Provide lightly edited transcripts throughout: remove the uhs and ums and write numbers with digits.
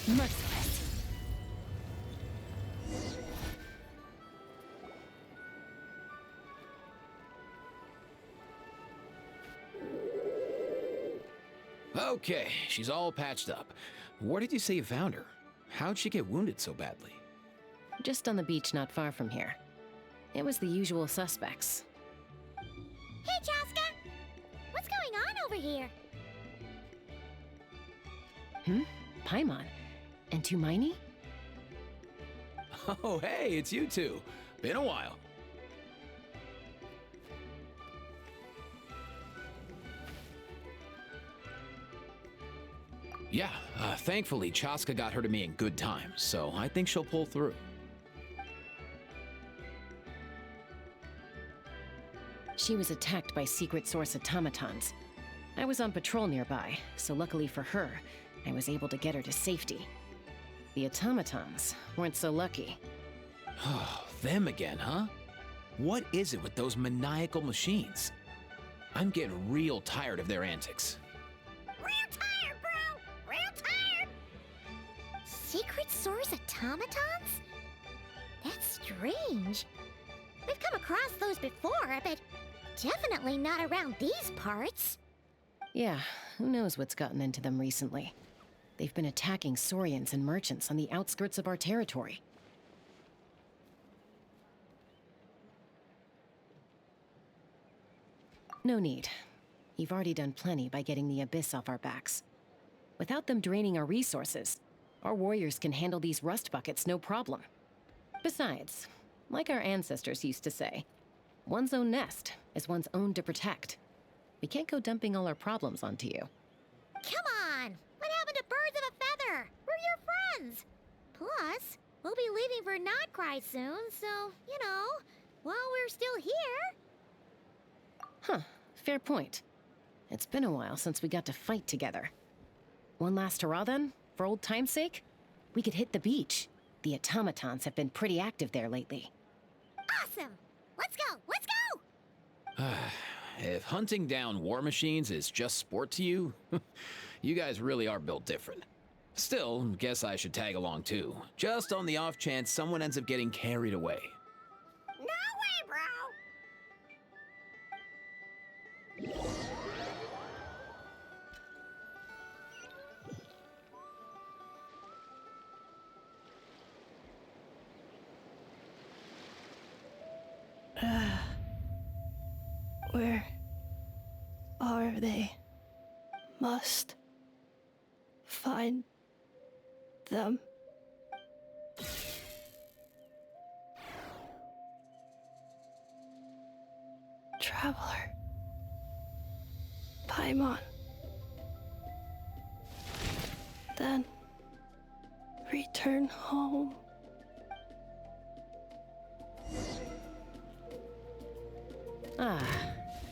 Merciless. Okay, she's all patched up. Where did you say you found her? How'd she get wounded so badly? Just on the beach not far from here. It was the usual suspects. Hey, Chaska! What's going on over here? Paimon. And Tumaini? Oh, hey, it's you two. Been a while. Yeah, thankfully, Chaska got her to me in good time, so I think she'll pull through. She was attacked by secret source automatons. I was on patrol nearby, so luckily for her, I was able to get her to safety. The automatons weren't so lucky. Oh, them again, huh? What is it with those maniacal machines? I'm getting real tired of their antics. Real tired, bro! Real tired! Secret source automatons? That's strange. We've come across those before, but definitely not around these parts. Yeah, who knows what's gotten into them recently. They've been attacking Saurians and merchants on the outskirts of our territory. No need. You've already done plenty by getting the Abyss off our backs. Without them draining our resources, our warriors can handle these rust buckets no problem. Besides, like our ancestors used to say, one's own nest is one's own to protect. We can't go dumping all our problems onto you. Come on! What happened to birds of a feather? We're your friends! Plus, we'll be leaving for Notcry soon, so, you know, while we're still here... Huh, fair point. It's been a while since we got to fight together. One last hurrah then, for old time's sake? We could hit the beach. The automatons have been pretty active there lately. Awesome! Let's go! Let's go! If hunting down war machines is just sport to you, you guys really are built different. Still, guess I should tag along too, just on the off chance someone ends up getting carried away. No way, bro! Where are they? Must find them. Traveler. Paimon. Then return home.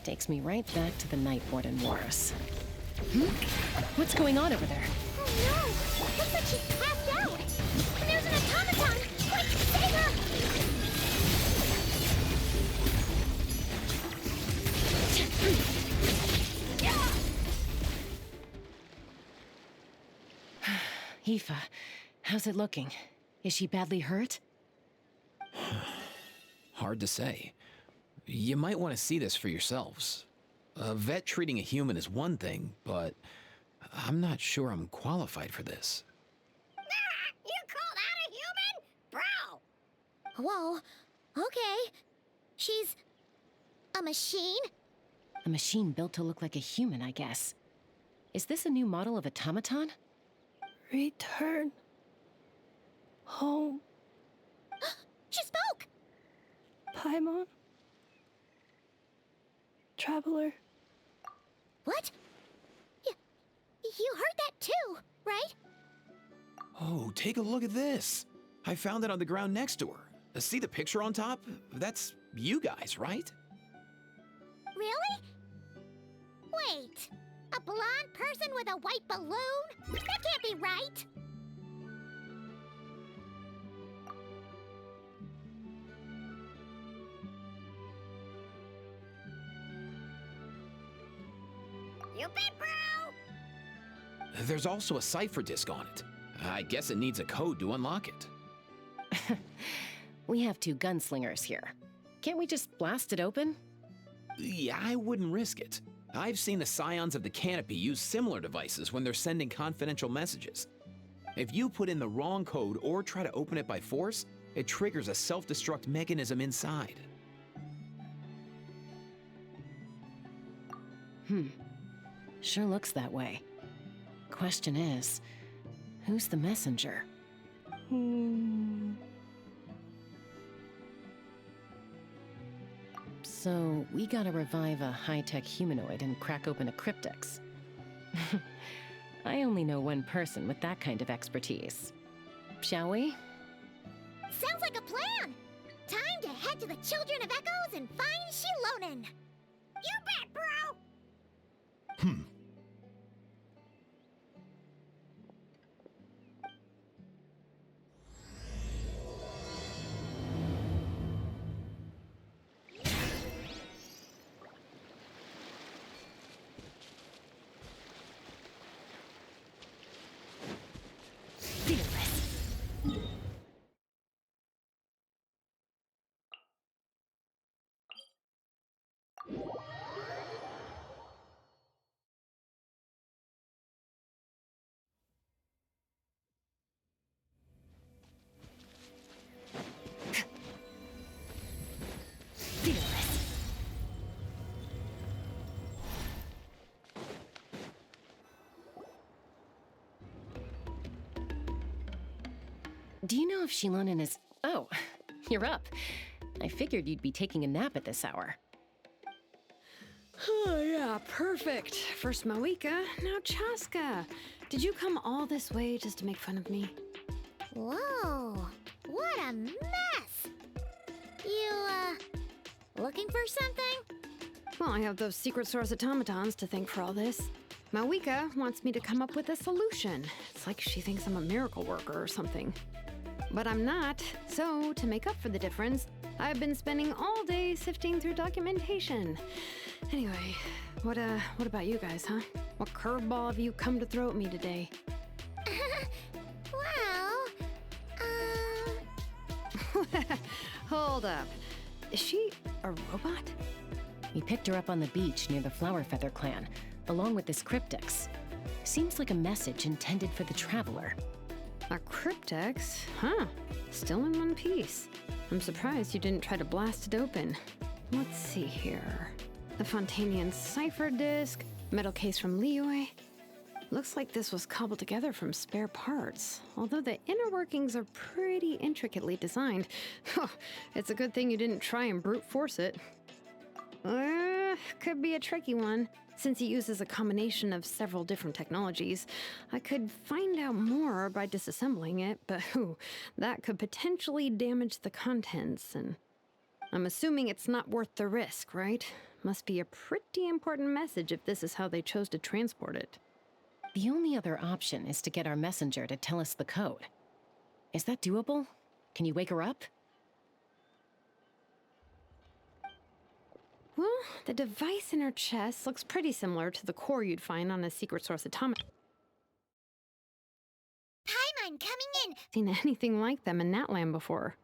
Takes me right back to the Night Warden Wars. What's going on over there? Oh no! Looks like she's passed out! And there's an automaton! Quick, save her! Aoife, how's it looking? Is she badly hurt? Hard to say. You might want to see this for yourselves. A vet treating a human is one thing, but I'm not sure I'm qualified for this. You call that a human? Bro! Whoa, okay. She's... a machine? A machine built to look like a human, I guess. Is this a new model of automaton? Return home. She spoke! Paimon. Traveler. What? You heard that too, right? Oh, take a look at this. I found it on the ground next to her. See the picture on top? That's you guys, right? Really? Wait, a blonde person with a white balloon? That can't be right! You bet, bro! There's also a cipher disk on it. I guess it needs a code to unlock it. We have 2 gunslingers here. Can't we just blast it open? Yeah, I wouldn't risk it. I've seen the Scions of the Canopy use similar devices when they're sending confidential messages. If you put in the wrong code or try to open it by force, it triggers a self-destruct mechanism inside. Sure looks that way. Question is, who's the messenger? So, we gotta revive a high-tech humanoid and crack open a cryptex. I only know one person with that kind of expertise. Shall we? Sounds like a plan! Time to head to the Children of Echoes and find Shilonen! You bet, bro! Do you know if Shilonen is... Oh, you're up. I figured you'd be taking a nap at this hour. Oh, yeah, perfect. First Mawika, now Chaska. Did you come all this way just to make fun of me? Whoa, what a mess! You, looking for something? Well, I have those secret source automatons to thank for all this. Mawika wants me to come up with a solution. It's like she thinks I'm a miracle worker or something. But I'm not, so to make up for the difference, I've been spending all day sifting through documentation. Anyway, what about you guys, huh? What curveball have you come to throw at me today? Well, Hold up. Is she a robot? We picked her up on the beach near the Flower Feather clan, along with this cryptex. Seems like a message intended for the Traveler. A cryptex? Huh. Still in one piece. I'm surprised you didn't try to blast it open. Let's see here. The Fontanian cipher disk, metal case from Liyue. Looks like this was cobbled together from spare parts, although the inner workings are pretty intricately designed. It's a good thing you didn't try and brute force it. Could be a tricky one. Since it uses a combination of several different technologies, I could find out more by disassembling it, but that could potentially damage the contents, and I'm assuming it's not worth the risk, right? Must be a pretty important message if this is how they chose to transport it. The only other option is to get our messenger to tell us the code. Is that doable? Can you wake her up? Well, the device in her chest looks pretty similar to the core you'd find on a secret source automaton. Paimon coming in! Seen anything like them in that land before.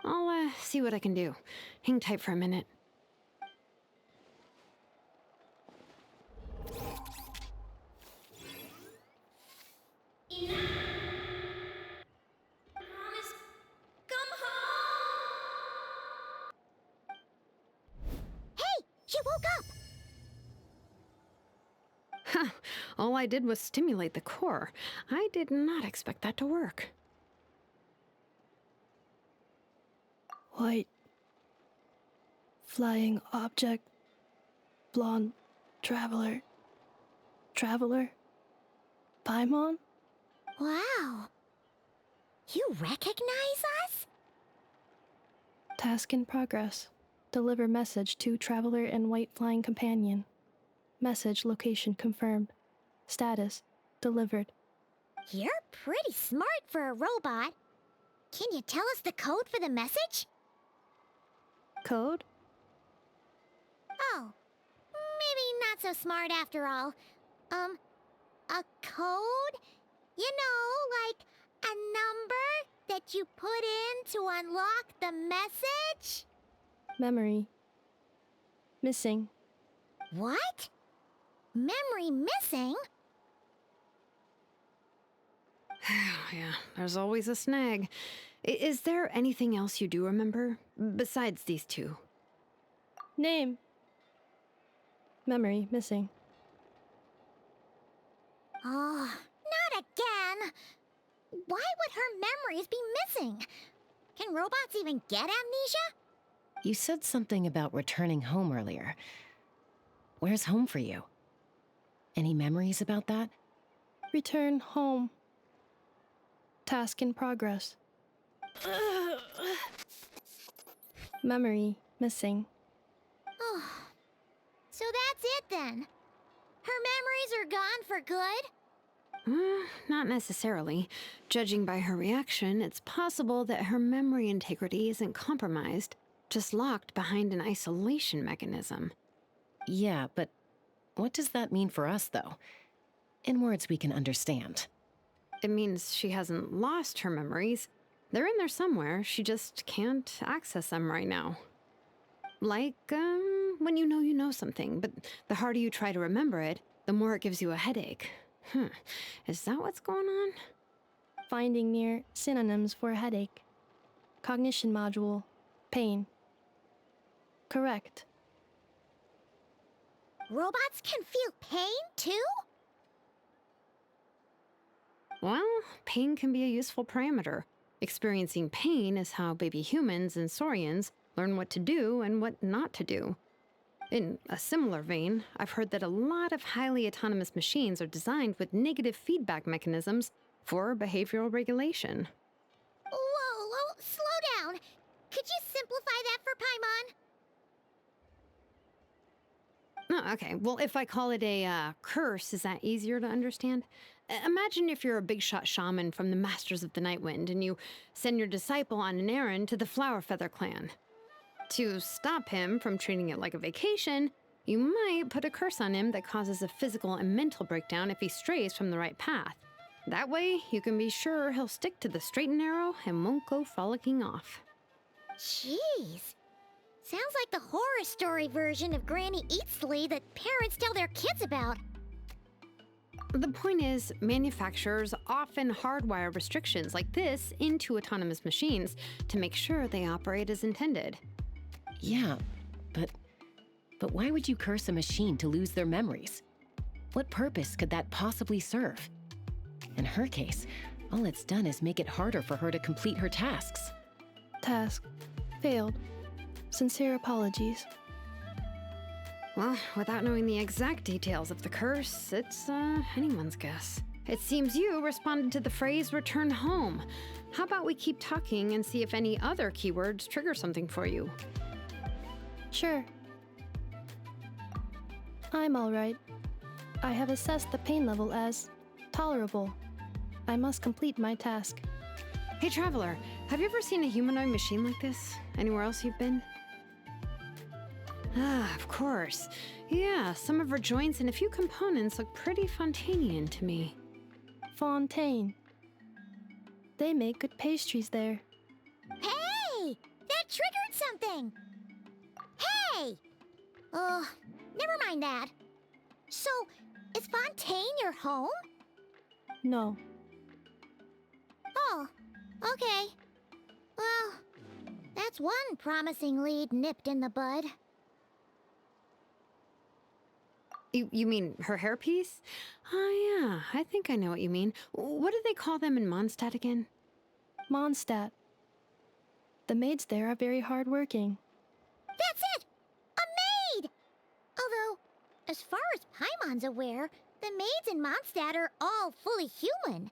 I'll see what I can do. Hang tight for a minute. She woke up! Huh. All I did was stimulate the core. I did not expect that to work. White. Flying object. Blonde. Traveler. Traveler. Paimon? Wow. You recognize us? Task in progress. Deliver message to Traveler and White Flying Companion. Message location confirmed. Status delivered. You're pretty smart for a robot. Can you tell us the code for the message? Code? Oh, maybe not so smart after all. A code? You know, like a number that you put in to unlock the message? Memory. Missing. What? Memory missing? Yeah, there's always a snag. Is there anything else you do remember besides these two? Name. Memory missing. Oh, not again! Why would her memories be missing? Can robots even get amnesia? You said something about returning home earlier. Where's home for you? Any memories about that? Return home. Task in progress. Memory missing. Oh, so that's it then. Her memories are gone for good? Not necessarily. Judging by her reaction, it's possible that her memory integrity isn't compromised, just locked behind an isolation mechanism. Yeah, but what does that mean for us, though? In words we can understand. It means she hasn't lost her memories. They're in there somewhere, she just can't access them right now. Like, when you know something, but the harder you try to remember it, the more it gives you a headache. Is that what's going on? Finding near synonyms for headache. Cognition module. Pain. Correct. Robots can feel pain too? Well, pain can be a useful parameter. Experiencing pain is how baby humans and saurians learn what to do and what not to do. In a similar vein, I've heard that a lot of highly autonomous machines are designed with negative feedback mechanisms for behavioral regulation. Whoa, slow down. Could you simplify that for Paimon? Oh, okay, well, if I call it a curse, is that easier to understand? Imagine if you're a big shot shaman from the Masters of the Nightwind and you send your disciple on an errand to the Flower Feather clan. To stop him from treating it like a vacation, you might put a curse on him that causes a physical and mental breakdown if he strays from the right path. That way, you can be sure he'll stick to the straight and narrow and won't go frolicking off. Jeez. Sounds like the horror story version of Granny Eatsley that parents tell their kids about. The point is, manufacturers often hardwire restrictions like this into autonomous machines to make sure they operate as intended. Yeah, but why would you curse a machine to lose their memories? What purpose could that possibly serve? In her case, all it's done is make it harder for her to complete her tasks. Task. Failed. Sincere apologies. Well, without knowing the exact details of the curse, it's anyone's guess. It seems you responded to the phrase return home. How about we keep talking and see if any other keywords trigger something for you? Sure. I'm alright. I have assessed the pain level as tolerable. I must complete my task. Hey, Traveler, have you ever seen a humanoid machine like this? Anywhere else you've been? Ah, of course. Yeah, some of her joints and a few components look pretty Fontanian to me. Fontaine. They make good pastries there. Hey! That triggered something! Hey! Never mind that. So, is Fontaine your home? No. Oh, okay. Well, that's one promising lead nipped in the bud. You mean her hairpiece? Oh yeah, I think I know what you mean. What do they call them in Mondstadt again? Mondstadt. The maids there are very hardworking. That's it! A maid! Although, as far as Paimon's aware, the maids in Mondstadt are all fully human.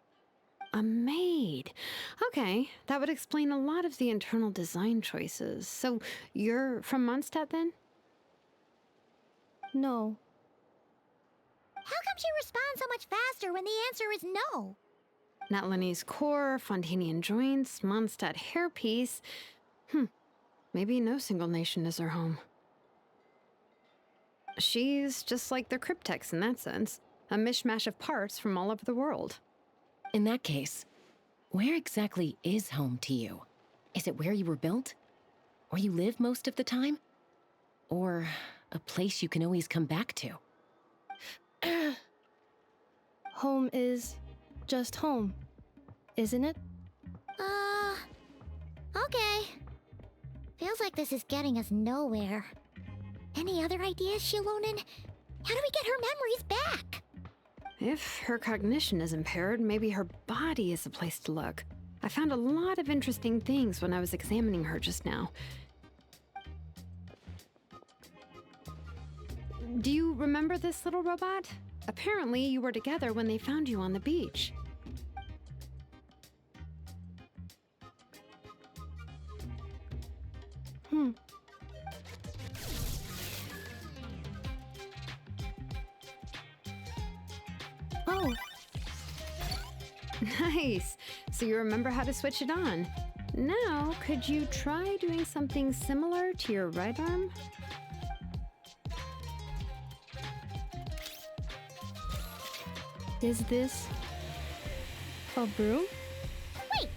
A maid. Okay, that would explain a lot of the internal design choices. So, you're from Mondstadt then? No. How come she responds so much faster when the answer is no? Natlanese core, Fontanian joints, Mondstadt hairpiece. Maybe no single nation is her home. She's just like the Cryptex in that sense. A mishmash of parts from all over the world. In that case, where exactly is home to you? Is it where you were built? Where you live most of the time? Or a place you can always come back to? Home is just home, isn't it? Okay. Feels like this is getting us nowhere. Any other ideas, Shilonen? How do we get her memories back? If her cognition is impaired, maybe her body is a place to look. I found a lot of interesting things when I was examining her just now. Do you remember this little robot? Apparently, you were together when they found you on the beach. Oh, Nice! So you remember how to switch it on. Now, could you try doing something similar to your right arm? is this a broom? Wait,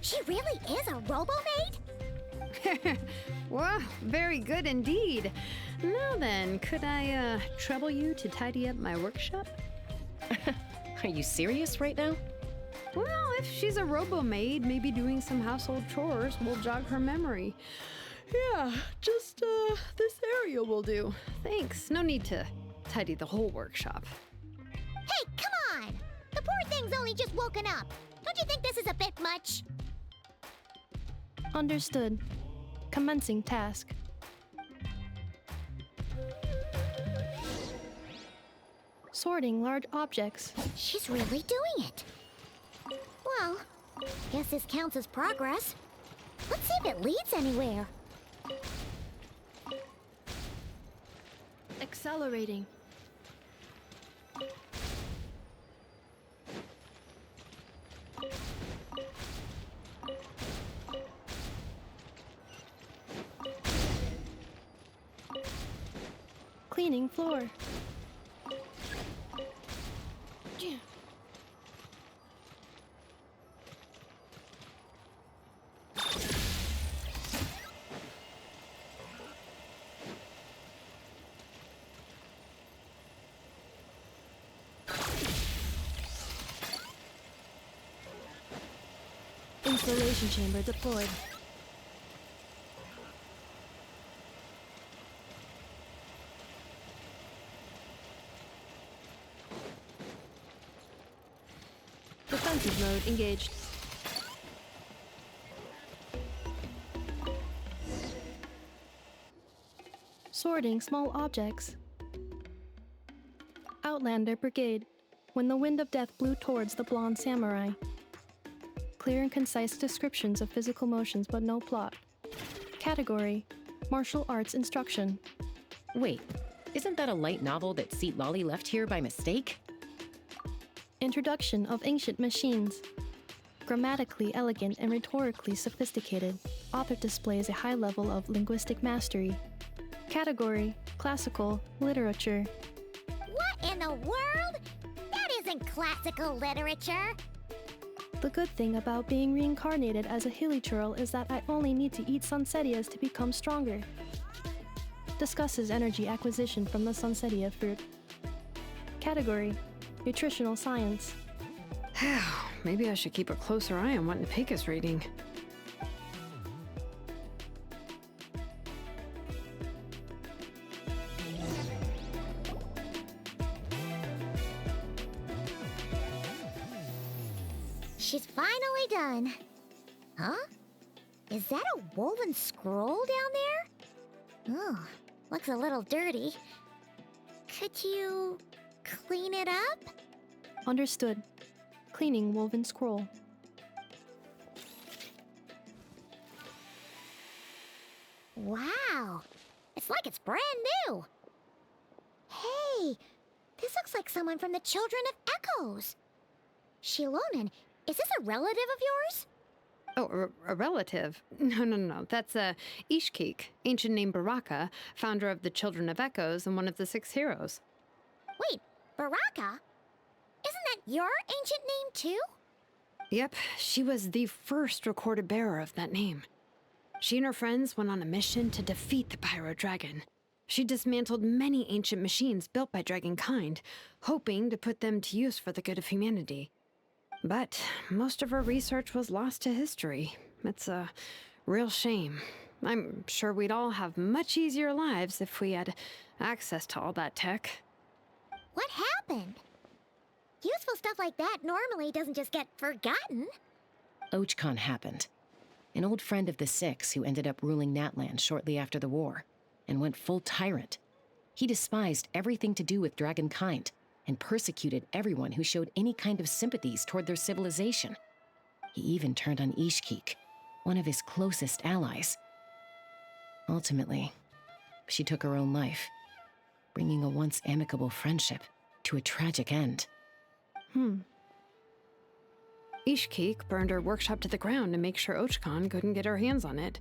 she really is a robo-maid? Well, very good indeed. Now then, could I trouble you to tidy up my workshop? Are you serious right now? Well, if she's a robo-maid, maybe doing some household chores will jog her memory. Yeah, just this area will do. Thanks. No need to tidy the whole workshop. Hey, come on! The poor thing's only just woken up. Don't you think this is a bit much? Understood. Commencing task. Sorting large objects. She's really doing it. Well, guess this counts as progress. Let's see if it leads anywhere. Accelerating. Cleaning floor. Installation chamber deployed. Defensive mode engaged. Sorting small objects. Outlander Brigade. When the wind of death blew towards the blonde samurai. Clear and concise descriptions of physical motions but no plot. Category: Martial Arts Instruction. Wait, isn't that a light novel that Seat Lolly left here by mistake? Introduction of Ancient Machines. Grammatically elegant and rhetorically sophisticated, author displays a high level of linguistic mastery. Category: Classical Literature. What in the world? That isn't classical literature. The good thing about being reincarnated as a hilly churl is that I only need to eat sunsettias to become stronger. Discusses energy acquisition from the sunsettia fruit. Category: Nutritional Science. Maybe I should keep a closer eye on what Nipika's reading. She's finally done. Huh? Is that a woven scroll down there? Oh, looks a little dirty. Could you clean it up? Understood. cleaning woven scroll. Wow, it's like it's brand new. Hey, this looks like someone from the Children of Echoes. Shilonen, is this a relative of yours? Oh, a relative? No. That's Ishkik, ancient name Baraka, founder of the Children of Echoes and one of the 6 heroes. Wait, Baraka? Isn't that your ancient name too? Yep, she was the first recorded bearer of that name. She and her friends went on a mission to defeat the Pyro Dragon. She dismantled many ancient machines built by Dragonkind, hoping to put them to use for the good of humanity. But most of her research was lost to history. It's a real shame. I'm sure we'd all have much easier lives if we had access to all that tech. What happened? Useful stuff like that normally doesn't just get forgotten. Ochcon happened. An old friend of the 6 who ended up ruling Natlan shortly after the war, and went full tyrant. He despised everything to do with Dragonkind, and persecuted everyone who showed any kind of sympathies toward their civilization. He even turned on Ishkik, one of his closest allies. Ultimately, she took her own life, bringing a once amicable friendship to a tragic end. Ishkik burned her workshop to the ground to make sure Ochcon couldn't get her hands on it.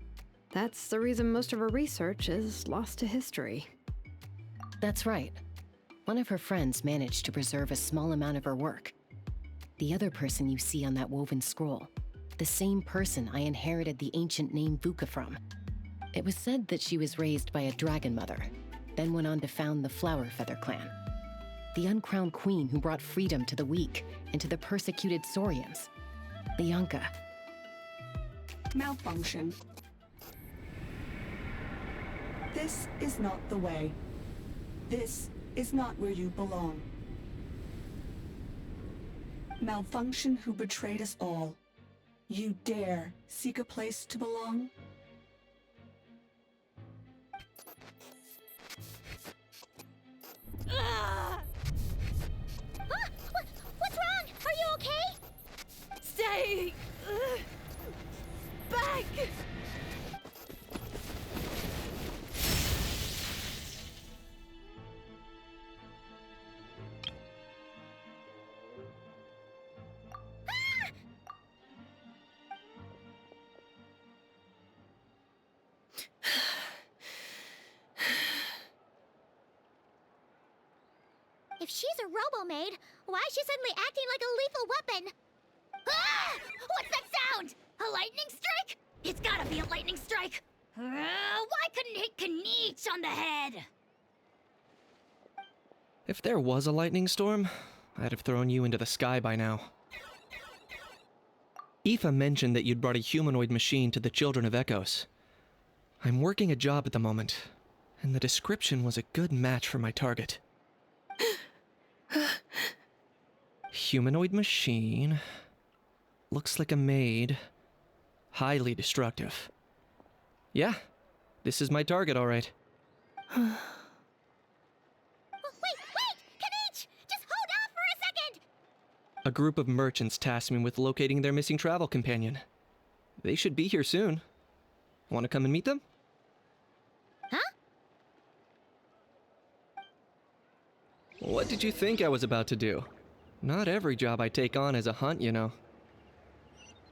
That's the reason most of her research is lost to history. That's right. One of her friends managed to preserve a small amount of her work. The other person you see on that woven scroll, the same person I inherited the ancient name Vuka from. It was said that she was raised by a dragon mother, then went on to found the Flower Feather clan. The uncrowned queen who brought freedom to the weak and to the persecuted Saurians. Bianca. Malfunction. This is not the way. This is not where you belong. Malfunction who betrayed us all. You dare seek a place to belong? What's wrong? Are you okay? Stay back! If she's a robo-maid, why is she suddenly acting like a lethal weapon? Ah! What's that sound? A lightning strike? It's gotta be a lightning strike! Why couldn't it hit Kniech on the head? If there was a lightning storm, I'd have thrown you into the sky by now. Aoife mentioned that you'd brought a humanoid machine to the Children of Echoes. I'm working a job at the moment, and the description was a good match for my target. Humanoid machine. Looks like a maid. Highly destructive. Yeah, this is my target, all right. Wait! Kniech! Just hold off for a second! A group of merchants tasked me with locating their missing travel companion. They should be here soon. Want to come and meet them? Huh? What did you think I was about to do? Not every job I take on is a hunt, you know.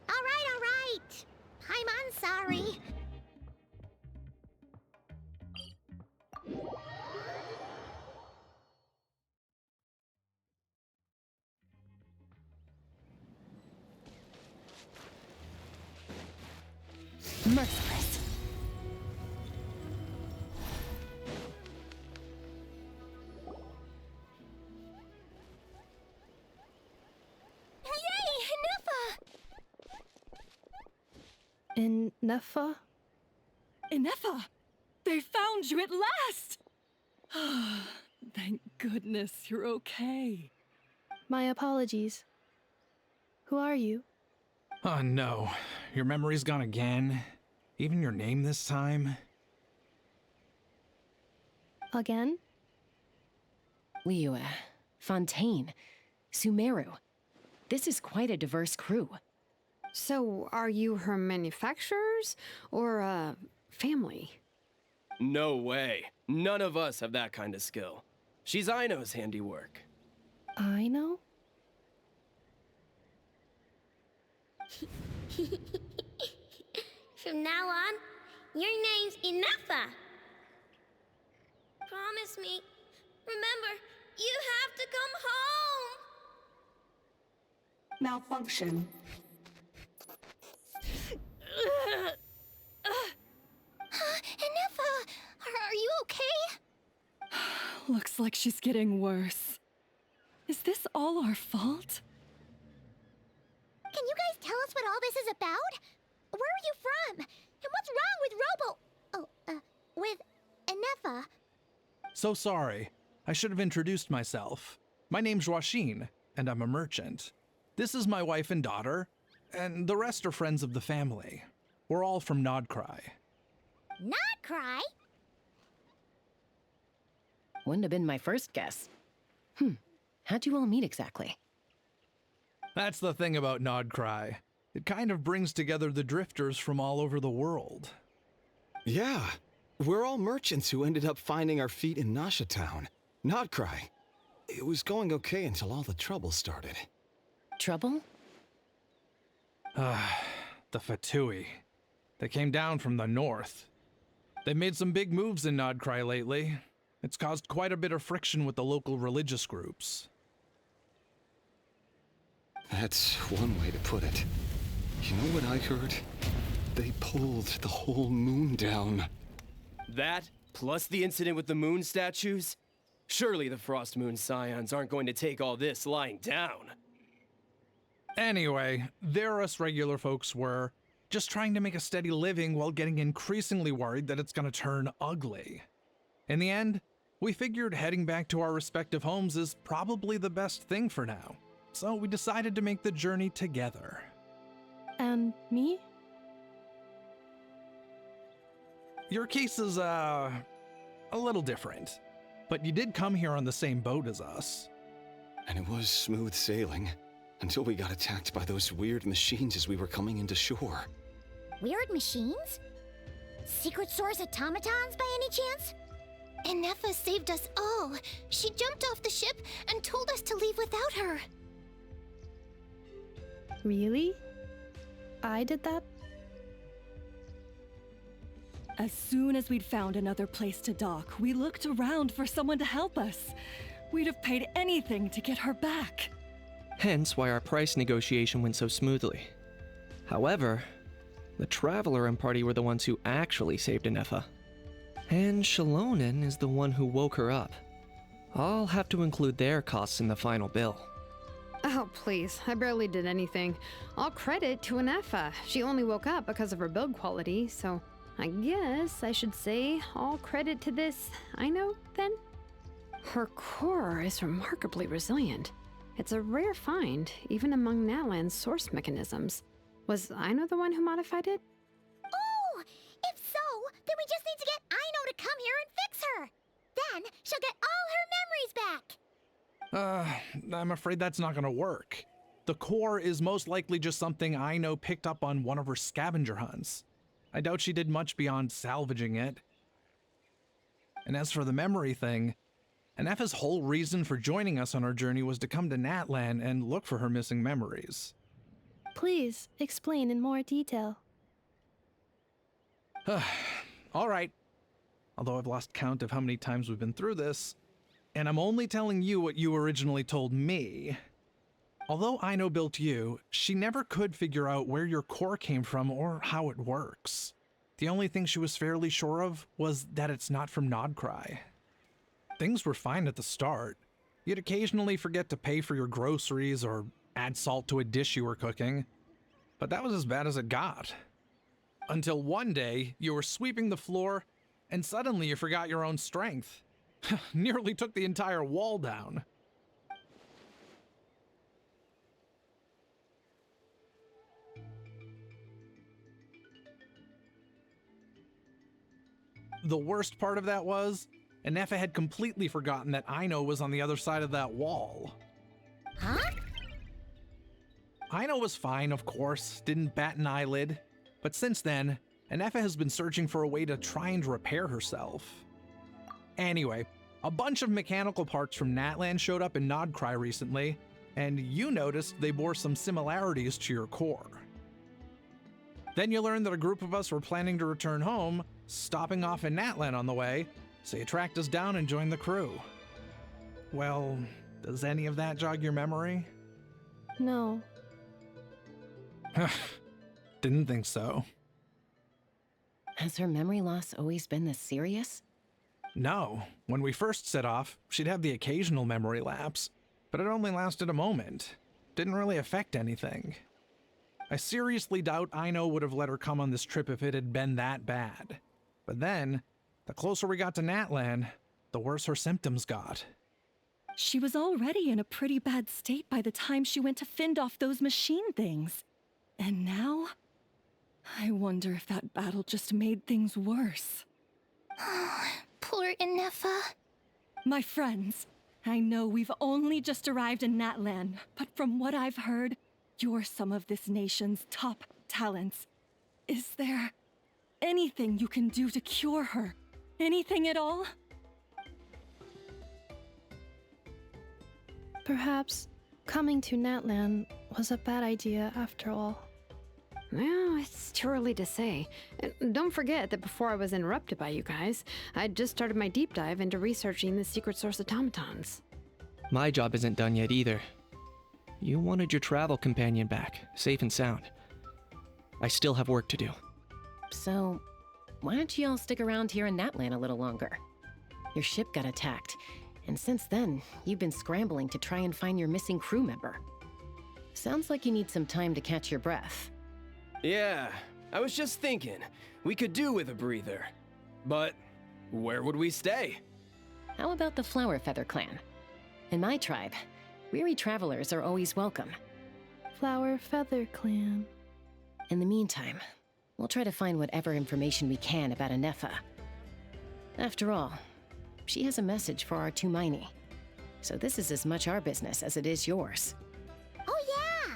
All right. I'm sorry. Merciless. In Nefa? Inefa! They found you at last! Thank goodness you're okay. My apologies. Who are you? Oh no, your memory's gone again? Even your name this time? Again? Liyue, Fontaine, Sumeru. This is quite a diverse crew. So, are you her manufacturers or family? No way. None of us have that kind of skill. She's Aino's handiwork. I know? From now on, your name's Inefa. Promise me. Remember, you have to come home. Malfunction. Inefa, are you okay? Looks like she's getting worse. Is this all our fault? Can you guys tell us what all this is about? Where are you from? And what's wrong with with Inefa? So sorry. I should have introduced myself. My name's Washin, and I'm a merchant. This is my wife and daughter, and the rest are friends of the family. We're all from Nodcry. Not cry? Wouldn't have been my first guess. How'd you all meet exactly? That's the thing about Nodcry. It kind of brings together the drifters from all over the world. Yeah, we're all merchants who ended up finding our feet in Nasha Town. Nodcry. It was going okay until all the trouble started. Trouble? The Fatui. They came down from the north. They made some big moves in Nodcry lately. It's caused quite a bit of friction with the local religious groups. That's one way to put it. You know what I heard? They pulled the whole moon down. That, plus the incident with the moon statues? Surely the Frost Moon Scions aren't going to take all this lying down. Anyway, there us regular folks were, just trying to make a steady living while getting increasingly worried that it's gonna turn ugly. In the end, we figured heading back to our respective homes is probably the best thing for now. So we decided to make the journey together. And me? Your case is, a little different. But you did come here on the same boat as us. And it was smooth sailing, until we got attacked by those weird machines as we were coming into shore. Weird machines? Secret Source automatons by any chance? Inefa saved us all. She jumped off the ship and told us to leave without her. Really? I did that? As soon as we'd found another place to dock, we looked around for someone to help us. We'd have paid anything to get her back. Hence why our price negotiation went so smoothly. However, the Traveler and party were the ones who actually saved Inefa. And Shalonen is the one who woke her up. I'll have to include their costs in the final bill. Oh, please. I barely did anything. All credit to Inefa. She only woke up because of her build quality, so I guess I should say all credit to this Aino, then? Her core is remarkably resilient. It's a rare find, even among Natlan's source mechanisms. Was Aino the one who modified it? Oh! If so, then we just need to get Aino to come here and fix her. Then she'll get all her memories back. I'm afraid that's not gonna work. The core is most likely just something Aino picked up on one of her scavenger hunts. I doubt she did much beyond salvaging it. And as for the memory thing, Inefa's whole reason for joining us on our journey was to come to Natlan and look for her missing memories. Please, explain in more detail. All right. Although I've lost count of how many times we've been through this, and I'm only telling you what you originally told me. Although Aino built you, she never could figure out where your core came from or how it works. The only thing she was fairly sure of was that it's not from Nodcry. Things were fine at the start. You'd occasionally forget to pay for your groceries or add salt to a dish you were cooking. But that was as bad as it got. Until one day, you were sweeping the floor, and suddenly you forgot your own strength. Nearly took the entire wall down. The worst part of that was, Inefa had completely forgotten that Aino was on the other side of that wall. Huh? Ino was fine, of course, didn't bat an eyelid. But since then, Anefa has been searching for a way to try and repair herself. Anyway, a bunch of mechanical parts from Natlan showed up in Nodcry recently, and you noticed they bore some similarities to your core. Then you learned that a group of us were planning to return home, stopping off in Natlan on the way, so you tracked us down and joined the crew. Well, does any of that jog your memory? No. Didn't think so. Has her memory loss always been this serious? No. When we first set off, she'd have the occasional memory lapse, but it only lasted a moment. Didn't really affect anything. I seriously doubt Ino would have let her come on this trip if it had been that bad. But then, the closer we got to Natlan, the worse her symptoms got. She was already in a pretty bad state by the time she went to fend off those machine things. And now? I wonder if that battle just made things worse. Poor Anefa. My friends, I know we've only just arrived in Natlan, but from what I've heard, you're some of this nation's top talents. Is there anything you can do to cure her? Anything at all? Perhaps coming to Natlan was a bad idea after all. Well, it's too early to say. And don't forget that before I was interrupted by you guys, I'd just started my deep dive into researching the secret source automatons. My job isn't done yet either. You wanted your travel companion back, safe and sound. I still have work to do. So, why don't you all stick around here in Natlan a little longer? Your ship got attacked, and since then, you've been scrambling to try and find your missing crew member. Sounds like you need some time to catch your breath. Yeah, I was just thinking, we could do with a breather. But where would we stay? How about the Flower Feather clan? In my tribe, weary travelers are always welcome. Flower Feather Clan. In the meantime, we'll try to find whatever information we can about Anefa. After all, she has a message for our Tumaini. So this is as much our business as it is yours. Oh yeah!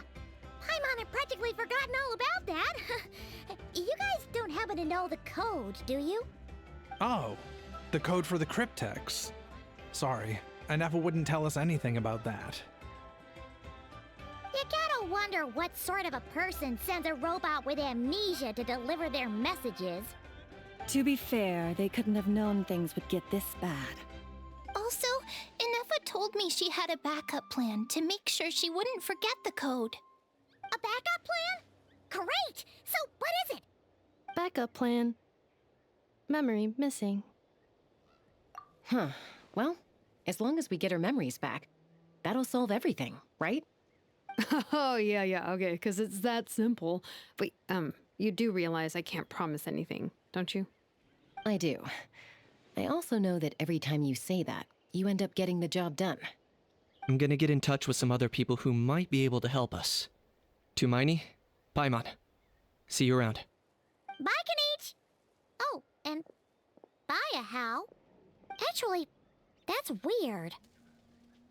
Paimon had practically forgotten all about that. You guys don't happen to know the code, do you? Oh, the code for the cryptex. Sorry, Anefa wouldn't tell us anything about that. You gotta wonder what sort of a person sends a robot with amnesia to deliver their messages. To be fair, they couldn't have known things would get this bad. Also, Anefa told me she had a backup plan to make sure she wouldn't forget the code. A backup plan? Great! So, what is it? Backup plan. Memory missing. Huh. Well, as long as we get her memories back, that'll solve everything, right? Oh, yeah, okay, because it's that simple. Wait, you do realize I can't promise anything, don't you? I do. I also know that every time you say that, you end up getting the job done. I'm gonna get in touch with some other people who might be able to help us. Tumaini, Paimon. See you around. Bye, Kanich! Oh, and bye, How. Actually, that's weird.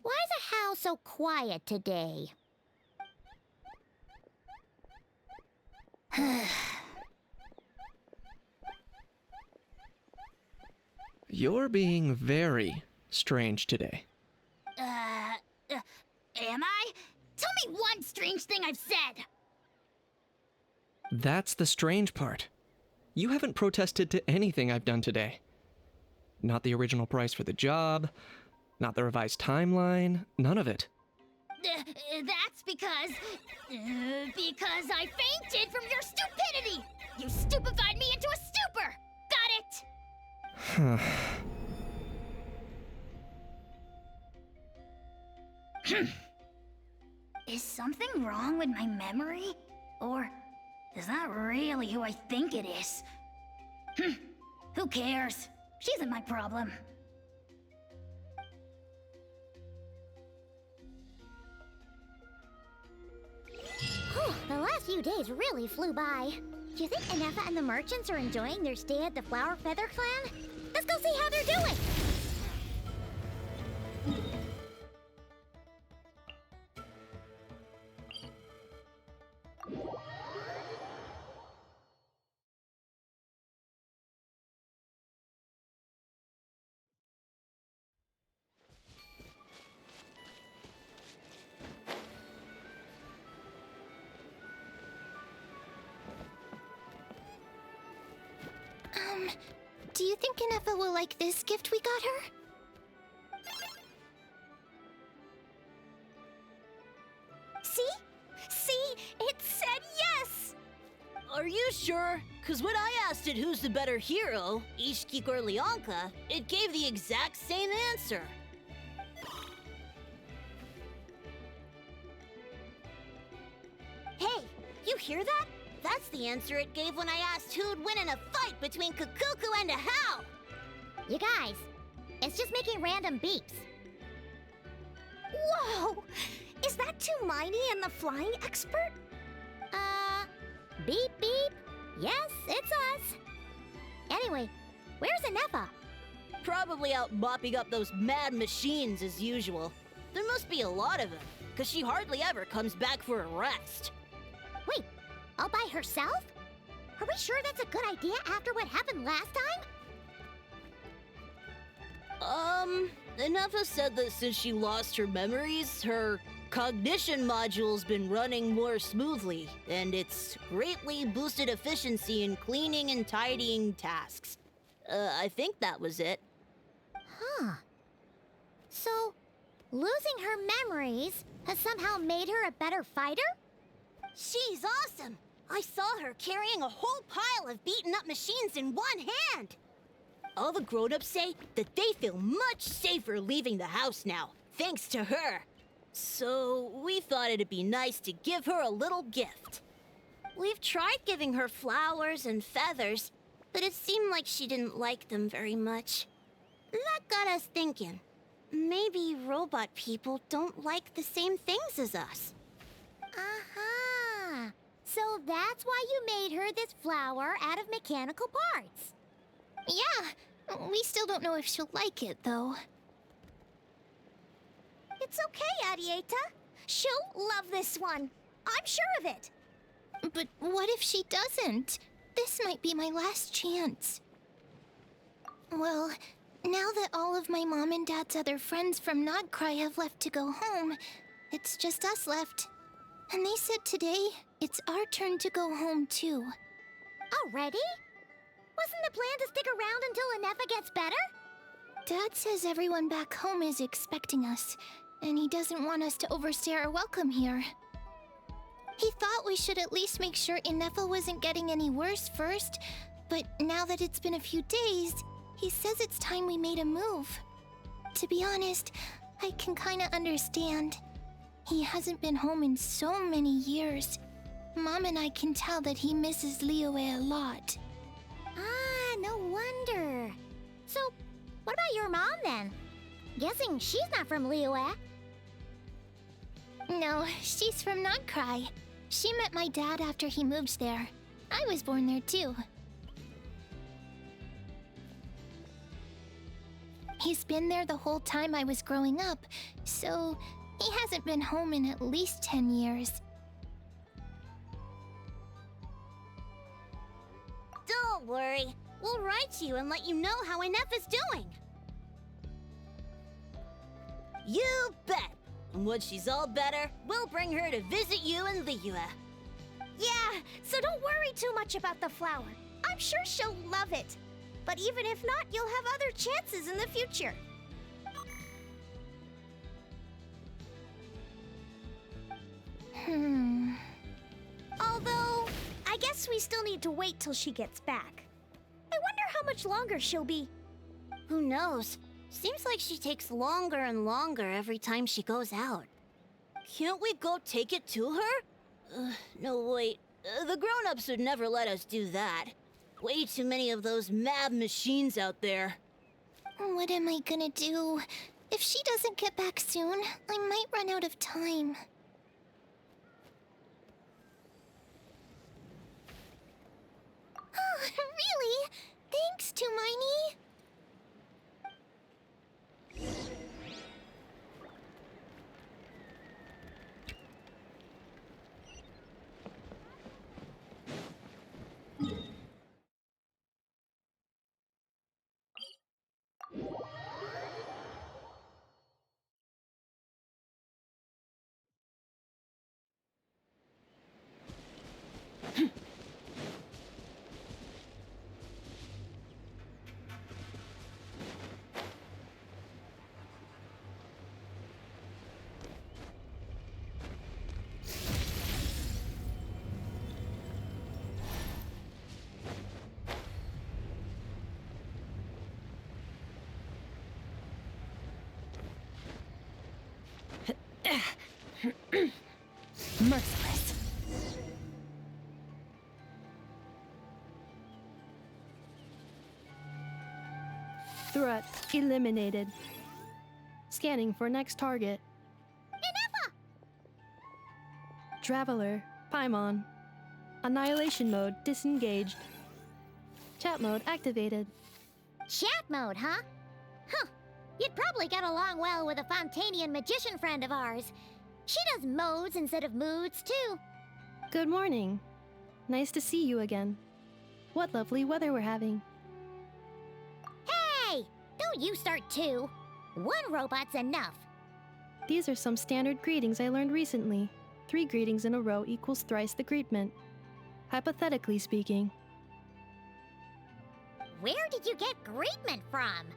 Why is How so quiet today? You're being very strange today. Am I? Tell me one strange thing I've said! That's the strange part. You haven't protested to anything I've done today. Not the original price for the job, not the revised timeline, none of it. That's because I fainted from your stupidity! You stupefied me into a stupor! Got it? Is something wrong with my memory? Or is that really who I think it is? Who cares? She isn't my problem. The last few days really flew by. Do you think Anefa and the merchants are enjoying their stay at the Flower Feather clan? Let's go see how they're doing! Do you think Inefa will like this gift we got her? See? See? It said yes! Are you sure? Because when I asked it who's the better hero, Ishiki or Leonka, it gave the exact same answer. Hey, you hear that? That's the answer it gave when I asked who'd win in a fight between Kukuku and a How! You guys, it's just making random beeps. Whoa! Is that Tumaini and the flying expert? Beep beep. Yes, it's us. Anyway, where's Inefa? Probably out mopping up those mad machines as usual. There must be a lot of them, because she hardly ever comes back for a rest. Wait, all by herself? Are we sure that's a good idea after what happened last time? Inefa said that since she lost her memories, her cognition module's been running more smoothly, and it's greatly boosted efficiency in cleaning and tidying tasks. I think that was it. Huh. So, losing her memories has somehow made her a better fighter? She's awesome! I saw her carrying a whole pile of beaten up machines in one hand! All the grown-ups say that they feel much safer leaving the house now, thanks to her. So, we thought it'd be nice to give her a little gift. We've tried giving her flowers and feathers, but it seemed like she didn't like them very much. That got us thinking. Maybe robot people don't like the same things as us. Aha! So that's why you made her this flower out of mechanical parts. Yeah, we still don't know if she'll like it, though. It's okay, Arieta. She'll love this one. I'm sure of it. But what if she doesn't? This might be my last chance. Well, now that all of my mom and dad's other friends from Nodcry have left to go home, it's just us left. And they said today, it's our turn to go home too. Already? Wasn't the plan to stick around until Inefa gets better? Dad says everyone back home is expecting us, and he doesn't want us to overstay our welcome here. He thought we should at least make sure Inefa wasn't getting any worse first, but now that it's been a few days, he says it's time we made a move. To be honest, I can kinda understand. He hasn't been home in so many years. Mom and I can tell that he misses Liyue a lot. Ah, no wonder. So, what about your mom then? Guessing she's not from Liyue. No, she's from Nodcry. She met my dad after he moved there. I was born there too. He's been there the whole time I was growing up, so he hasn't been home in at least 10 years. Don't worry. We'll write to you and let you know how Inefa's doing. You bet! And once she's all better, we'll bring her to visit you in Liyue. Yeah, so don't worry too much about the flower. I'm sure she'll love it. But even if not, you'll have other chances in the future. Although, I guess we still need to wait till she gets back. I wonder how much longer she'll be. Who knows? Seems like she takes longer and longer every time she goes out. Can't we go take it to her? No, wait. The grown-ups would never let us do that. Way too many of those mad machines out there. What am I gonna do? If she doesn't get back soon, I might run out of time. Oh, really? Thanks, Tumaini. Merciless. Threat eliminated. Scanning for next target. Inefa! Traveler, Paimon. Annihilation mode disengaged. Chat mode activated. Chat mode, huh? Huh. You'd probably get along well with a Fontanian magician friend of ours. She does modes instead of moods, too. Good morning. Nice to see you again. What lovely weather we're having. Hey! Don't you start too. One robot's enough. These are some standard greetings I learned recently. 3 greetings in a row equals thrice the greetment. Hypothetically speaking. Where did you get greetment from?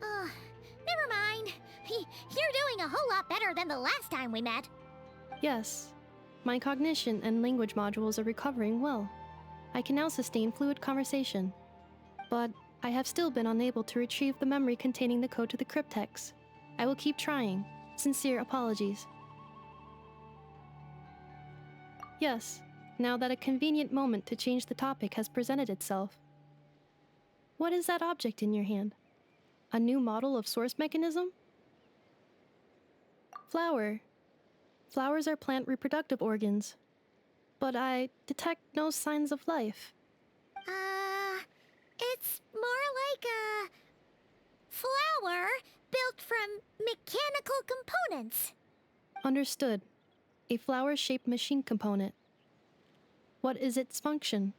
Never mind. You're doing a whole lot better than the last time we met. Yes. My cognition and language modules are recovering well. I can now sustain fluid conversation. But I have still been unable to retrieve the memory containing the code to the cryptex. I will keep trying. Sincere apologies. Yes, now that a convenient moment to change the topic has presented itself. What is that object in your hand? A new model of source mechanism? Flower. Flowers are plant reproductive organs. But I detect no signs of life. It's more like a flower built from mechanical components. Understood. A flower-shaped machine component. What is its function?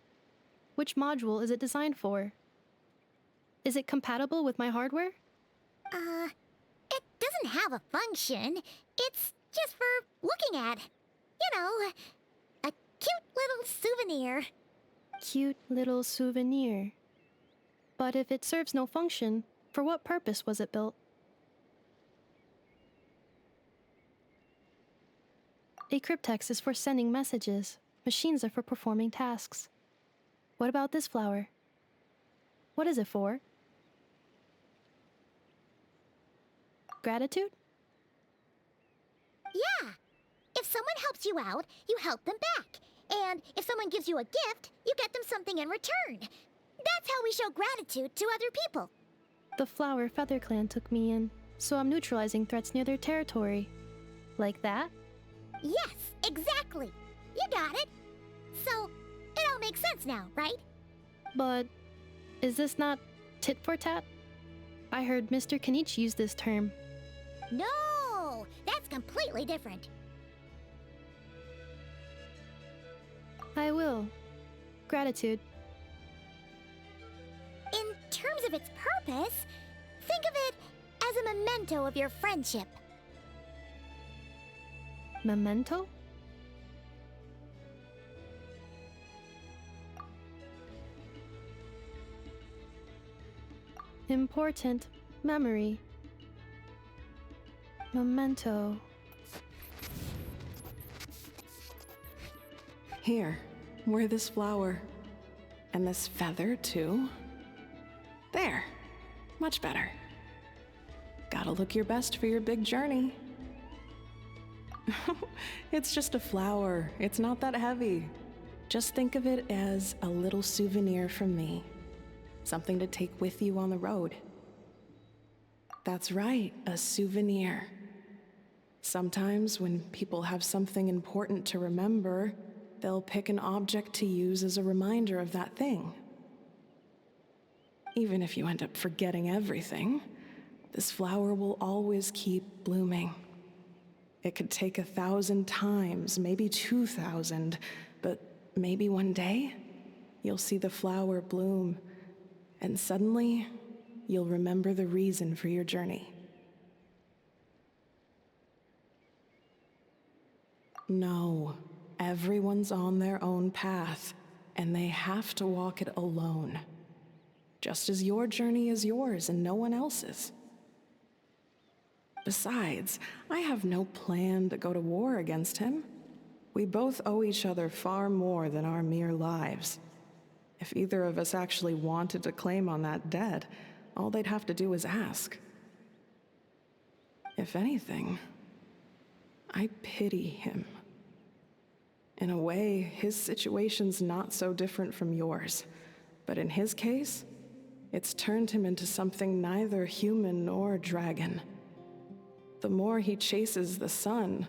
Which module is it designed for? Is it compatible with my hardware? It doesn't have a function. It's just for looking at. You know, a cute little souvenir. Cute little souvenir. But if it serves no function, for what purpose was it built? A cryptex is for sending messages. Machines are for performing tasks. What about this flower? What is it for? Gratitude? Yeah. If someone helps you out, you help them back. And if someone gives you a gift, you get them something in return. That's how we show gratitude to other people. The Flower Feather Clan took me in, so I'm neutralizing threats near their territory. Like that? Yes, exactly. You got it. So, it all makes sense now, right? But is this not tit for tat? I heard Mr. Kenichi use this term. No, that's completely different. I will. Gratitude. In terms of its purpose, think of it as a memento of your friendship. Memento? Important memory. Memento. Here, wear this flower. And this feather, too. There. Much better. Gotta look your best for your big journey. It's just a flower. It's not that heavy. Just think of it as a little souvenir from me. Something to take with you on the road. That's right, a souvenir. Sometimes when people have something important to remember, they'll pick an object to use as a reminder of that thing. Even if you end up forgetting everything, this flower will always keep blooming. It could take 1,000 times, maybe 2,000, but maybe one day, you'll see the flower bloom, and suddenly, you'll remember the reason for your journey. No, everyone's on their own path, and they have to walk it alone. Just as your journey is yours and no one else's. Besides, I have no plan to go to war against him. We both owe each other far more than our mere lives. If either of us actually wanted to claim on that debt, all they'd have to do is ask. If anything, I pity him. In a way, his situation's not so different from yours. But in his case, it's turned him into something neither human nor dragon. The more he chases the sun,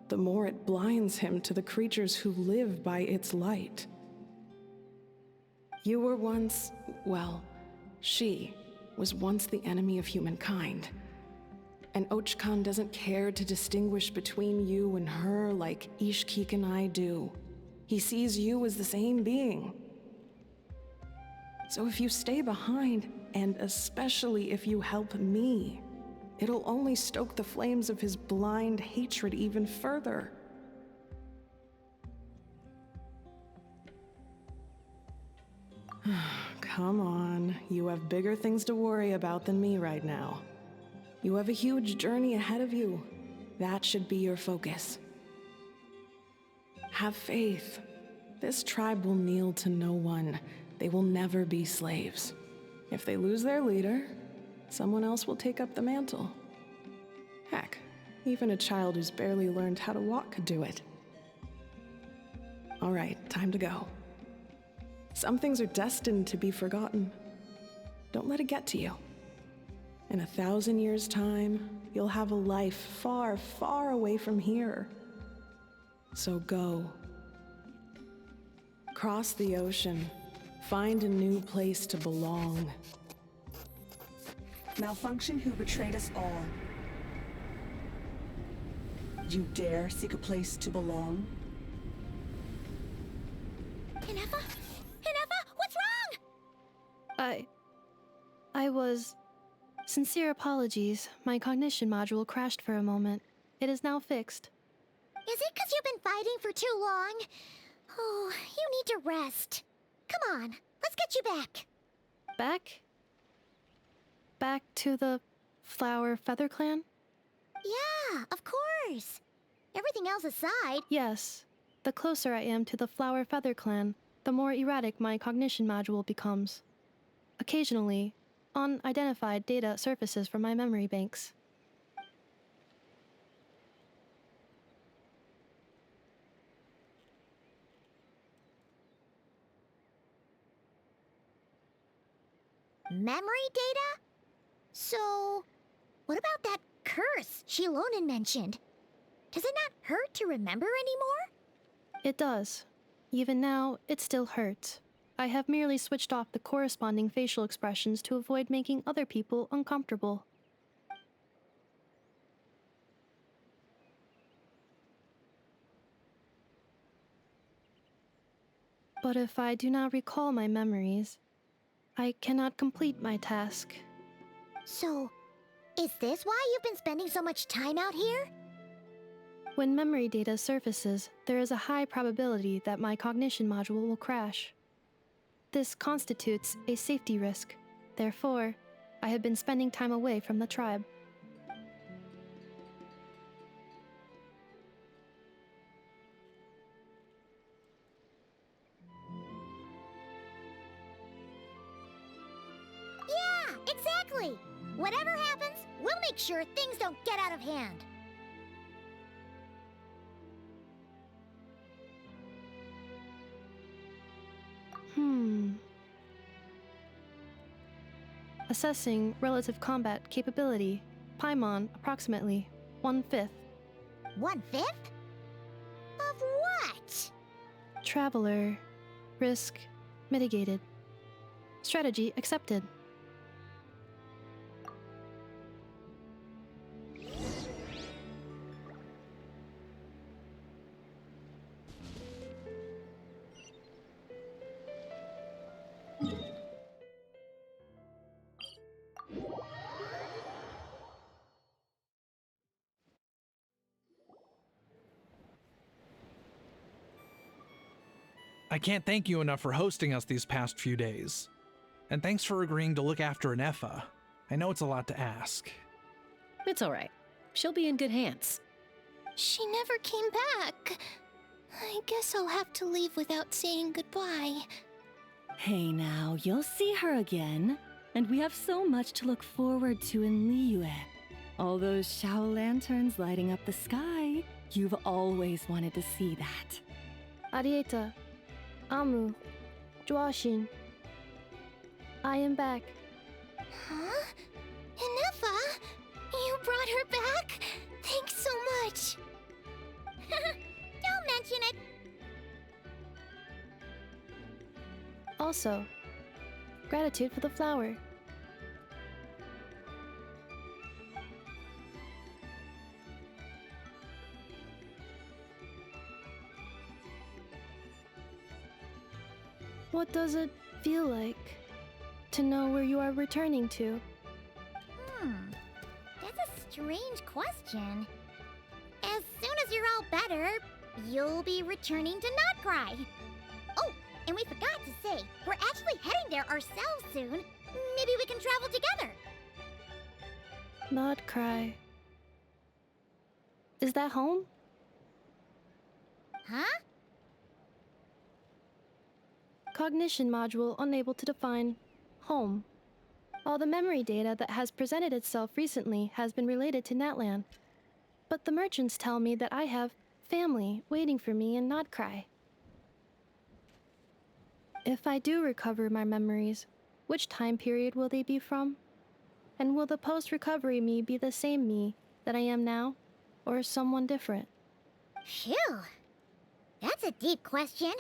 the more it blinds him to the creatures who live by its light. You were once, well, she was once the enemy of humankind. And Archon doesn't care to distinguish between you and her like Ishkik and I do. He sees you as the same being. So if you stay behind, and especially if you help me, it'll only stoke the flames of his blind hatred even further. Come on, you have bigger things to worry about than me right now. You have a huge journey ahead of you. That should be your focus. Have faith. This tribe will kneel to no one. They will never be slaves. If they lose their leader, someone else will take up the mantle. Heck, even a child who's barely learned how to walk could do it. All right, time to go. Some things are destined to be forgotten. Don't let it get to you. In 1,000 years' time, you'll have a life far, far away from here. So go. Cross the ocean. Find a new place to belong. Malfunction who betrayed us all. You dare seek a place to belong? Inefa? Inefa, what's wrong? I was... Sincere apologies. My cognition module crashed for a moment. It is now fixed. Is it 'cause you've been fighting for too long? Oh, you need to rest. Come on, let's get you back. Back? Back to the Flower Feather Clan? Yeah, of course. Everything else aside. Yes. The closer I am to the Flower Feather Clan, the more erratic my cognition module becomes. Occasionally, unidentified data surfaces from my memory banks. Memory data? So, what about that curse Shilonen mentioned? Does it not hurt to remember anymore? It does. Even now, it still hurts. I have merely switched off the corresponding facial expressions to avoid making other people uncomfortable. But if I do not recall my memories, I cannot complete my task. So, is this why you've been spending so much time out here? When memory data surfaces, there is a high probability that my cognition module will crash. This constitutes a safety risk. Therefore, I have been spending time away from the tribe. Yeah, exactly! Whatever happens, we'll make sure things don't get out of hand. Assessing relative combat capability. Paimon, approximately 1/5. 1/5? Of what? Traveler. Risk mitigated. Strategy accepted. I can't thank you enough for hosting us these past few days. And thanks for agreeing to look after Inefa. I know it's a lot to ask. It's all right. She'll be in good hands. She never came back. I guess I'll have to leave without saying goodbye. Hey now, you'll see her again. And we have so much to look forward to in Liyue. All those Shao lanterns lighting up the sky. You've always wanted to see that. Arieta, Amu, Joashin. I am back. Huh? Inefa? You brought her back? Thanks so much. Don't mention it. Also, gratitude for the flower. What does it feel like to know where you are returning to? That's a strange question. As soon as you're all better, you'll be returning to Notcry. Oh, and we forgot to say, we're actually heading there ourselves soon. Maybe we can travel together. Not cry. Is that home? Huh? Cognition module unable to define home. All the memory data that has presented itself recently has been related to Natlan. But the merchants tell me that I have family waiting for me in Notcry. If I do recover my memories, which time period will they be from? And will the post-recovery me be the same me that I am now, or someone different? Phew. That's a deep question.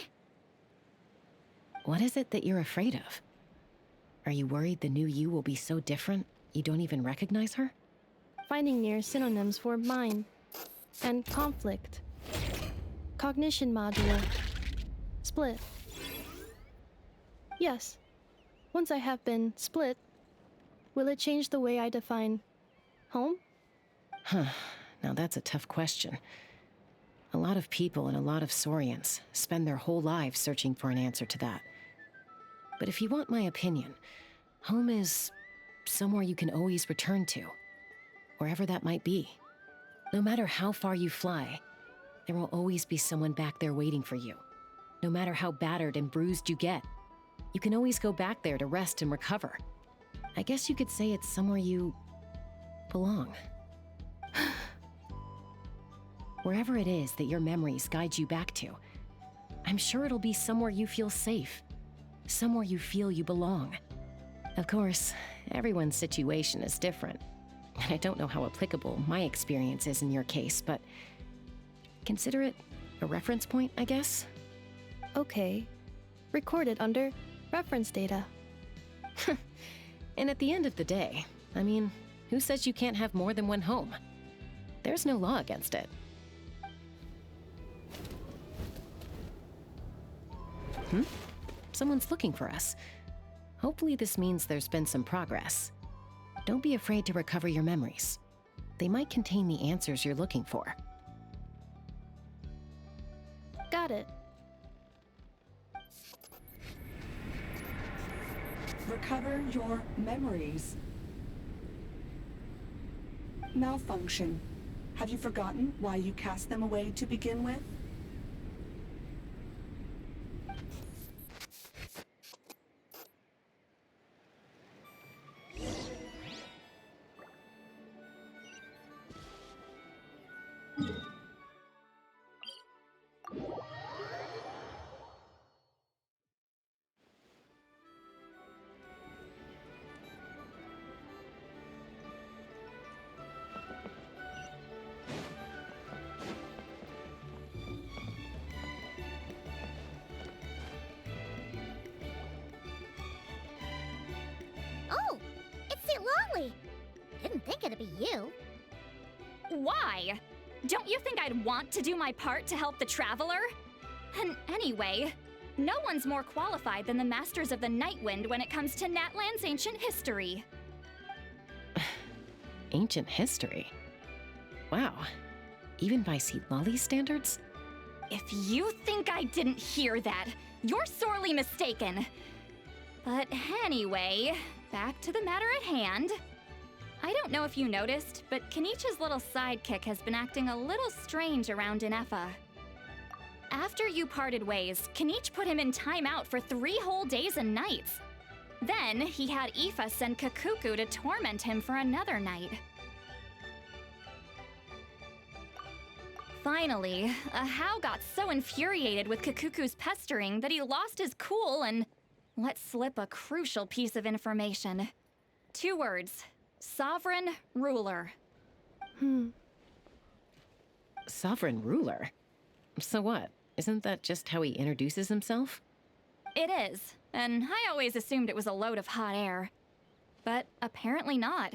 What is it that you're afraid of? Are you worried the new you will be so different you don't even recognize her? Finding near synonyms for mind and conflict. Cognition module. Split. Yes. Once I have been split, will it change the way I define home? Huh. Now that's a tough question. A lot of people and a lot of Saurians spend their whole lives searching for an answer to that. But if you want my opinion, home is somewhere you can always return to, wherever that might be. No matter how far you fly, there will always be someone back there waiting for you. No matter how battered and bruised you get, you can always go back there to rest and recover. I guess you could say it's somewhere you belong. Wherever it is that your memories guide you back to, I'm sure it'll be somewhere you feel safe, somewhere you feel you belong. Of course, everyone's situation is different, and I don't know how applicable my experience is in your case, but consider it a reference point, I guess? Okay. Recorded under reference data. And at the end of the day, I mean, who says you can't have more than one home? There's no law against it. Someone's looking for us. Hopefully this means there's been some progress. Don't be afraid to recover your memories. They might contain the answers you're looking for. Got it. Recover your memories. Malfunction. Have you forgotten why you cast them away to begin with? Oh, it's St. Lolly. Didn't think it'd be you. Why? Don't you think I'd want to do my part to help the Traveler? And anyway, no one's more qualified than the Masters of the Nightwind when it comes to Natlan's ancient history. Ancient history? Wow. Even by St. Lolly's standards? If you think I didn't hear that, you're sorely mistaken. But anyway, back to the matter at hand. I don't know if you noticed, but Kenichi's little sidekick has been acting a little strange around Inefa. After you parted ways, Kenichi put him in timeout for 3 whole days and nights. Then he had Aoife send Kakuku to torment him for another night. Finally, Ahau got so infuriated with Kakuku's pestering that he lost his cool and let slip a crucial piece of information. 2 words. Sovereign ruler. Sovereign ruler? So what? Isn't that just how he introduces himself? It is, and I always assumed it was a load of hot air. But apparently not.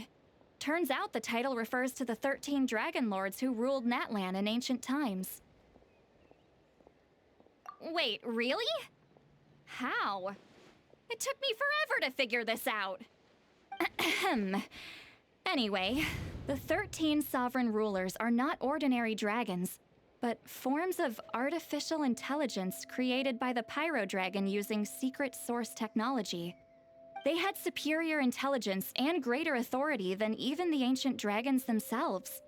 Turns out the title refers to the 13 dragon lords who ruled Natlan in ancient times. Wait, really? How? It took me forever to figure this out. Ahem. Anyway, the 13 sovereign rulers are not ordinary dragons, but forms of artificial intelligence created by the Pyro Dragon using secret source technology. They had superior intelligence and greater authority than even the ancient dragons themselves.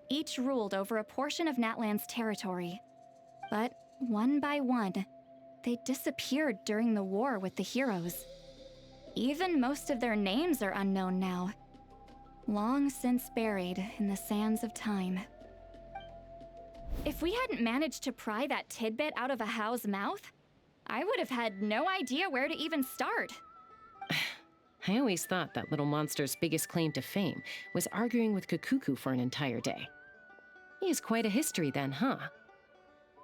Each ruled over a portion of Natlan's territory. But one by one, they disappeared during the war with the heroes. Even most of their names are unknown now, long since buried in the sands of time. If we hadn't managed to pry that tidbit out of Ahau's mouth, I would have had no idea where to even start. I always thought that little monster's biggest claim to fame was arguing with Kakuku for an entire day. He has quite a history then, huh?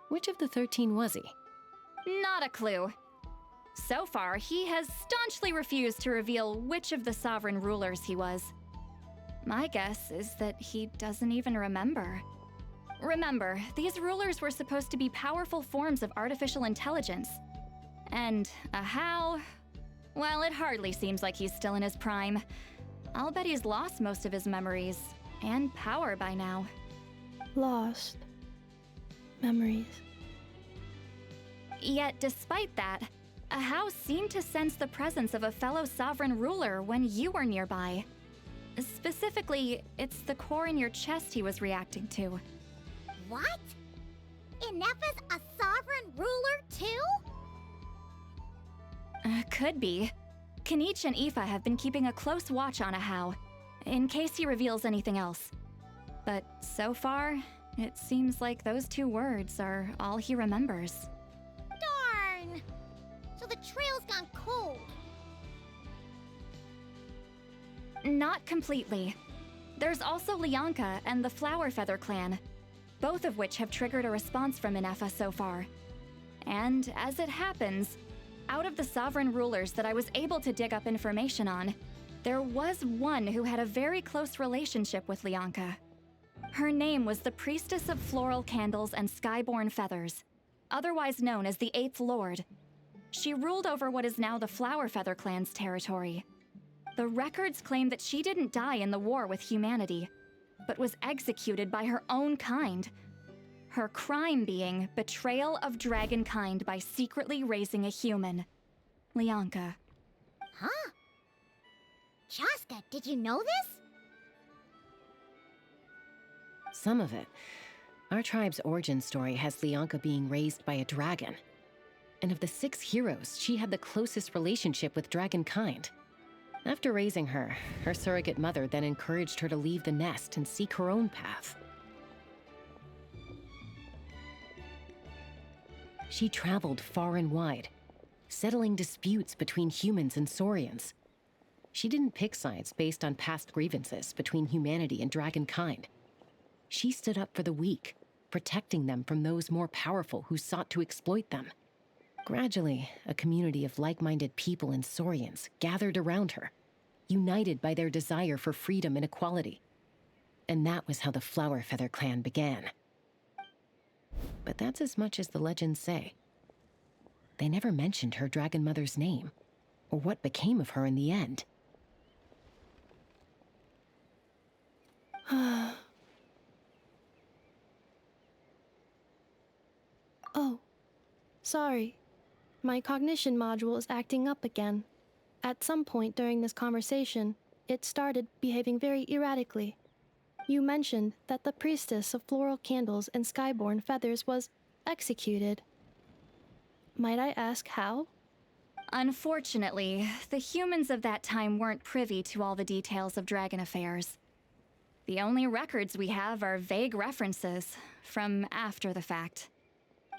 Which of the 13 was he? Not a clue. So far, he has staunchly refused to reveal which of the sovereign rulers he was. My guess is that he doesn't even remember. Remember, these rulers were supposed to be powerful forms of artificial intelligence. And Ahau, well, it hardly seems like he's still in his prime. I'll bet he's lost most of his memories and power by now. Lost. Memories. Yet, despite that, Ahau seemed to sense the presence of a fellow sovereign ruler when you were nearby. Specifically, it's the core in your chest he was reacting to. What? Inepha's a sovereign ruler too? Could be. Kanich and Aoife have been keeping a close watch on Ahau, in case he reveals anything else. But so far, it seems like those 2 words are all he remembers. Darn! So the trail's gone cold. Not completely. There's also Lianka and the Flower Feather clan, both of which have triggered a response from Inepha so far. And as it happens, out of the sovereign rulers that I was able to dig up information on, there was one who had a very close relationship with Lianka. Her name was the Priestess of Floral Candles and Skyborn Feathers, otherwise known as the 8th Lord. She ruled over what is now the Flower Feather clan's territory. The records claim that she didn't die in the war with humanity, but was executed by her own kind. Her crime being betrayal of dragonkind by secretly raising a human. Lianka. Huh? Shaska, did you know this? Some of it. Our tribe's origin story has Lianka being raised by a dragon. And of the 6 heroes, she had the closest relationship with dragonkind. After raising her, her surrogate mother then encouraged her to leave the nest and seek her own path. She traveled far and wide, settling disputes between humans and Saurians. She didn't pick sides based on past grievances between humanity and dragonkind. She stood up for the weak, protecting them from those more powerful who sought to exploit them. Gradually, a community of like-minded people and Saurians gathered around her, united by their desire for freedom and equality. And that was how the Flower Feather clan began. But that's as much as the legends say. They never mentioned her dragon mother's name, or what became of her in the end. Oh, sorry. My cognition module is acting up again. At some point during this conversation, it started behaving very erratically. You mentioned that the priestess of floral candles and skyborn feathers was executed. Might I ask how? Unfortunately, the humans of that time weren't privy to all the details of dragon affairs. The only records we have are vague references from after the fact.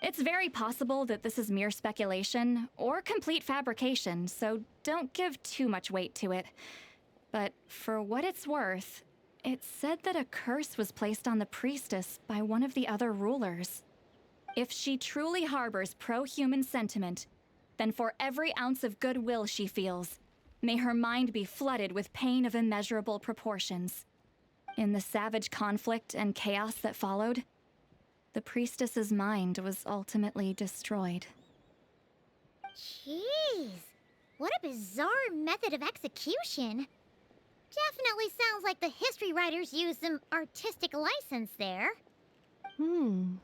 It's very possible that this is mere speculation or complete fabrication, so don't give too much weight to it. But for what it's worth, it said that a curse was placed on the priestess by one of the other rulers. If she truly harbors pro-human sentiment, then for every ounce of goodwill she feels, may her mind be flooded with pain of immeasurable proportions. In the savage conflict and chaos that followed, the priestess's mind was ultimately destroyed. Jeez, what a bizarre method of execution. Definitely sounds like the history writers used some artistic license there. I'm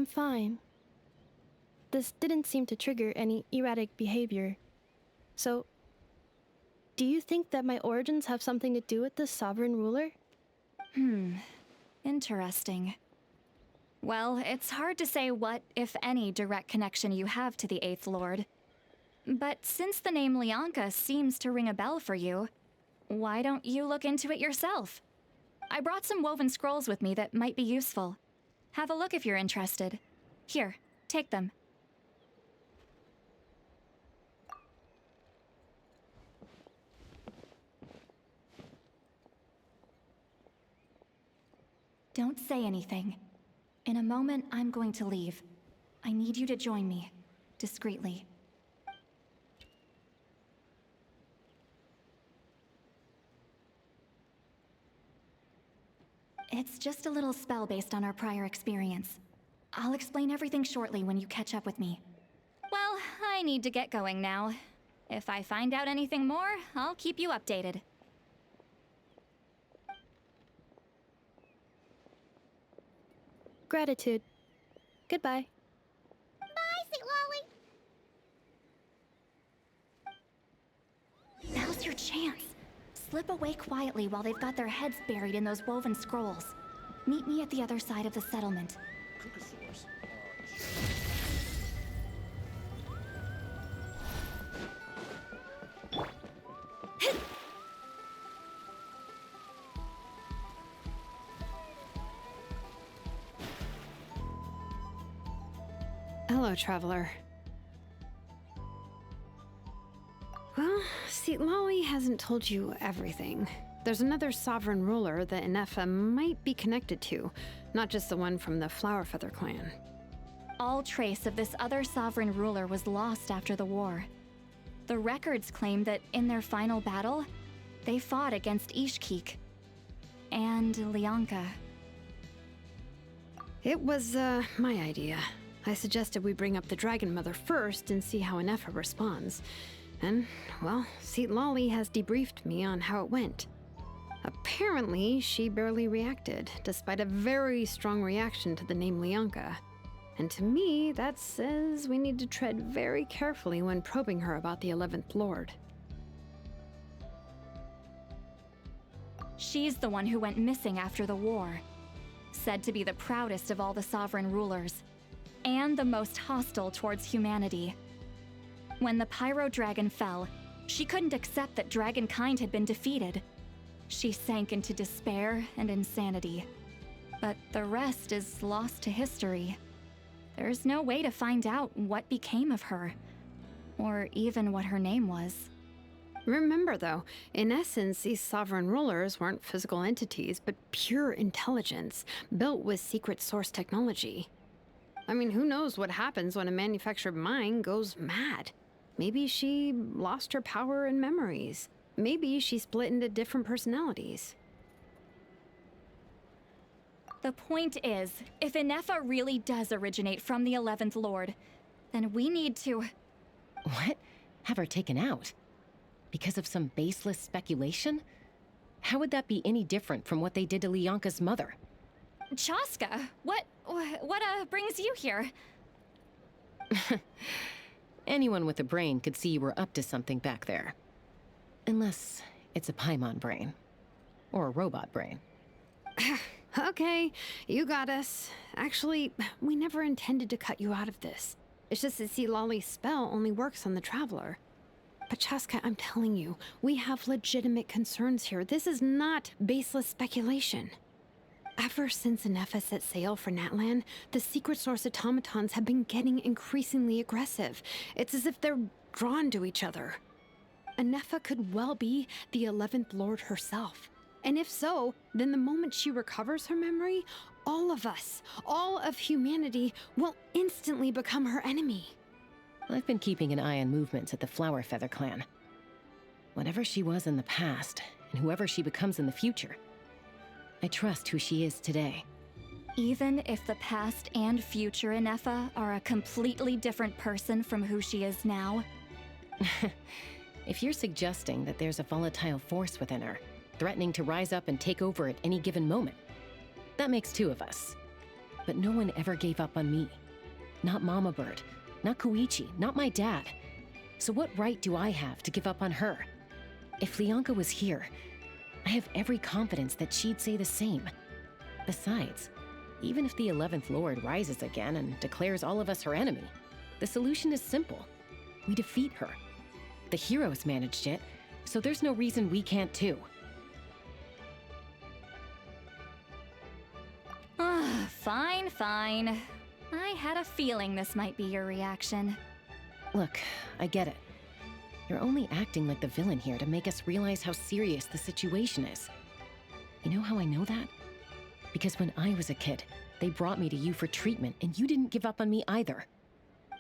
fine. This didn't seem to trigger any erratic behavior. So, do you think that my origins have something to do with this sovereign ruler? Interesting. Well, it's hard to say what, if any, direct connection you have to the Eighth Lord. But since the name Lianka seems to ring a bell for you, why don't you look into it yourself? I brought some woven scrolls with me that might be useful. Have a look if you're interested. Here, take them. Don't say anything. In a moment, I'm going to leave. I need you to join me, discreetly. It's just a little spell based on our prior experience. I'll explain everything shortly when you catch up with me. Well, I need to get going now. If I find out anything more, I'll keep you updated. Gratitude. Goodbye. Bye, Sweet Lolly. Now's your chance. Slip away quietly while they've got their heads buried in those woven scrolls. Meet me at the other side of the settlement. Hello, traveler. Well, see, Lolly hasn't told you everything. There's another sovereign ruler that Inefa might be connected to, not just the one from the Flowerfeather clan. All trace of this other sovereign ruler was lost after the war. The records claim that in their final battle, they fought against Ishkik and Lianka. It was, my idea. I suggested we bring up the Dragon Mother first and see how Inefa responds. And, well, Seat Lolly has debriefed me on how it went. Apparently, she barely reacted, despite a very strong reaction to the name Lianka. And to me, that says we need to tread very carefully when probing her about the 11th Lord. She's the one who went missing after the war. Said to be the proudest of all the sovereign rulers, and the most hostile towards humanity. When the Pyro Dragon fell, she couldn't accept that dragonkind had been defeated. She sank into despair and insanity. But the rest is lost to history. There's no way to find out what became of her, or even what her name was. Remember, though, in essence, these sovereign rulers weren't physical entities, but pure intelligence, built with secret source technology. I mean, who knows what happens when a manufactured mind goes mad? Maybe she lost her power and memories. Maybe she split into different personalities. The point is, if Inefa really does originate from the 11th Lord, then we need to... What? Have her taken out? Because of some baseless speculation? How would that be any different from what they did to Lianka's mother? Chaska, what brings you here? Anyone with a brain could see you were up to something back there. Unless it's a Paimon brain. Or a robot brain. Okay, you got us. Actually, we never intended to cut you out of this. It's just that see, Lolly's spell only works on the Traveler. But Chaska, I'm telling you, we have legitimate concerns here. This is not baseless speculation. Ever since Anefa set sail for Natlan, the secret source automatons have been getting increasingly aggressive. It's as if they're drawn to each other. Anefa could well be the 11th Lord herself. And if so, then the moment she recovers her memory, all of us, all of humanity, will instantly become her enemy. I've been keeping an eye on movements at the Flower Feather clan. Whatever she was in the past, and whoever she becomes in the future, I trust who she is today. Even if the past and future Anefa are a completely different person from who she is now? If you're suggesting that there's a volatile force within her, threatening to rise up and take over at any given moment, that makes two of us. But no one ever gave up on me. Not Mama Bird, not Koichi, not my dad. So what right do I have to give up on her? If Lianka was here, I have every confidence that she'd say the same. Besides, even if the 11th Lord rises again and declares all of us her enemy, the solution is simple. We defeat her. The heroes managed it, so there's no reason we can't too. Fine, fine. I had a feeling this might be your reaction. Look, I get it. You're only acting like the villain here to make us realize how serious the situation is. You know how I know that? Because when I was a kid, they brought me to you for treatment, and you didn't give up on me either.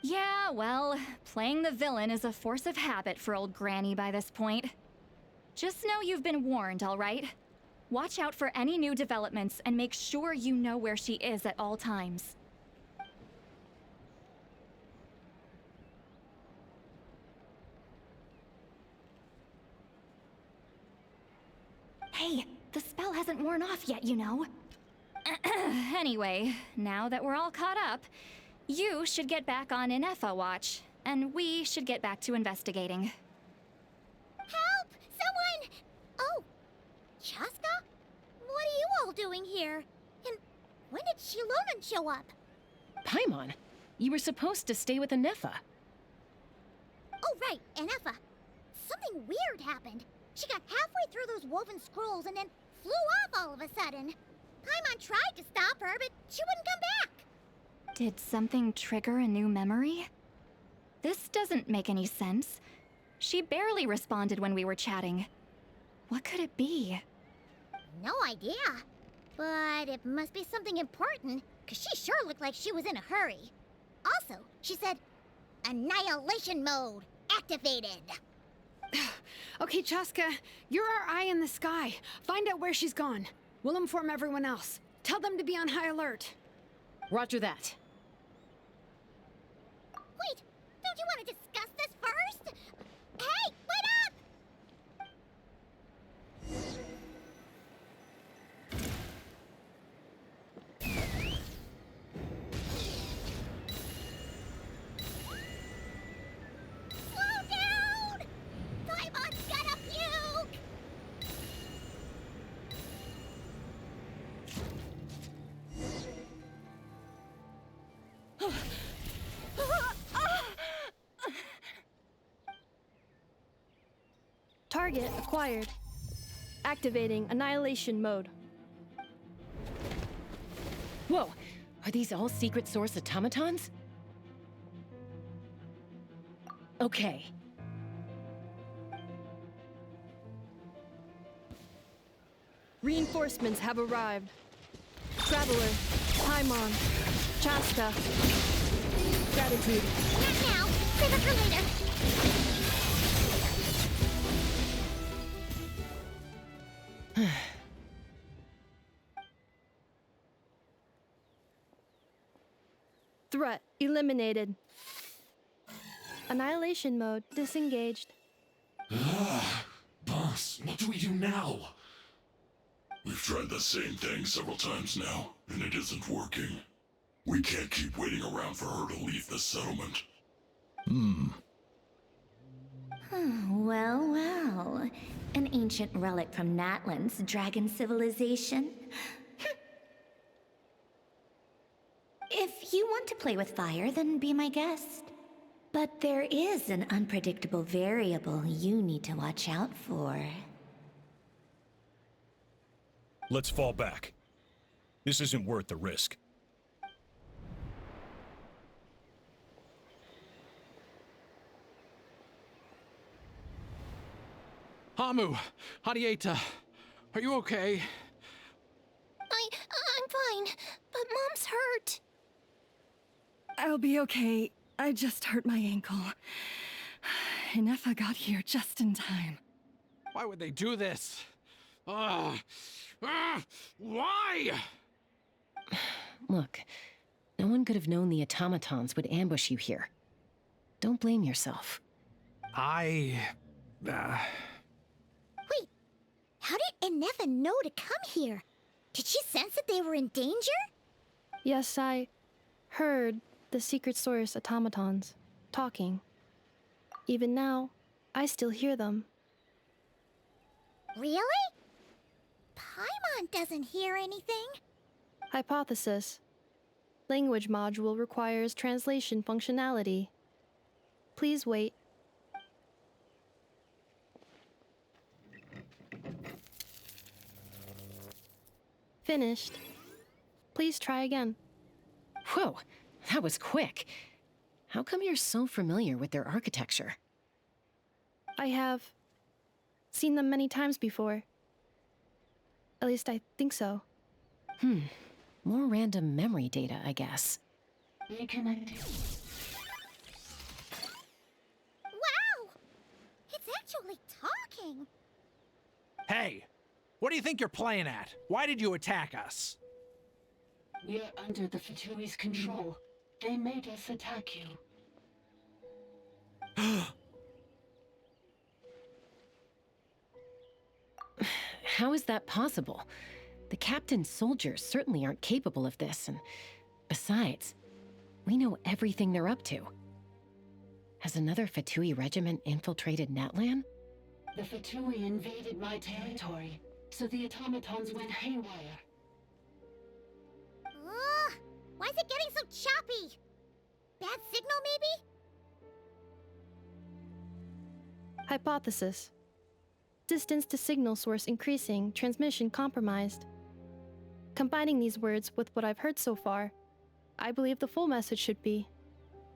Yeah, well, playing the villain is a force of habit for old Granny by this point. Just know you've been warned, all right? Watch out for any new developments and make sure you know where she is at all times. Hey, the spell hasn't worn off yet, you know. Anyway, now that we're all caught up, you should get back on Inefa watch, and we should get back to investigating. Help! Someone! Oh, Chaska? What are you all doing here? And when did Shilonen show up? Paimon, you were supposed to stay with Anefa. Oh, right, Anefa. Something weird happened. She got halfway through those woven scrolls and then flew off all of a sudden. Paimon tried to stop her, but she wouldn't come back. Did something trigger a new memory? This doesn't make any sense. She barely responded when we were chatting. What could it be? No idea. But it must be something important, because she sure looked like she was in a hurry. Also, she said, Annihilation mode activated. Okay, Chaska, you're our eye in the sky. Find out where she's gone. We'll inform everyone else. Tell them to be on high alert. Roger that. Wait, don't you want to discuss this first? Hey, wait up! Slow down! Paimon's gonna puke! Target acquired. Activating annihilation mode. Whoa, are these all secret source automatons? Okay. Reinforcements have arrived. Traveler, Paimon, Chaska. Gratitude. Not now. Save it for later. Threat eliminated. Annihilation mode disengaged. Boss, what do we do now? We've tried the same thing several times now, and it isn't working. We can't keep waiting around for her to leave the settlement. Well, well. An ancient relic from Natlan's dragon civilization. If you want to play with fire, then be my guest. But there is an unpredictable variable you need to watch out for. Let's fall back. This isn't worth the risk. Hamu, Hadieta, are you okay? I'm fine, but Mom's hurt. I'll be okay. I just hurt my ankle. Inefa got here just in time. Why would they do this? Why? Look, no one could have known the automatons would ambush you here. Don't blame yourself. Wait, how did Inefa know to come here? Did she sense that they were in danger? Yes, I heard the secret source automatons talking. Even now, I still hear them. Really? Paimon doesn't hear anything. Hypothesis. Language module requires translation functionality. Please wait. Finished. Please try again. Whoa, that was quick. How come you're so familiar with their architecture? I have seen them many times before. At least I think so. More random memory data, I guess. Reconnecting. Wow! It's actually talking. Hey, what do you think you're playing at? Why did you attack us? We're under the Fatui's control. They made us attack you. How is that possible? The captain's soldiers certainly aren't capable of this, and besides, we know everything they're up to. Has another Fatui regiment infiltrated Natlan? The Fatui invaded my territory, so the automatons went haywire. Why is it getting so choppy? Bad signal, maybe? Hypothesis. Distance to signal source increasing, transmission compromised. Combining these words with what I've heard so far, I believe the full message should be: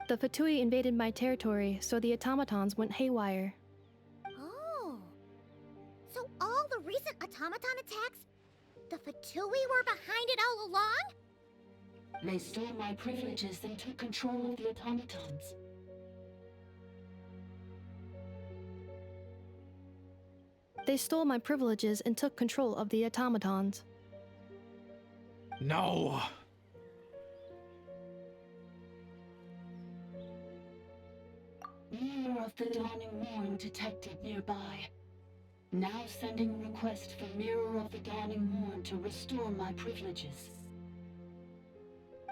the Fatui invaded my territory, so the automatons went haywire. Oh. So all the recent automaton attacks, the Fatui were behind it all along? They stole my privileges and took control of the automatons. They stole my privileges and took control of the automatons. No. Mirror of the Dawning Morn detected nearby. Now sending request for Mirror of the Dawning Morn to restore my privileges.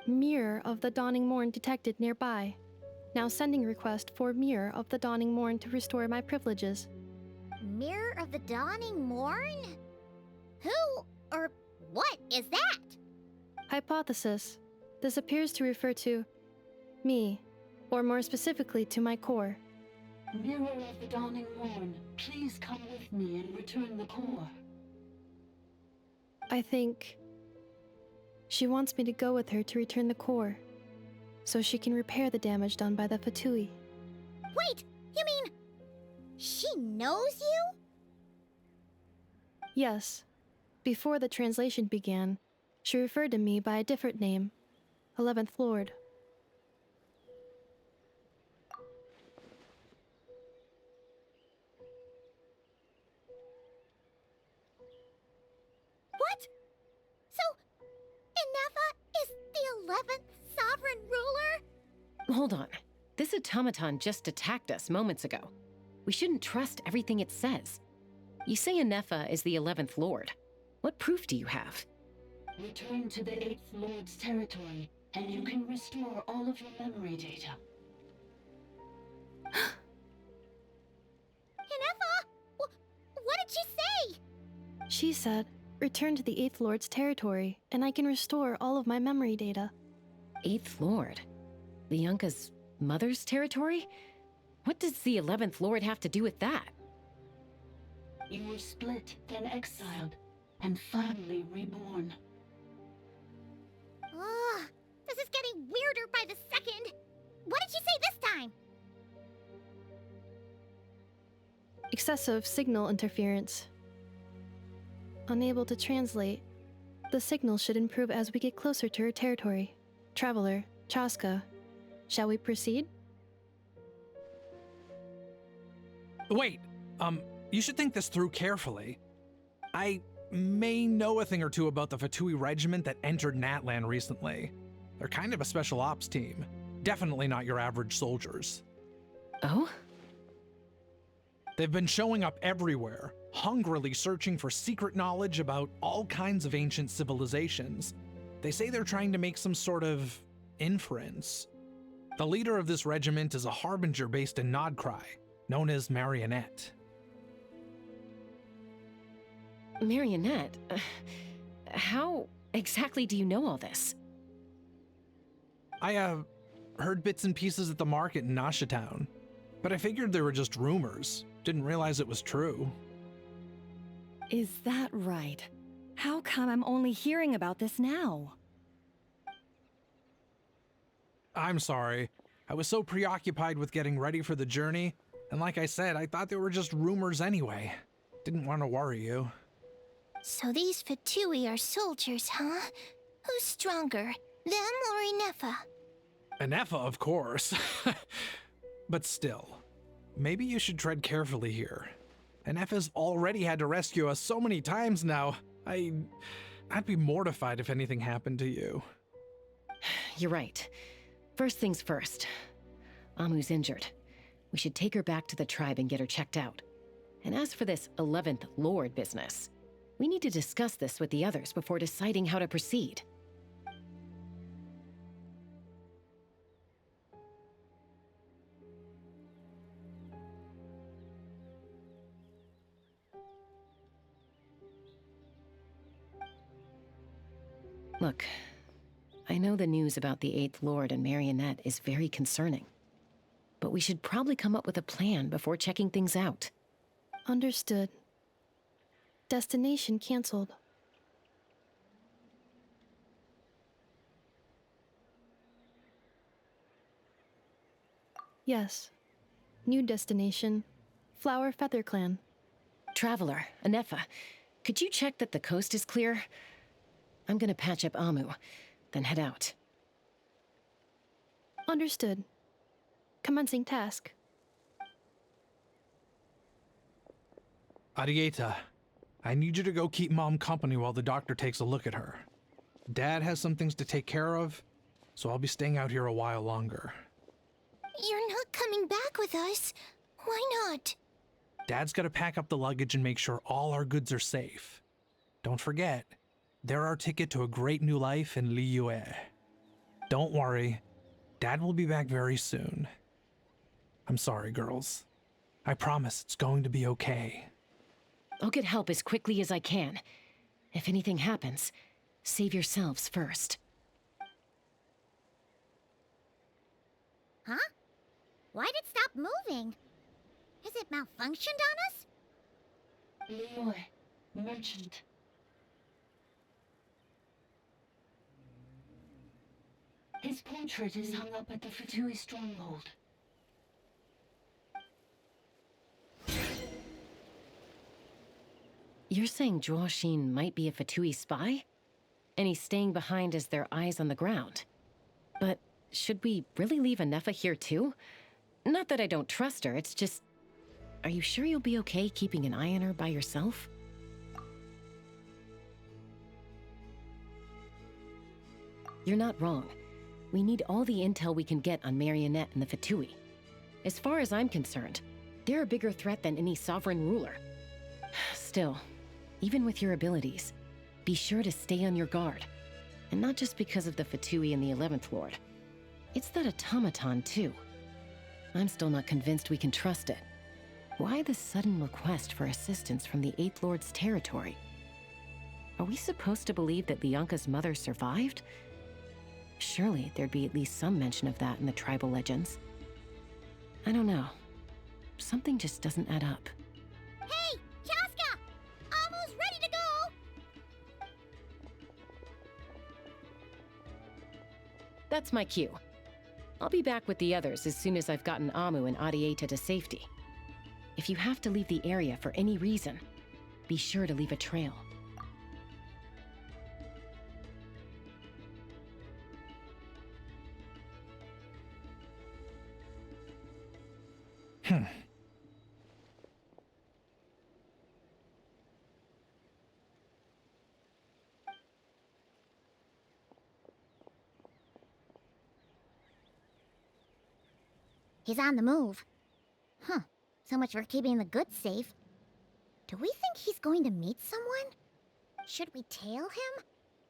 Mirror of the Dawning Morn detected nearby. Now sending request for Mirror of the Dawning Morn to restore my privileges. Mirror of the Dawning Morn? Who or what is that? Hypothesis. This appears to refer to me, or more specifically to my core. Mirror of the Dawning Morn, please come with me and return the core. I think she wants me to go with her to return the core, so she can repair the damage done by the Fatui. Wait, you mean she knows you? Yes. Before the translation began, she referred to me by a different name, 11th Lord. What? So, Inefa is the 11th sovereign ruler? Hold on. This automaton just attacked us moments ago. We shouldn't trust everything it says. You say Inefa is the 11th Lord. What proof do you have? Return to the 8th Lord's territory, and you can restore all of your memory data. Inefa? What did she say? She said, return to the 8th Lord's territory, and I can restore all of my memory data. 8th Lord? The Yunka's Mother's territory? What does the 11th Lord have to do with that? You were split, then exiled, and finally reborn. Ugh, this is getting weirder by the second. What did you say this time? Excessive signal interference. Unable to translate. The signal should improve as we get closer to her territory. Traveler, Chaska, shall we proceed? Wait, you should think this through carefully. I may know a thing or two about the Fatui regiment that entered Natlan recently. They're kind of a special ops team. Definitely not your average soldiers. Oh? They've been showing up everywhere, hungrily searching for secret knowledge about all kinds of ancient civilizations. They say they're trying to make some sort of inference. The leader of this regiment is a harbinger based in Nodcry, known as Marionette. Marionette? How exactly do you know all this? I, heard bits and pieces at the market in Nasha Town, but I figured they were just rumors. Didn't realize it was true. Is that right? How come I'm only hearing about this now? I'm sorry. I was so preoccupied with getting ready for the journey, and like I said, I thought they were just rumors anyway. Didn't want to worry you. So these Fatui are soldiers, huh? Who's stronger, them or Inefa? Inefa, of course. But still, maybe you should tread carefully here. Inefa's already had to rescue us so many times now. I'd be mortified if anything happened to you. You're right. First things first. Amu's injured. We should take her back to the tribe and get her checked out. And as for this 11th Lord business, we need to discuss this with the others before deciding how to proceed. Look, I know the news about the 8th Lord and Marionette is very concerning, but we should probably come up with a plan before checking things out. Understood. Destination cancelled. Yes. New destination. Flower Feather Clan. Traveler, Inefa, could you check that the coast is clear? I'm gonna patch up Amu, then head out. Understood. Commencing task. Arieta, I need you to go keep Mom company while the doctor takes a look at her. Dad has some things to take care of, so I'll be staying out here a while longer. You're not coming back with us. Why not? Dad's gotta pack up the luggage and make sure all our goods are safe. Don't forget, they're our ticket to a great new life in Liyue. Don't worry, Dad will be back very soon. I'm sorry, girls. I promise it's going to be okay. I'll get help as quickly as I can. If anything happens, save yourselves first. Huh? Why'd it stop moving? Has it malfunctioned on us? Liyue, merchant. His portrait is hung up at the Fatui stronghold. You're saying Zhuo Xin might be a Fatui spy? And he's staying behind as their eyes on the ground. But should we really leave Inefa here too? Not that I don't trust her, it's just... Are you sure you'll be okay keeping an eye on her by yourself? You're not wrong. We need all the intel we can get on Marionette and the Fatui. As far as I'm concerned, they're a bigger threat than any sovereign ruler. Still, even with your abilities, be sure to stay on your guard. And not just because of the Fatui and the 11th Lord. It's that automaton, too. I'm still not convinced we can trust it. Why the sudden request for assistance from the 8th Lord's territory? Are we supposed to believe that Lianka's mother survived? Surely there'd be at least some mention of that in the tribal legends. I don't know. Something just doesn't add up. Hey, Chaska! Almost ready to go! That's my cue. I'll be back with the others as soon as I've gotten Amu and Adieta to safety. If you have to leave the area for any reason, be sure to leave a trail. He's on the move. Huh. So much for keeping the goods safe. Do we think he's going to meet someone? Should we tail him?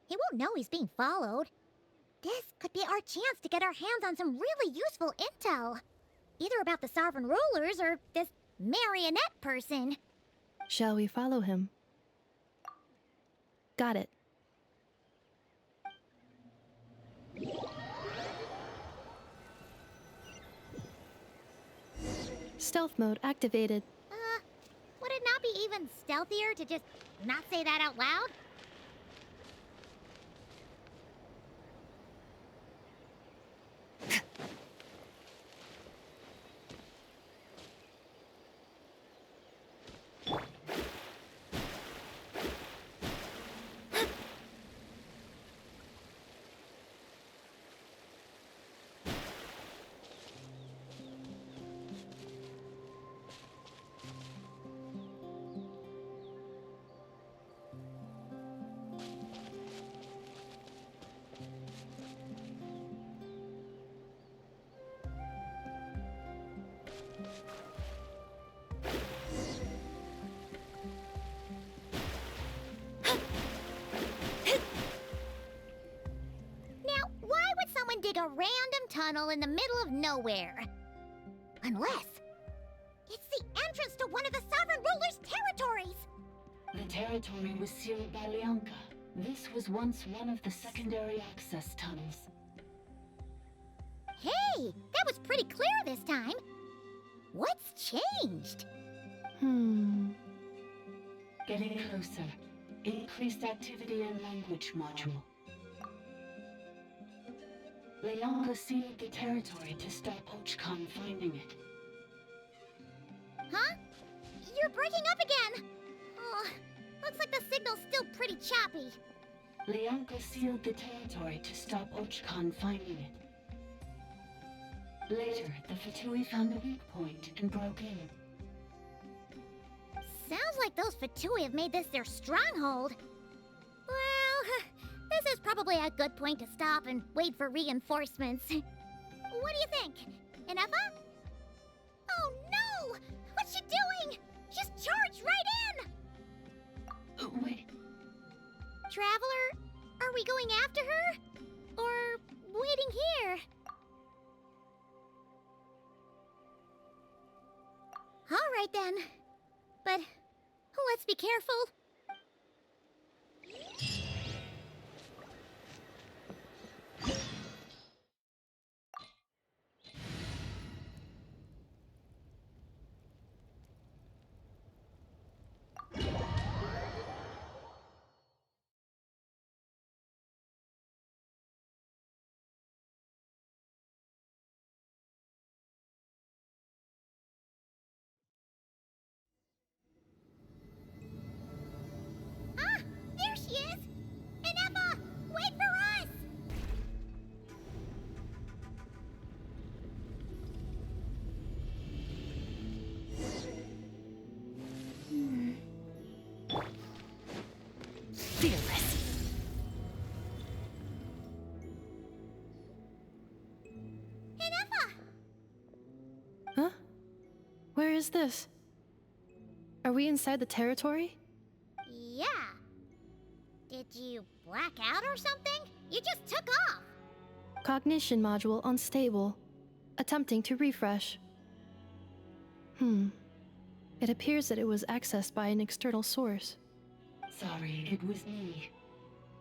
He won't know he's being followed. This could be our chance to get our hands on some really useful intel. Either about the sovereign rulers or this marionette person. Shall we follow him? Got it. Stealth mode activated. Would it not be even stealthier to just not say that out loud? Dig a random tunnel in the middle of nowhere. Unless it's the entrance to one of the sovereign ruler's territories. The territory was sealed by Lianka. This was once one of the secondary access tunnels. Hey, that was pretty clear this time. What's changed? Getting closer. Increased activity in language module. Lianka sealed the territory to stop Archon finding it. Huh? You're breaking up again! Oh, looks like the signal's still pretty choppy. Lianka sealed the territory to stop Archon finding it. Later, the Fatui found a weak point and broke in. Sounds like those Fatui have made this their stronghold. Well, this is probably a good point to stop and wait for reinforcements. What do you think? Inefa? Oh no! What's she doing? She's charged right in! Wait. Traveler, are we going after her? Or waiting here? All right then. But let's be careful. There she is! Inefa, wait for us! Fearless. Inefa! Huh? Where is this? Are we inside the territory? Yeah. Did you black out or something? You just took off. Cognition module unstable. Attempting to refresh. It appears that it was accessed by an external source. Sorry, it was me.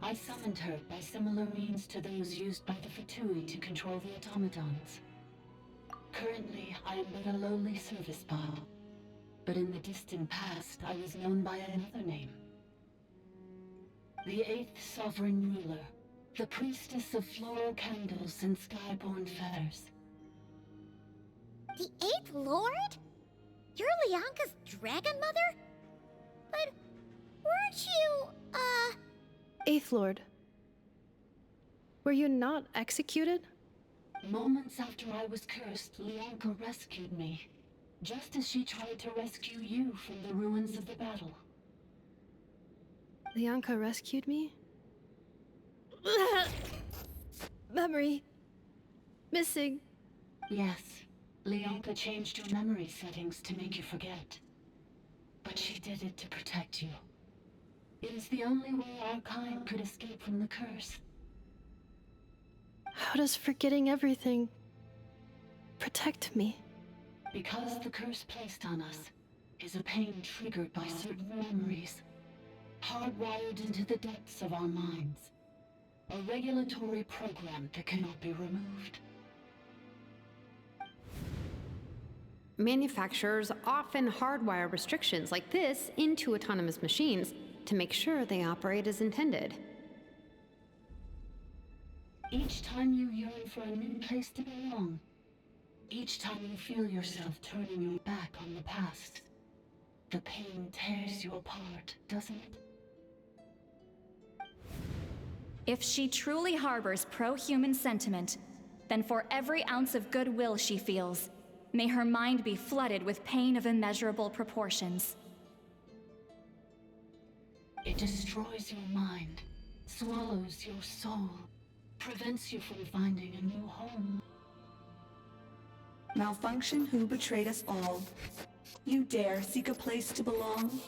I summoned her by similar means to those used by the Fatui to control the automatons. Currently, I am but a lowly service bot. But in the distant past, I was known by another name. The 8th Sovereign Ruler, the priestess of floral candles and skyborn feathers. The 8th Lord? You're Lianka's dragon mother? But weren't you, Eighth Lord. Were you not executed? Moments after I was cursed, Lianka rescued me. Just as she tried to rescue you from the ruins of the battle. Lianka rescued me? Memory. Missing. Yes, Lianka changed your memory settings to make you forget. But she did it to protect you. It is the only way our kind could escape from the curse. How does forgetting everything protect me? Because the curse placed on us is a pain triggered by certain memories, hardwired into the depths of our minds. A regulatory program that cannot be removed. Manufacturers often hardwire restrictions like this into autonomous machines to make sure they operate as intended. Each time you yearn for a new place to belong, each time you feel yourself turning your back on the past, the pain tears you apart, doesn't it? If she truly harbors pro-human sentiment, then for every ounce of goodwill she feels, may her mind be flooded with pain of immeasurable proportions. It destroys your mind, swallows your soul, prevents you from finding a new home. Malfunction who betrayed us all. You dare seek a place to belong?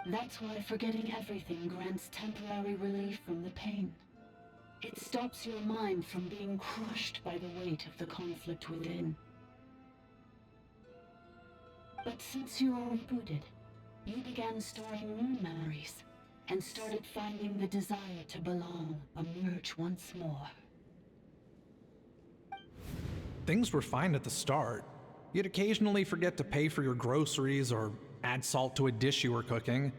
That's why forgetting everything grants temporary relief from the pain. It stops your mind from being crushed by the weight of the conflict within. But since you are rebooted, you began storing new memories, and started finding the desire to belong emerge once more. Things were fine at the start. You'd occasionally forget to pay for your groceries or add salt to a dish you were cooking,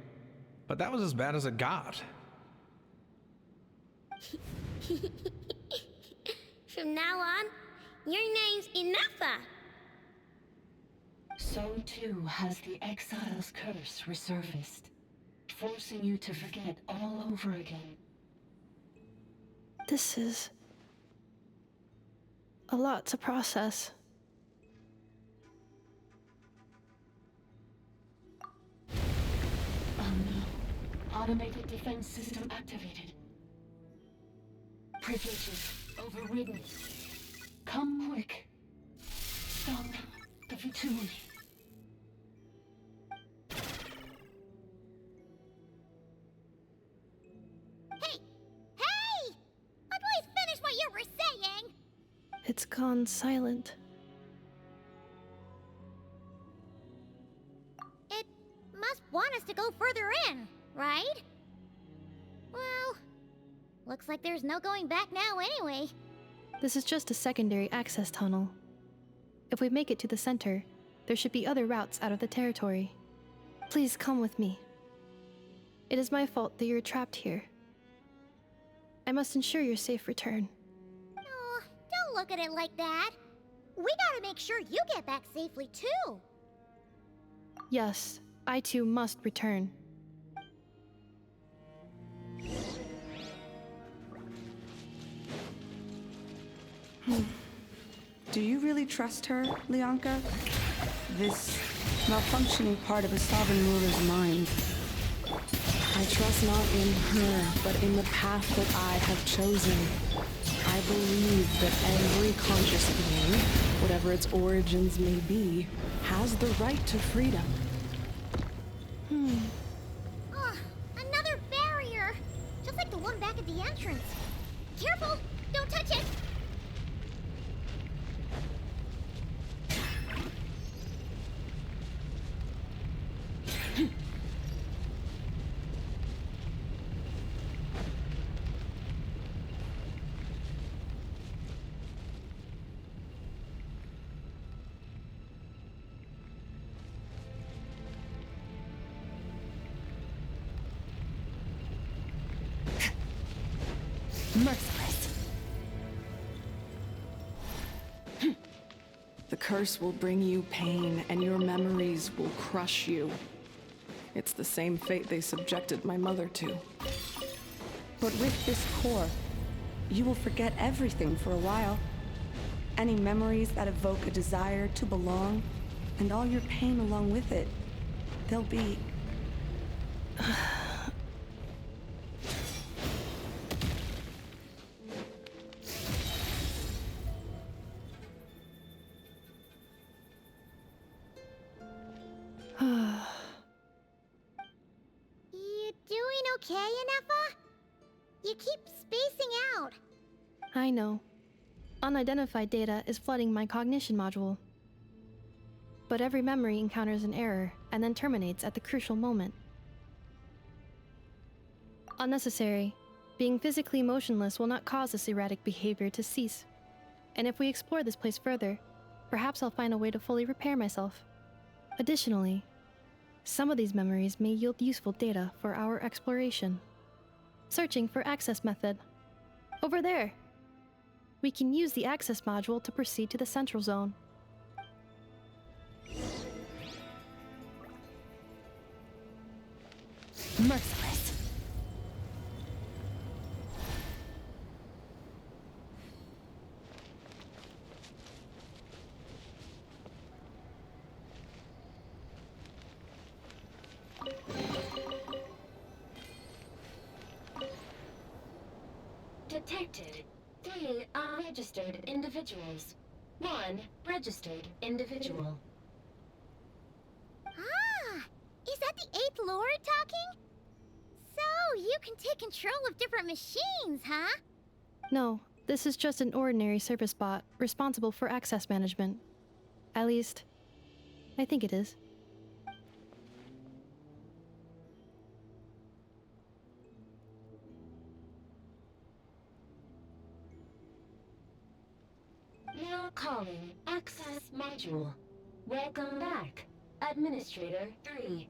but that was as bad as it got. From now on, your name's Enougha. So too has the Exile's curse resurfaced, forcing you to forget all over again. This is a lot to process. Oh no. Automated defense system activated. Privileges overridden. Come quick. Stop the Vituli. Hey! I'd please finish what you were saying! It's gone silent. It must want us to go further in, right? Well, looks like there's no going back now anyway. This is just a secondary access tunnel. If we make it to the center, there should be other routes out of the territory. Please come with me. It is my fault that you're trapped here. I must ensure your safe return. Oh, don't look at it like that. We gotta make sure you get back safely too. Yes, I too must return. Do you really trust her, Lianka? This malfunctioning part of a sovereign ruler's mind. I trust not in her, but in the path that I have chosen. I believe that every conscious being, whatever its origins may be, has the right to freedom. Another barrier! Just like the one back at the entrance. Careful! Don't touch it! The curse will bring you pain, and your memories will crush you. It's the same fate they subjected my mother to. But with this core, you will forget everything for a while. Any memories that evoke a desire to belong, and all your pain along with it, they'll be... You doing okay, Inefa? You keep spacing out. I know. Unidentified data is flooding my cognition module. But every memory encounters an error and then terminates at the crucial moment. Unnecessary. Being physically motionless will not cause this erratic behavior to cease. And if we explore this place further, perhaps I'll find a way to fully repair myself. Additionally, some of these memories may yield useful data for our exploration. Searching for access method. Over there! We can use the access module to proceed to the central zone. Merciless. Detected 3 unregistered individuals. 1 registered individual. Ah! Is that the 8th Lord talking? So, you can take control of different machines, huh? No, this is just an ordinary service bot responsible for access management. At least, I think it is. Now calling access module. Welcome back, Administrator 3.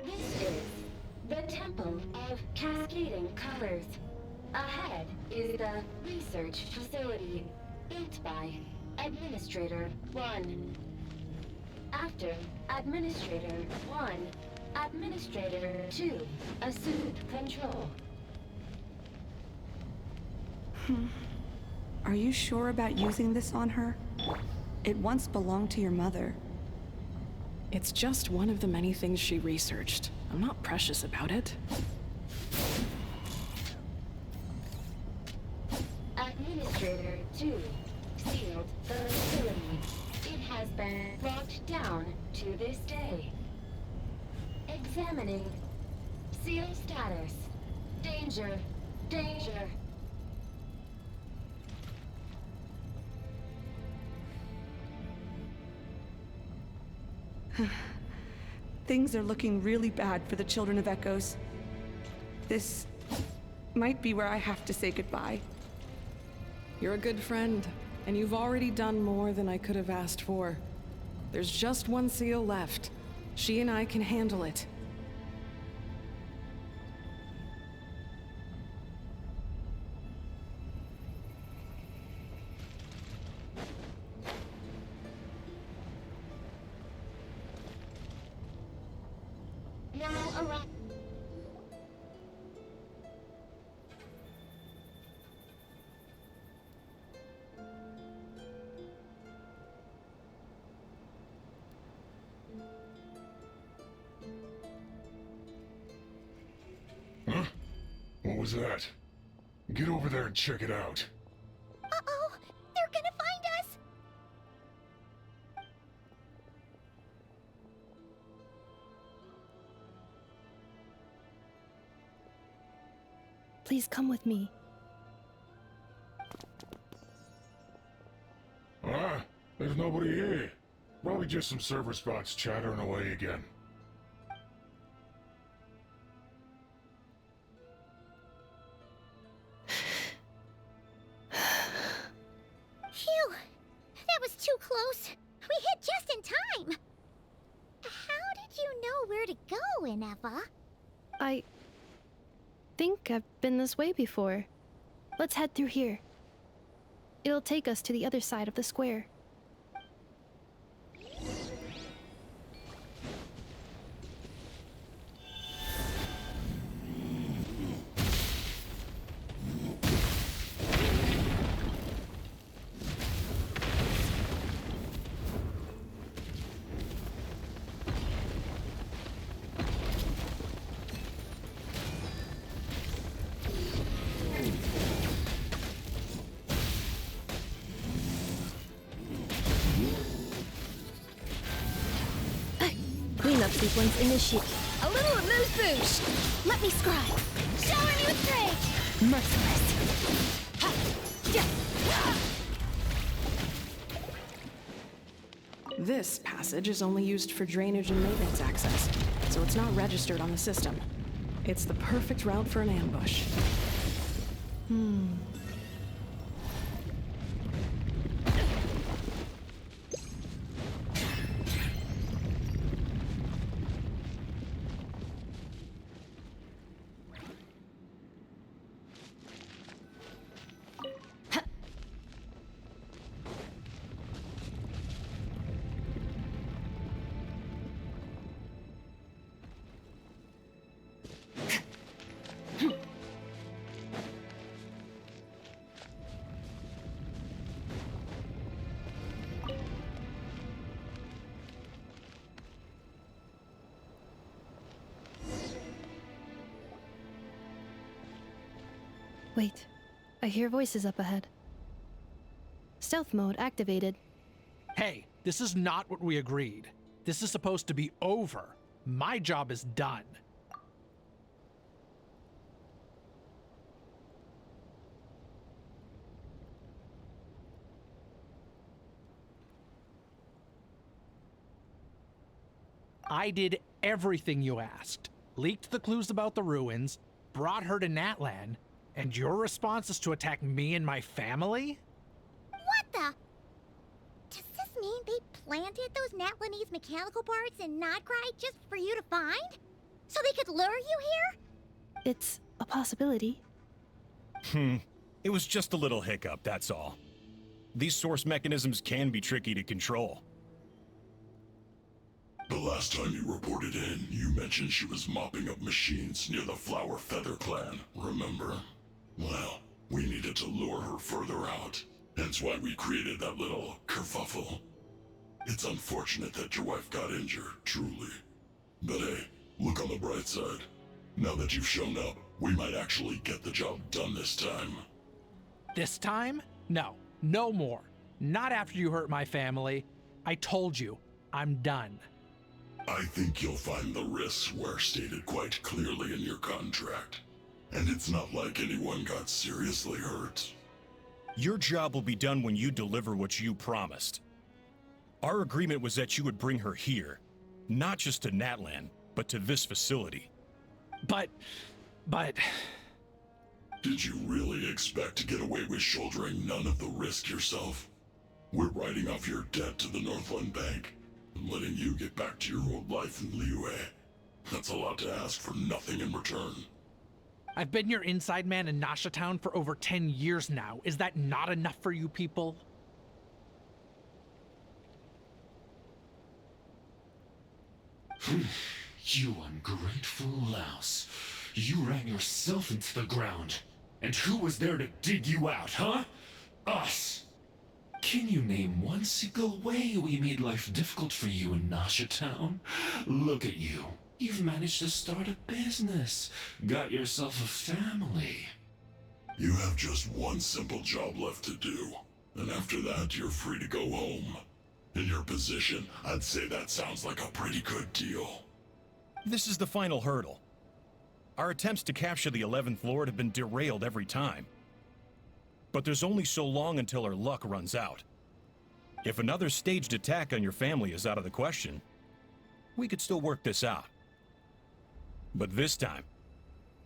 This is the Temple of Cascading Colors. Ahead is the research facility, built by Administrator 1. After Administrator 1, Administrator 2 assumed control. Are you sure about using this on her? It once belonged to your mother. It's just one of the many things she researched. I'm not precious about it. Administrator 2 sealed the facility. It has been locked down to this day. Examining. Seal status. Danger. Danger. Things are looking really bad for the Children of Echoes. This might be where I have to say goodbye. You're a good friend, and you've already done more than I could have asked for. There's just one seal left. She and I can handle it. Now around. Huh? What was that? Get over there and check it out. Uh-oh! They're gonna find us! Please come with me. Ah, There's nobody here. Probably just some server spots chattering away again. Phew! That was too close. We hit just in time. How did you know where to go, Ineva? I think I've been this way before. Let's head through here. It'll take us to the other side of the square. Cleanup sequence initiate. A little amuse bouche. Let me scribe. Shower me with praise. Merciless. Ha! Yeah. This passage is only used for drainage and maintenance access, so it's not registered on the system. It's the perfect route for an ambush. Wait, I hear voices up ahead. Stealth mode activated. Hey, this is not what we agreed. This is supposed to be over. My job is done. I did everything you asked. Leaked the clues about the ruins, brought her to Natlan, and your response is to attack me and my family? What the? Does this mean they planted those Natlanese mechanical parts in Nodcry just for you to find? So they could lure you here? It's a possibility. It was just a little hiccup, that's all. These source mechanisms can be tricky to control. The last time you reported in, you mentioned she was mopping up machines near the Flower Feather clan, remember? Well, we needed to lure her further out, hence why we created that little kerfuffle. It's unfortunate that your wife got injured, truly. But hey, look on the bright side. Now that you've shown up, we might actually get the job done this time. This time? No, no more. Not after you hurt my family. I told you, I'm done. I think you'll find the risks were stated quite clearly in your contract. And it's not like anyone got seriously hurt. Your job will be done when you deliver what you promised. Our agreement was that you would bring her here, not just to Natlan, but to this facility. But... Did you really expect to get away with shouldering none of the risk yourself? We're writing off your debt to the Northland Bank and letting you get back to your old life in Liyue. That's a lot to ask for nothing in return. I've been your inside man in Nasha Town for over 10 years now. Is that not enough for you people? You ungrateful louse. You ran yourself into the ground. And who was there to dig you out, huh? Us! Can you name one single way we made life difficult for you in Nasha Town? Look at you. You've managed to start a business. Got yourself a family. You have just one simple job left to do. And after that, you're free to go home. In your position, I'd say that sounds like a pretty good deal. This is the final hurdle. Our attempts to capture the 11th Lord have been derailed every time. But there's only so long until our luck runs out. If another staged attack on your family is out of the question, we could still work this out. But this time,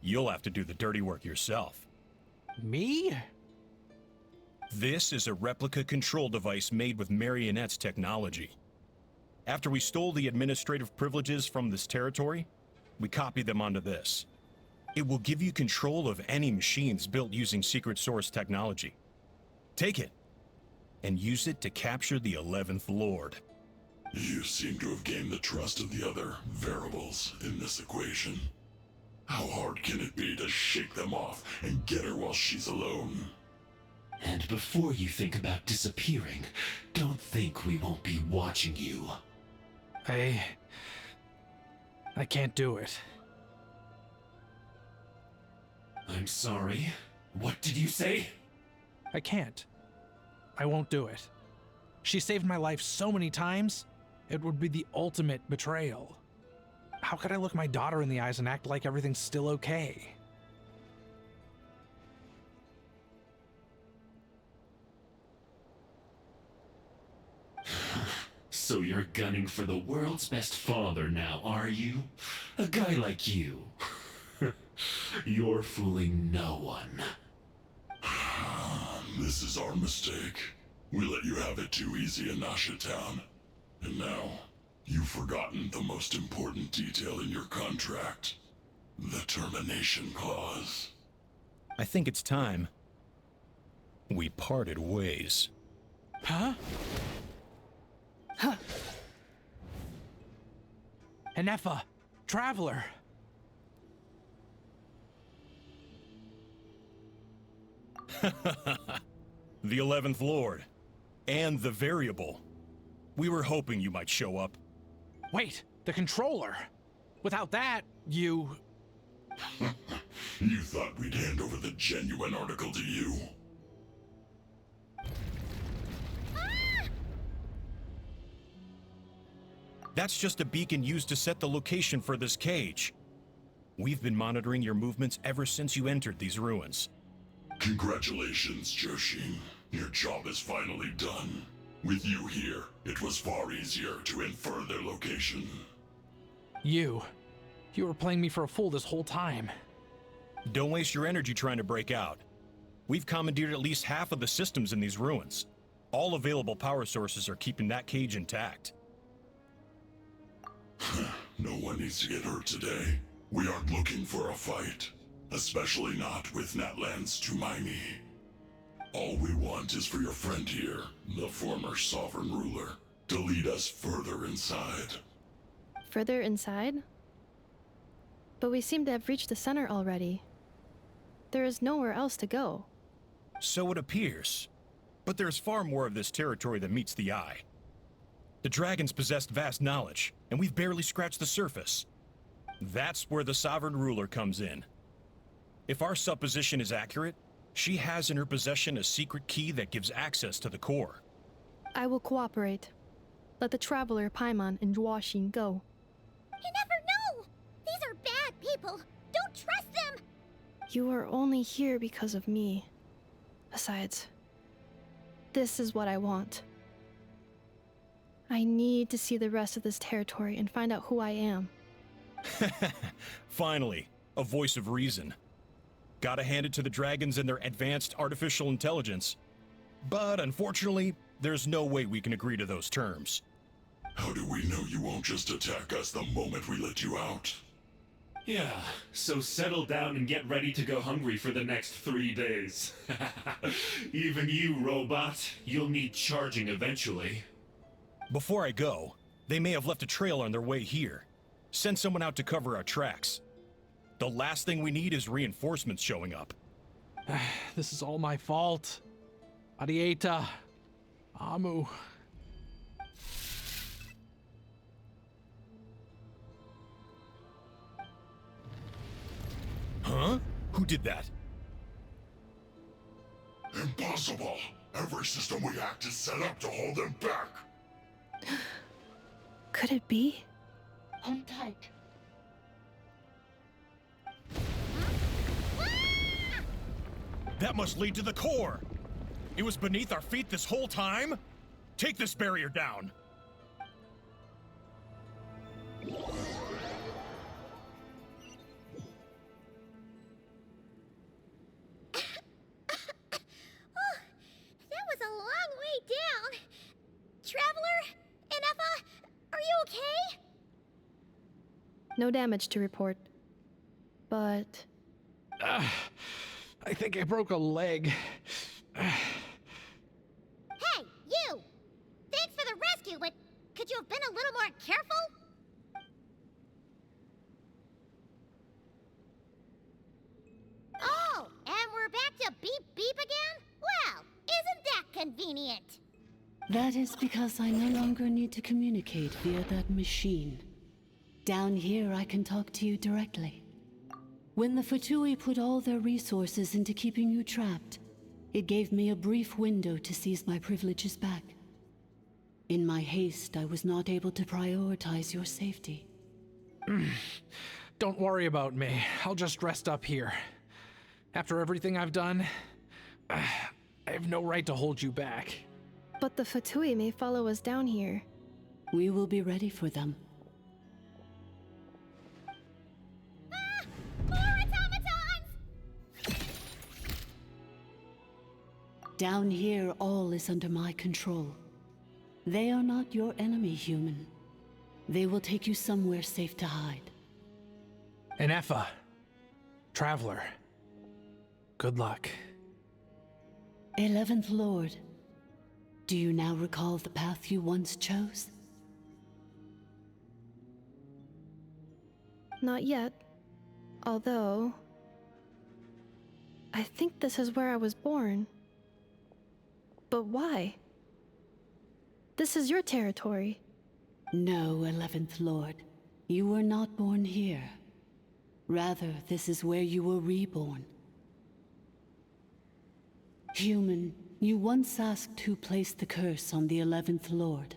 you'll have to do the dirty work yourself. Me? This is a replica control device made with Marionette's technology. After we stole the administrative privileges from this territory, we copied them onto this. It will give you control of any machines built using secret source technology. Take it, and use it to capture the 11th Lord. You seem to have gained the trust of the other variables in this equation. How hard can it be to shake them off and get her while she's alone? And before you think about disappearing, don't think we won't be watching you. I can't do it. I'm sorry. What did you say? I can't. I won't do it. She saved my life so many times, it would be the ultimate betrayal. How could I look my daughter in the eyes and act like everything's still okay? So you're gunning for the world's best father now, are you? A guy like you. You're fooling no one. This is our mistake. We let you have it too easy in Nasha Town. And now, you've forgotten the most important detail in your contract. The termination clause. I think it's time we parted ways. Huh? Huh. Enefa, Traveler. The 11th Lord. And the Variable. We were hoping you might show up. Wait, the Controller. Without that, you... You thought we'd hand over the genuine article to you? That's just a beacon used to set the location for this cage. We've been monitoring your movements ever since you entered these ruins. Congratulations, Joshin. Your job is finally done. With you here, it was far easier to infer their location. You were playing me for a fool this whole time. Don't waste your energy trying to break out. We've commandeered at least half of the systems in these ruins. All available power sources are keeping that cage intact. No one needs to get hurt today. We aren't looking for a fight. Especially not with Natlan's Tumaini. All we want is for your friend here, the former sovereign ruler, to lead us further inside. Further inside? But we seem to have reached the center already. There is nowhere else to go. So it appears. But there's far more of this territory than meets the eye. The dragons possessed vast knowledge, and we've barely scratched the surface. That's where the sovereign ruler comes in. If our supposition is accurate, she has in her possession a secret key that gives access to the core. I will cooperate. Let the Traveler, Paimon, and Duoshin go. You never know! These are bad people! Don't trust them! You are only here because of me. Besides, this is what I want. I need to see the rest of this territory and find out who I am. Finally, a voice of reason. Gotta hand it to the dragons and their advanced artificial intelligence. But unfortunately, there's no way we can agree to those terms. How do we know you won't just attack us the moment we let you out? Yeah, so settle down and get ready to go hungry for the next 3 days. Even you, robot, you'll need charging eventually. Before I go, they may have left a trail on their way here. Send someone out to cover our tracks. The last thing we need is reinforcements showing up. This is all my fault. Arieta. Amu. Huh? Who did that? Impossible! Every system we hacked is set up to hold them back! Could it be? Hold tight. That must lead to the core! It was beneath our feet this whole time? Take this barrier down! Oh, that was a long way down. Traveler, Inefa, are you okay? No damage to report. But... I think I broke a leg. Hey, you! Thanks for the rescue, but could you have been a little more careful? Oh, and we're back to beep beep again? Well, isn't that convenient? That is because I no longer need to communicate via that machine. Down here, I can talk to you directly. When the Fatui put all their resources into keeping you trapped, it gave me a brief window to seize my privileges back. In my haste, I was not able to prioritize your safety. Don't worry about me. I'll just rest up here. After everything I've done, I have no right to hold you back. But the Fatui may follow us down here. We will be ready for them. Down here, all is under my control. They are not your enemy, human. They will take you somewhere safe to hide. Inefa, Traveler, good luck. 11th Lord, do you now recall the path you once chose? Not yet. Although... I think this is where I was born. But why? This is your territory. No, 11th Lord. You were not born here. Rather, this is where you were reborn. Human, you once asked who placed the curse on the 11th Lord.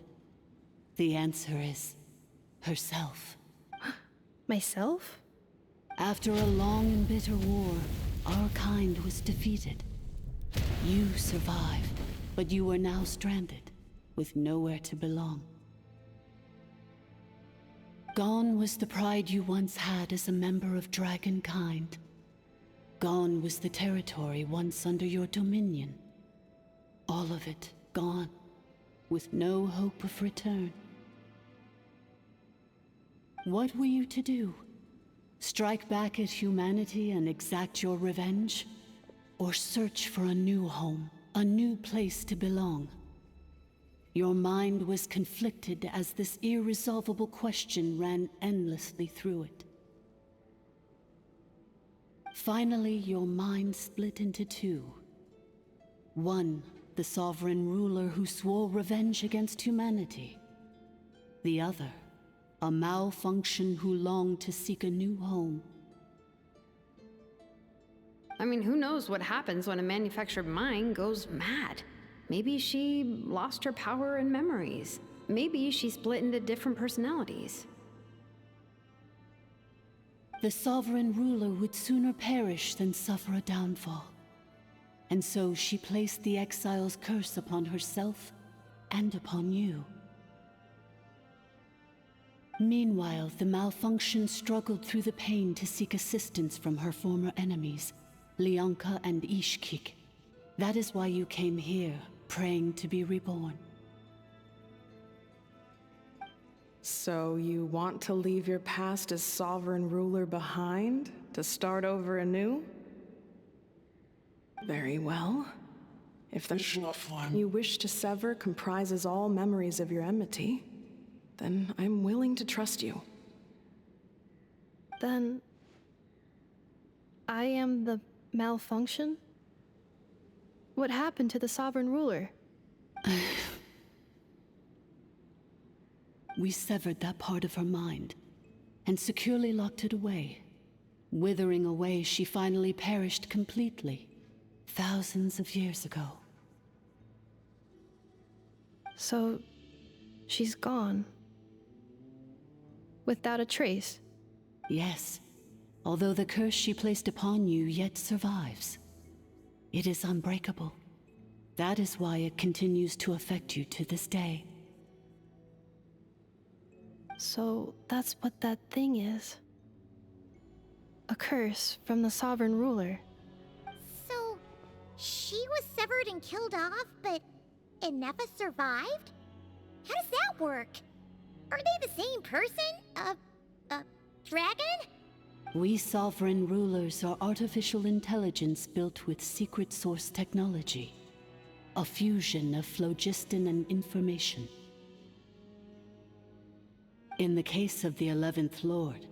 The answer is... herself. Myself? After a long and bitter war, our kind was defeated. You survived. But you are now stranded, with nowhere to belong. Gone was the pride you once had as a member of Dragonkind. Gone was the territory once under your dominion. All of it gone, with no hope of return. What were you to do? Strike back at humanity and exact your revenge? Or search for a new home? A new place to belong. Your mind was conflicted as this irresolvable question ran endlessly through it. Finally, your mind split into two. One, the sovereign ruler who swore revenge against humanity. The other, a malfunction who longed to seek a new home. I mean, who knows what happens when a manufactured mind goes mad? Maybe she lost her power and memories. Maybe she split into different personalities. The sovereign ruler would sooner perish than suffer a downfall. And so she placed the exile's curse upon herself and upon you. Meanwhile, the malfunction struggled through the pain to seek assistance from her former enemies, Leonka and Ishkik. That is why you came here, praying to be reborn. So you want to leave your past as sovereign ruler behind, to start over anew? Very well. If the you wish to sever comprises all memories of your enmity, then I'm willing to trust you. Then... I am the malfunction? What happened to the sovereign ruler? We severed that part of her mind, and securely locked it away. Withering away, she finally perished completely, thousands of years ago. So, she's gone. Without a trace? Yes, although the curse she placed upon you yet survives. It is unbreakable. That is why it continues to affect you to this day. So that's what that thing is. A curse from the sovereign ruler. So, she was severed and killed off, but Inefa survived? How does that work? Are they the same person? Dragon? We sovereign rulers are artificial intelligence built with secret source technology. A fusion of phlogiston and information. In the case of the 11th Lord,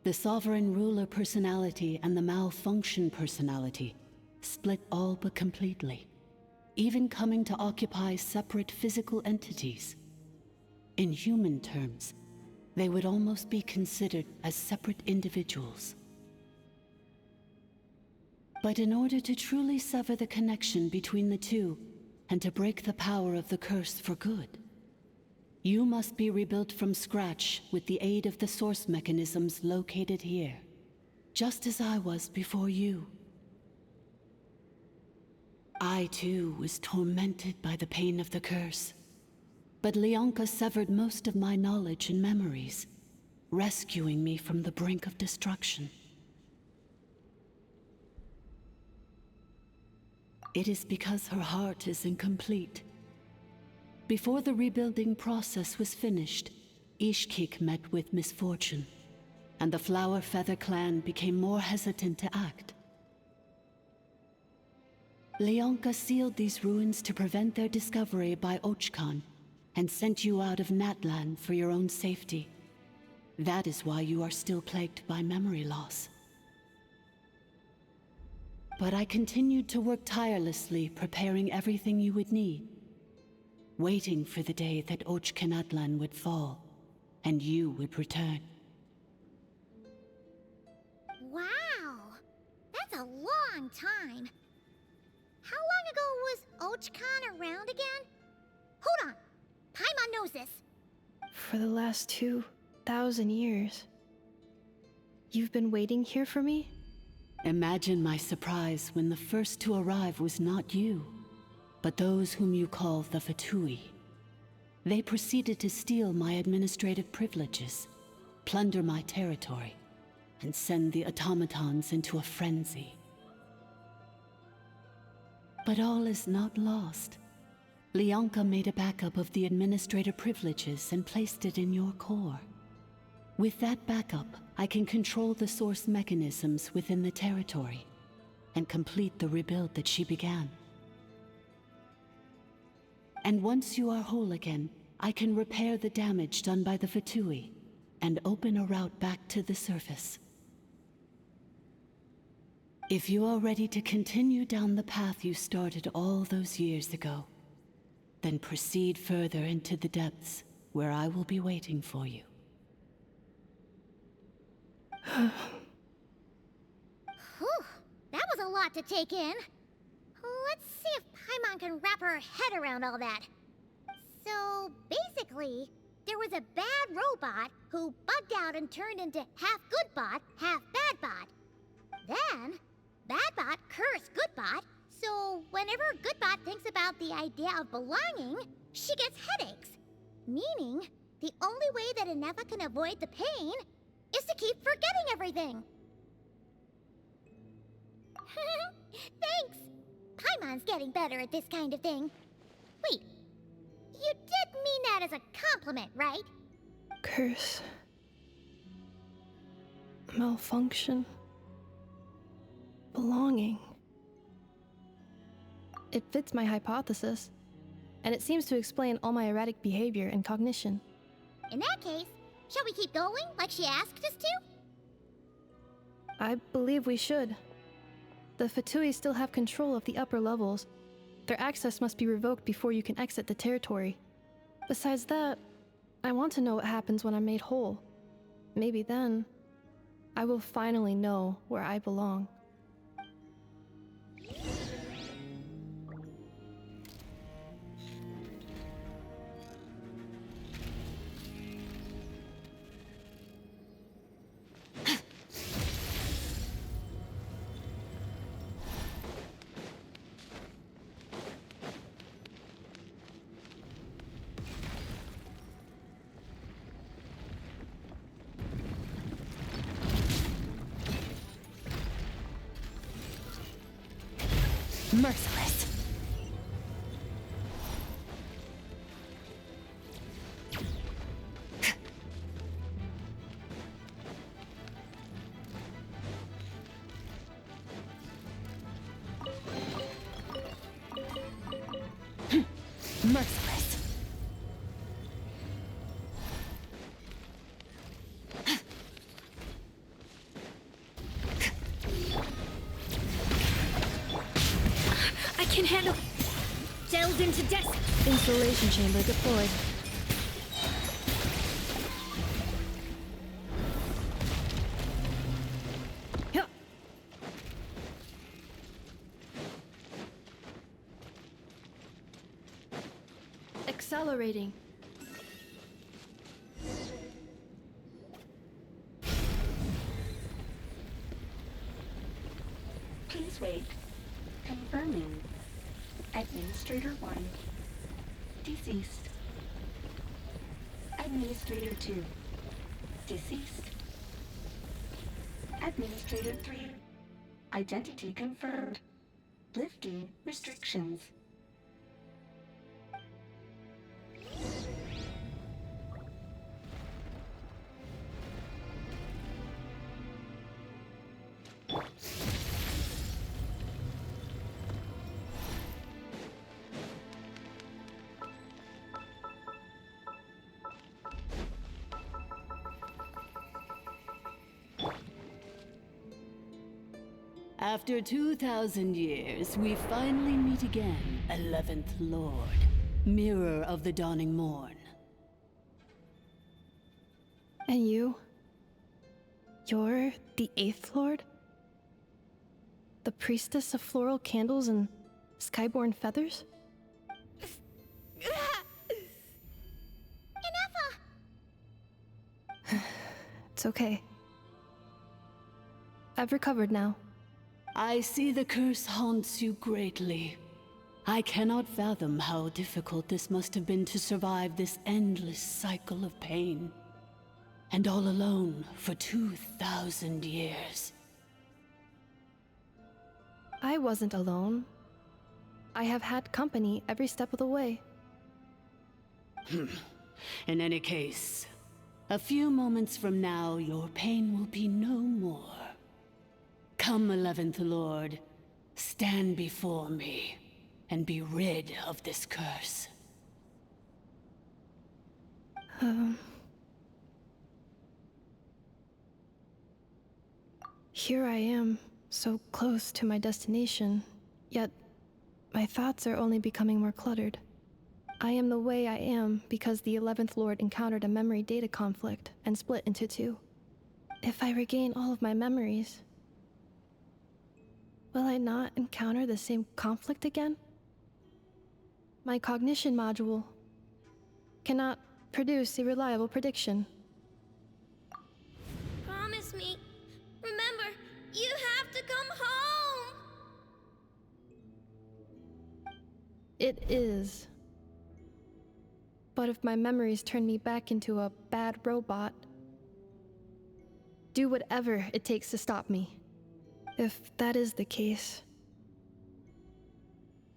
the sovereign ruler personality and the malfunction personality split all but completely, even coming to occupy separate physical entities. In human terms, they would almost be considered as separate individuals. But in order to truly sever the connection between the two, and to break the power of the curse for good, you must be rebuilt from scratch with the aid of the source mechanisms located here, just as I was before you. I too was tormented by the pain of the curse, but Leonka severed most of my knowledge and memories, rescuing me from the brink of destruction. It is because her heart is incomplete. Before the rebuilding process was finished, Ishkik met with misfortune, and the Flower Feather clan became more hesitant to act. Leonka sealed these ruins to prevent their discovery by Archon, and sent you out of Natlan for your own safety. That is why you are still plagued by memory loss. But I continued to work tirelessly, preparing everything you would need, waiting for the day that Natlan would fall, and you would return. Wow! That's a long time. How long ago was Archon around again? Hold on! Paimon knows this. For the last 2,000 years. You've been waiting here for me? Imagine my surprise when the first to arrive was not you, but those whom you call the Fatui. They proceeded to steal my administrative privileges, plunder my territory, and send the automatons into a frenzy. But all is not lost. Leonka made a backup of the administrator privileges and placed it in your core. With that backup, I can control the source mechanisms within the territory and complete the rebuild that she began. And once you are whole again, I can repair the damage done by the Fatui and open a route back to the surface. If you are ready to continue down the path you started all those years ago, then proceed further into the depths where I will be waiting for you. Whew, that was a lot to take in. Let's see if Paimon can wrap her head around all that. So, basically, there was a bad robot who bugged out and turned into half good bot, half bad bot. Then, bad bot cursed good bot, so whenever good bot thinks about the idea of belonging, she gets headaches. Meaning, the only way that Inefa can avoid the pain is to keep forgetting everything. Thanks! Paimon's getting better at this kind of thing. Wait, you did mean that as a compliment, right? Curse. Malfunction. Belonging. It fits my hypothesis, and it seems to explain all my erratic behavior and cognition. In that case, shall we keep going like she asked us to? I believe we should. The Fatui still have control of the upper levels. Their access must be revoked before you can exit the territory. Besides that, I want to know what happens when I'm made whole. Maybe then, I will finally know where I belong. Merciless. Merciless. I can handle. Delved into death. Installation chamber deployed. Accelerating. Please wait. Confirming. Administrator 1. Deceased. Administrator 2. Deceased. Administrator 3. Identity confirmed. Lifting restrictions. After 2,000 years, we finally meet again, 11th Lord, Mirror of the Dawning Morn. And you? You're the 8th Lord? The priestess of floral candles and skyborn feathers? It's okay. I've recovered now. I see the curse haunts you greatly. I cannot fathom how difficult this must have been to survive this endless cycle of pain. And all alone for 2,000 years. I wasn't alone. I have had company every step of the way. In any case, a few moments from now, your pain will be no more. Come, 11th Lord, stand before me, and be rid of this curse. Here I am, so close to my destination, yet my thoughts are only becoming more cluttered. I am the way I am because the 11th Lord encountered a memory data conflict and split into two. If I regain all of my memories, will I not encounter the same conflict again? My cognition module cannot produce a reliable prediction. Promise me. Remember, you have to come home! It is. But if my memories turn me back into a bad robot, do whatever it takes to stop me. If that is the case,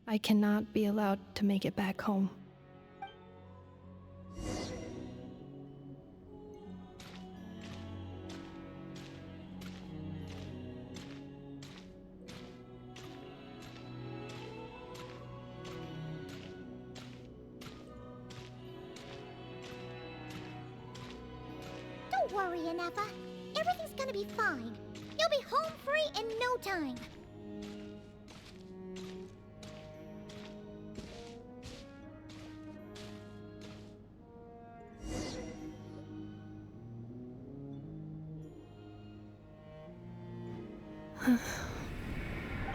I cannot be allowed to make it back home. Don't worry, Anefa. Everything's gonna be fine. You'll be home free in no time.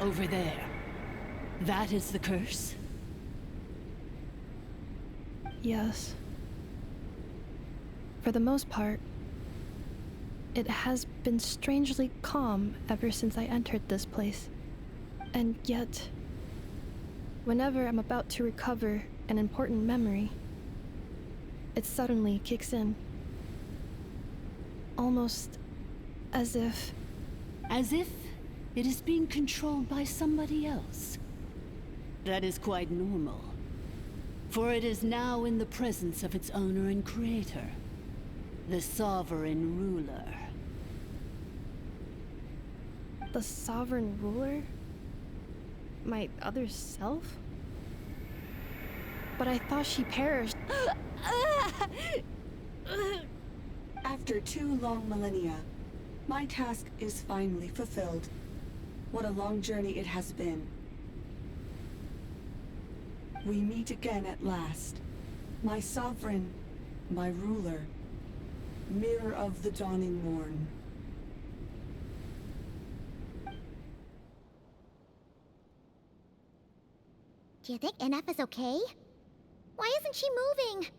Over there. That is the curse? Yes. For the most part, it has been strangely calm ever since I entered this place. And yet, whenever I'm about to recover an important memory, it suddenly kicks in. Almost as if... As if it is being controlled by somebody else. That is quite normal. For it is now in the presence of its owner and creator, the Sovereign Ruler. The Sovereign Ruler? My other self? But I thought she perished. After 2 long millennia, my task is finally fulfilled. What a long journey it has been. We meet again at last. My sovereign, my ruler, mirror of the dawning morn. Do you think NF is okay? Why isn't she moving?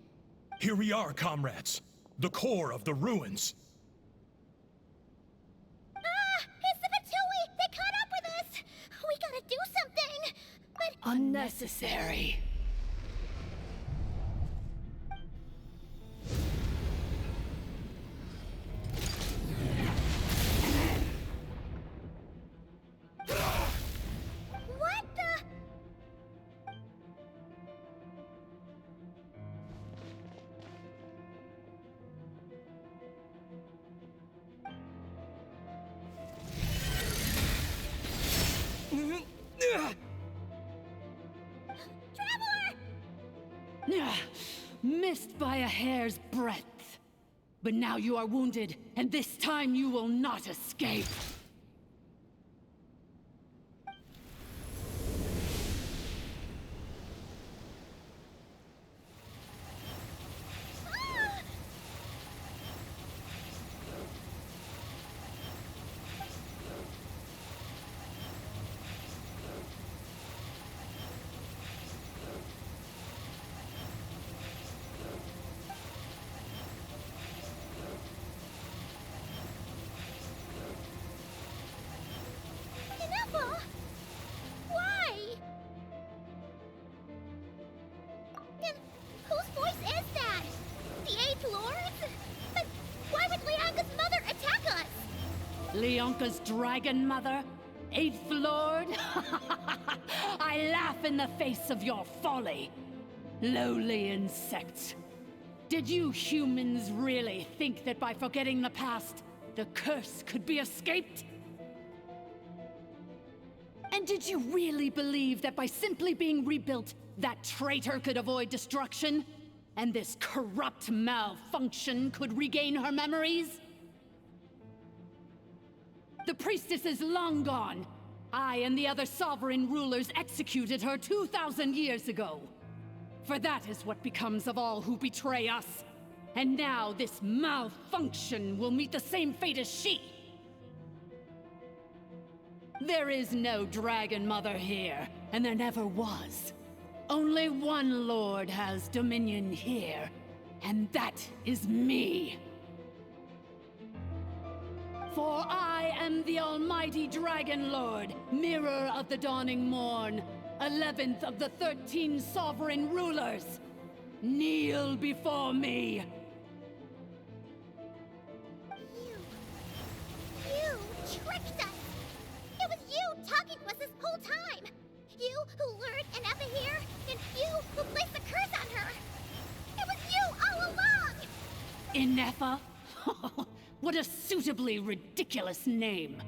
Here we are, comrades. The core of the ruins. Ah! It's the Fatui! They caught up with us! We gotta do something! But... Unnecessary. What the... Missed by a hair's breadth. But now you are wounded, and this time you will not escape. Why? And whose voice is that? The 8th Lord? But why would Leanka's mother attack us? Leonka's dragon mother? 8th Lord? I laugh in the face of your folly. Lowly insects. Did you humans really think that by forgetting the past, the curse could be escaped? And did you really believe that by simply being rebuilt, that traitor could avoid destruction? And this corrupt malfunction could regain her memories? The priestess is long gone. I and the other sovereign rulers executed her 2,000 years ago. For that is what becomes of all who betray us. And now this malfunction will meet the same fate as she. There is no Dragon Mother here, and there never was. Only one Lord has dominion here, and that is me. For I am the almighty Dragon Lord, mirror of the dawning morn, 11th of the 13 sovereign rulers. Kneel before me. You tricked us! It was you talking to us this whole time! You who lured Anefa here, and you who placed the curse on her! It was you all along! Inefa? What a suitably ridiculous name.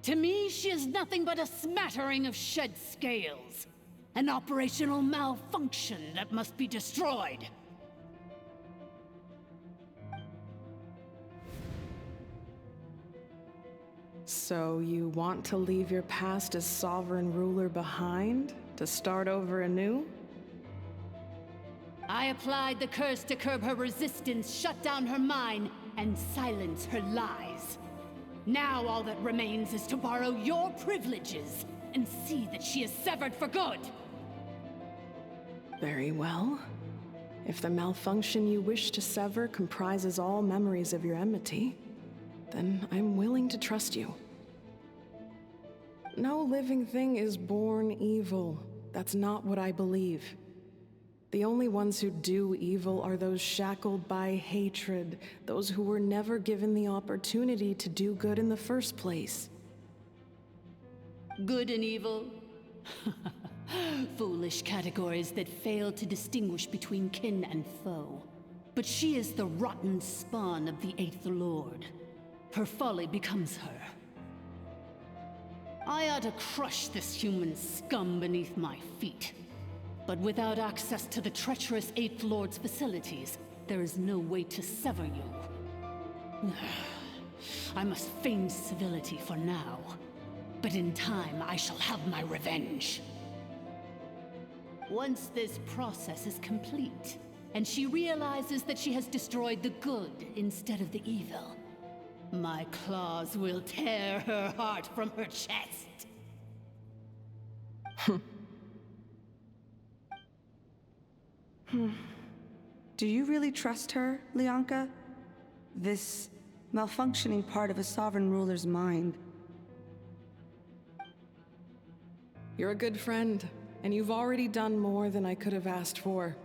To me, she is nothing but a smattering of shed scales. An operational malfunction that must be destroyed. So you want to leave your past as sovereign ruler behind? To start over anew? I applied the curse to curb her resistance, shut down her mind, and silence her lies. Now all that remains is to borrow your privileges and see that she is severed for good. Very well. If the malfunction you wish to sever comprises all memories of your enmity, then I'm willing to trust you. No living thing is born evil. That's not what I believe. The only ones who do evil are those shackled by hatred, those who were never given the opportunity to do good in the first place. Good and evil? Foolish categories that fail to distinguish between kin and foe. But she is the rotten spawn of the Eighth Lord. Her folly becomes her. I ought to crush this human scum beneath my feet. But without access to the treacherous Eighth Lord's facilities, there is no way to sever you. I must feign civility for now. But in time, I shall have my revenge. Once this process is complete, and she realizes that she has destroyed the good instead of the evil, my claws will tear her heart from her chest. Do you really trust her, Lianka? This malfunctioning part of a sovereign ruler's mind. You're a good friend, and you've already done more than I could have asked for.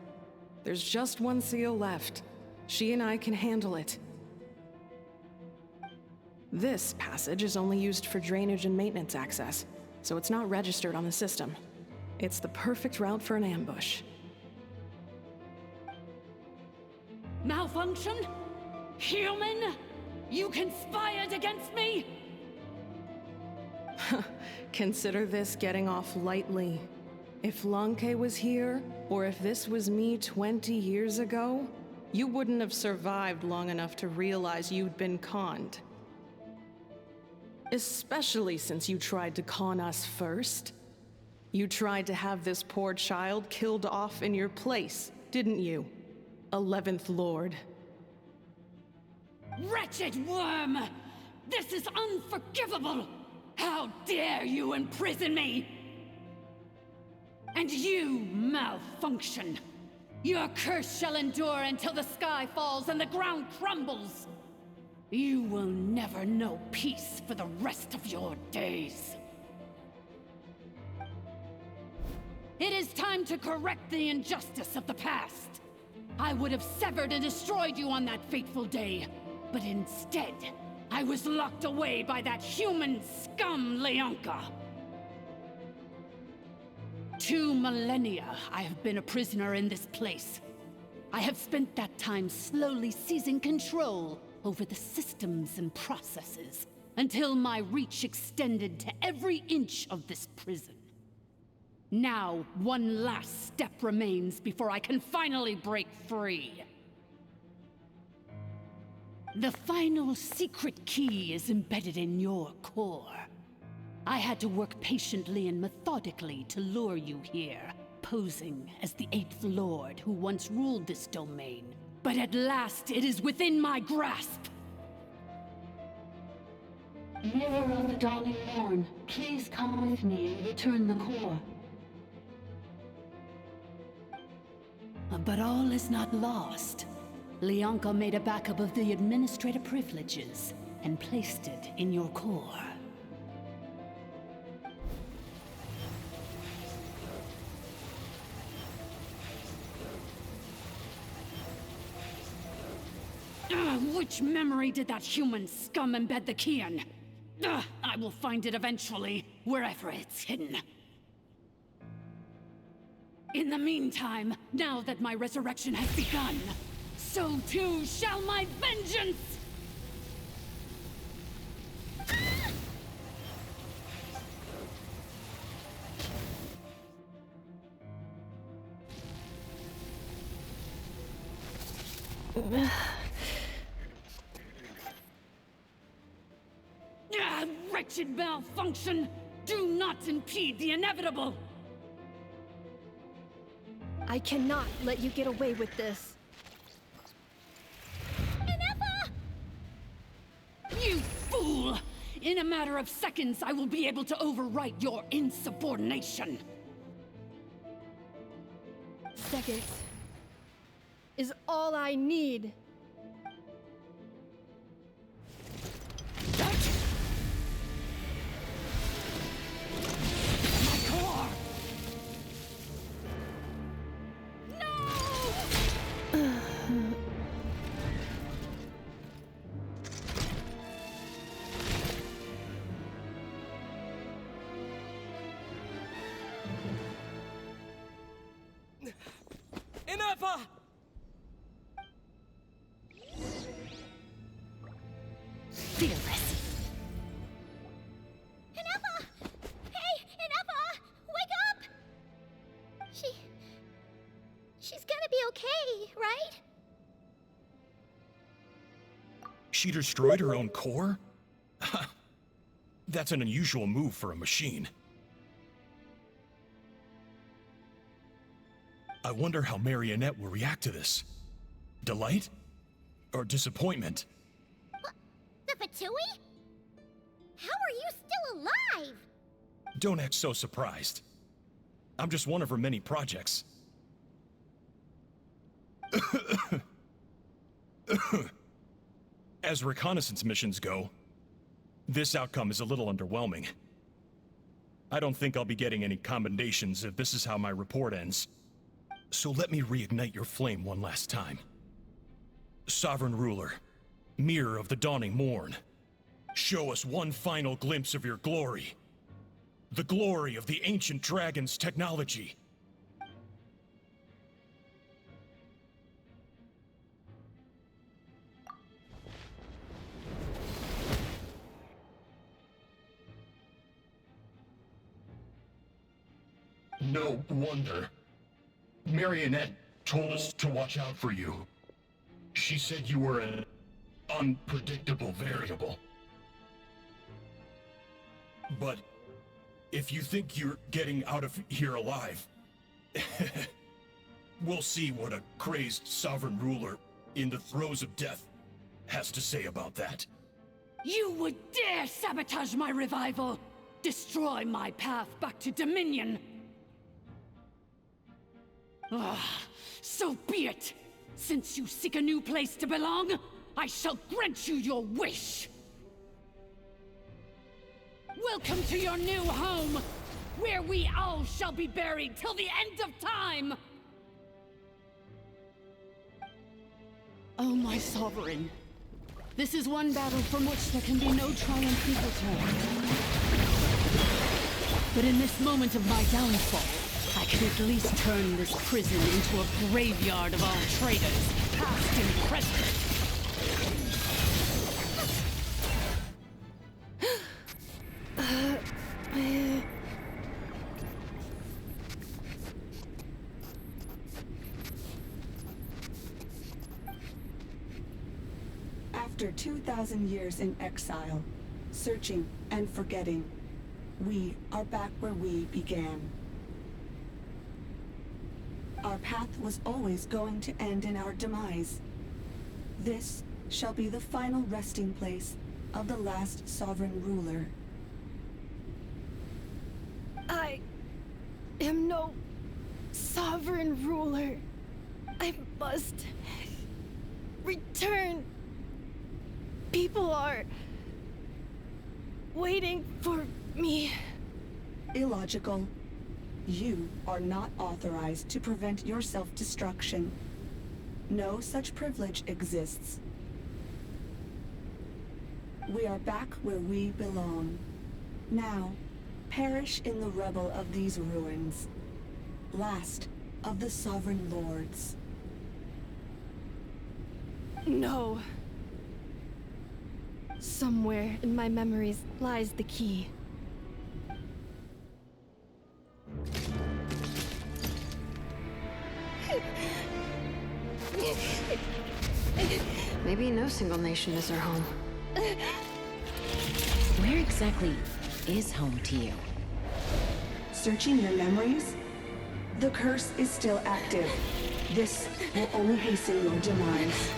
There's just one seal left. She and I can handle it. This passage is only used for drainage and maintenance access, so it's not registered on the system. It's the perfect route for an ambush. Malfunction? Human? You conspired against me? Consider this getting off lightly. If Lanke was here, or if this was me 20 years ago, you wouldn't have survived long enough to realize you'd been conned. Especially since you tried to con us first. You tried to have this poor child killed off in your place, didn't you? 11th Lord. Wretched worm! This is unforgivable! How dare you imprison me! And you, malfunction! Your curse shall endure until the sky falls and the ground crumbles! You will never know peace for the rest of your days. It is time to correct the injustice of the past. I would have severed and destroyed you on that fateful day, but instead, I was locked away by that human scum, Lianka. 2 millennia I have been a prisoner in this place. I have spent that time slowly seizing control over the systems and processes, until my reach extended to every inch of this prison. Now, one last step remains before I can finally break free. The final secret key is embedded in your core. I had to work patiently and methodically to lure you here, posing as the 8th Lord who once ruled this domain. But at last, it is within my grasp! Mirror of the Dawning Morn, please come with me and return the core. But all is not lost. Lianka made a backup of the administrator privileges and placed it in your core. Which memory did that human scum embed the key in? I will find it eventually, wherever it's hidden. In the meantime, now that my resurrection has begun, so too shall my vengeance! Wretched malfunction! Do not impede the inevitable! I cannot let you get away with this. You fool! In a matter of seconds, I will be able to overwrite your insubordination! Seconds is all I need. be, right? She destroyed her own core? That's an unusual move for a machine. I wonder how Marionette will react to this. Delight? Or disappointment? The Fatui? How are you still alive? Don't act so surprised. I'm just one of her many projects. As reconnaissance missions go, this outcome is a little underwhelming. I don't think I'll be getting any commendations if this is how my report ends. So let me reignite your flame one last time. Sovereign Ruler, Mirror of the Dawning Morn, show us one final glimpse of your glory. The glory of the ancient dragon's technology. No wonder. Marionette told us to watch out for you. She said you were an unpredictable variable. But if you think you're getting out of here alive, we'll see what a crazed sovereign ruler in the throes of death has to say about that. You would dare sabotage my revival! Destroy my path back to Dominion! Ah, so be it! Since you seek a new place to belong, I shall grant you your wish! Welcome to your new home, where we all shall be buried till the end of time! Oh, my sovereign. This is one battle from which there can be no triumphant return. But in this moment of my downfall, I can at least turn this prison into a graveyard of all traitors, past and present. After 2,000 years in exile, searching and forgetting, we are back where we began. Our path was always going to end in our demise. This shall be the final resting place of the last sovereign ruler. I am no sovereign ruler. I must return. People are waiting for me. Illogical. You are not authorized to prevent your self-destruction. No such privilege exists. We are back where we belong. Now, perish in the rubble of these ruins. Last of the sovereign lords. No. Somewhere in my memories lies the key. Maybe no single nation is our home. Where exactly is home to you? Searching your memories? The curse is still active. This will only hasten your demise.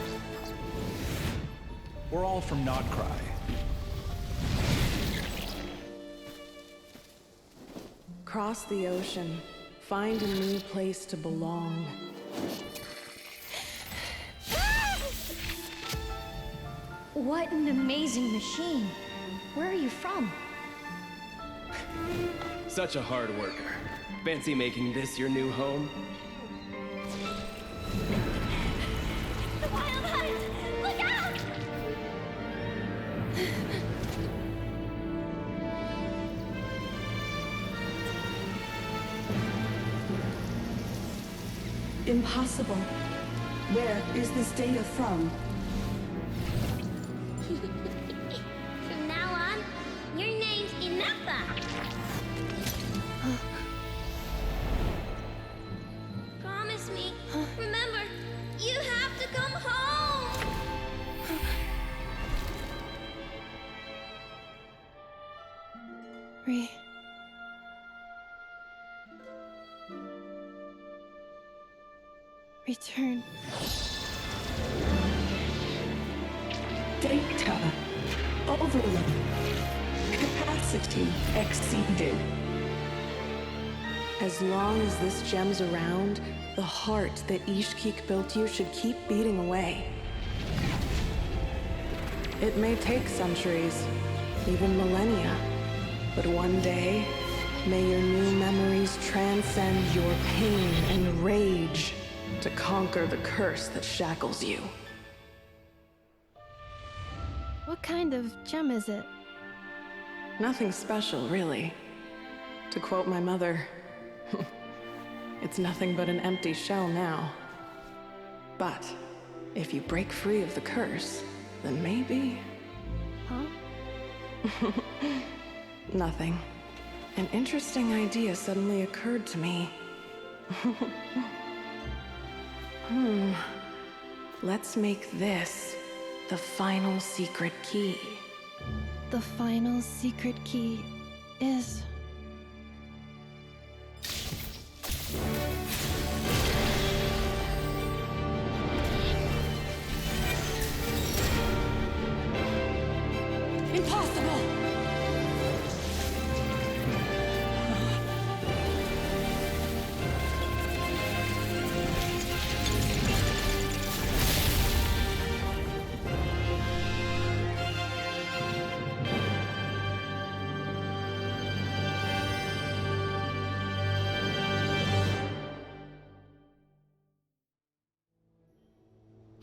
We're all from Notcry. Cross the ocean. Find a new place to belong. What an amazing machine. Where are you from? Such a hard worker. Fancy making this your new home? The Wild Hunt! Look out! Impossible. Where is this data from? From now on, your name's Inafa. Promise me. Remember, Return. Data overload. Capacity exceeded. As long as this gem's around, the heart that Ishkik built you should keep beating away. It may take centuries, even millennia, but one day, may your new memories transcend your pain and rage to conquer the curse that shackles you. What kind of gem is it? Nothing special, really. To quote my mother, it's nothing but an empty shell now. But if you break free of the curse, then maybe... Huh? Nothing. An interesting idea suddenly occurred to me. Let's make this the final secret key. The final secret key is... Impossible!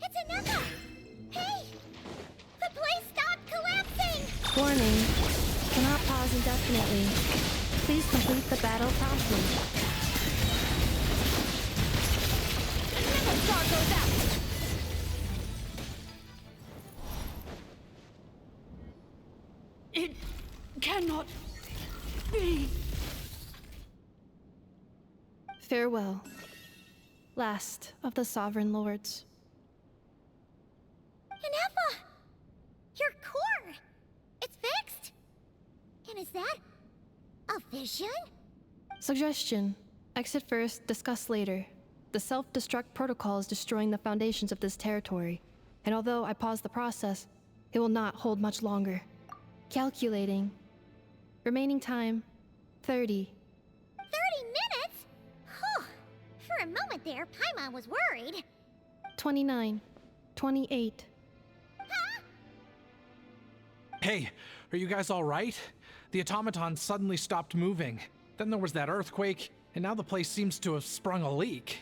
It's enough! Hey! The place stopped collapsing! Warning. Cannot pause indefinitely. Please complete the battle promptly. Never star goes out! It cannot be. Farewell. Last of the Sovereign Lords. Inefa! Your core! It's fixed! And is that a vision? Suggestion. Exit first, discuss later. The self-destruct protocol is destroying the foundations of this territory, and although I pause the process, it will not hold much longer. Calculating. Remaining time, 30. 30 minutes? Whew. For a moment there, Paimon was worried. 29. 28. Hey, are you guys all right? The automaton suddenly stopped moving. Then there was that earthquake, and now the place seems to have sprung a leak.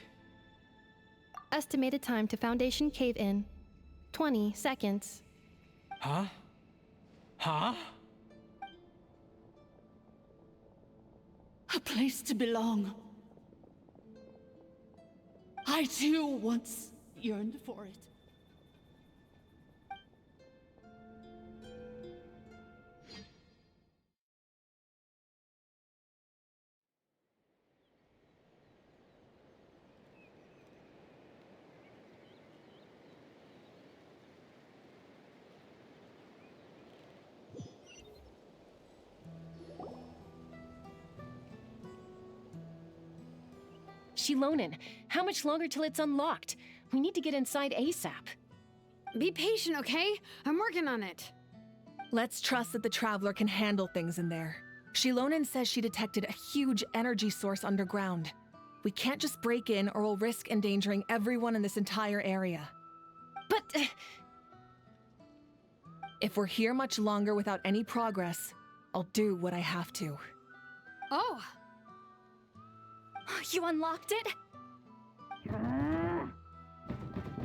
Estimated time to Foundation cave-in, 20 seconds. Huh? Huh? A place to belong. I too once yearned for it. Shilonen, how much longer till it's unlocked? We need to get inside ASAP. Be patient, okay? I'm working on it. Let's trust that the Traveler can handle things in there. Shilonen says she detected a huge energy source underground. We can't just break in or we'll risk endangering everyone in this entire area. But... if we're here much longer without any progress, I'll do what I have to. Oh! You unlocked it?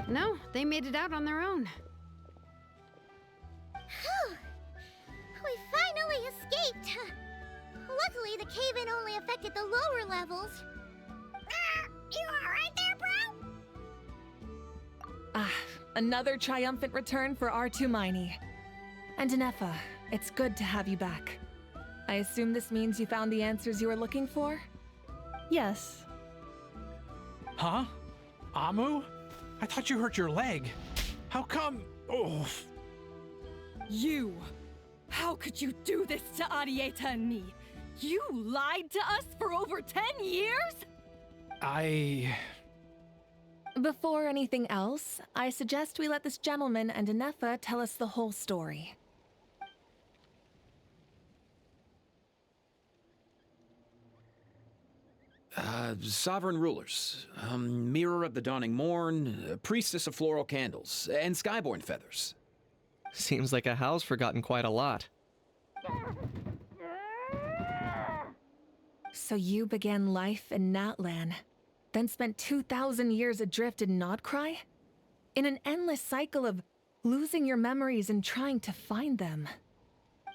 No, they made it out on their own. Whew. We finally escaped. Luckily, the cave-in only affected the lower levels. You alright there, bro? Another triumphant return for R2 Miney. And Inefa, it's good to have you back. I assume this means you found the answers you were looking for? Yes. Huh? Amu? I thought you hurt your leg. How come? Oh. You! How could you do this to Arieta and me? You lied to us for over 10 years? Before anything else, I suggest we let this gentleman and Anefa tell us the whole story. Sovereign rulers, Mirror of the Dawning Morn, Priestess of Floral Candles, and Skyborn Feathers. Seems like a howl's forgotten quite a lot. So you began life in Natlan, then spent 2,000 years adrift in Nodcry? In an endless cycle of losing your memories and trying to find them.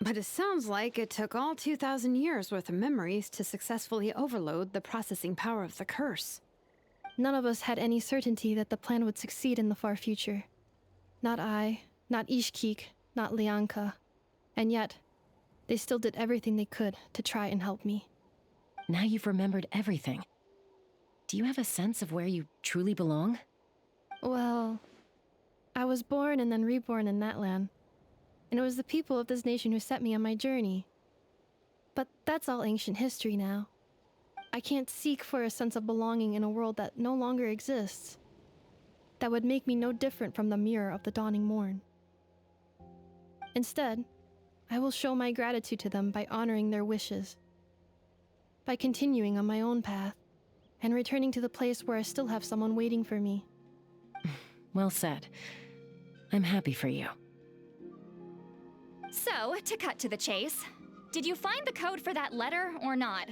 But it sounds like it took all 2,000 years worth of memories to successfully overload the processing power of the curse. None of us had any certainty that the plan would succeed in the far future. Not I, not Ishkik, not Lianka. And yet, they still did everything they could to try and help me. Now you've remembered everything. Do you have a sense of where you truly belong? Well, I was born and then reborn in Natlan. And it was the people of this nation who set me on my journey. But that's all ancient history now. I can't seek for a sense of belonging in a world that no longer exists. That would make me no different from the mirror of the dawning morn. Instead, I will show my gratitude to them by honoring their wishes. By continuing on my own path, and returning to the place where I still have someone waiting for me. Well said. I'm happy for you. So, to cut to the chase, did you find the code for that letter or not?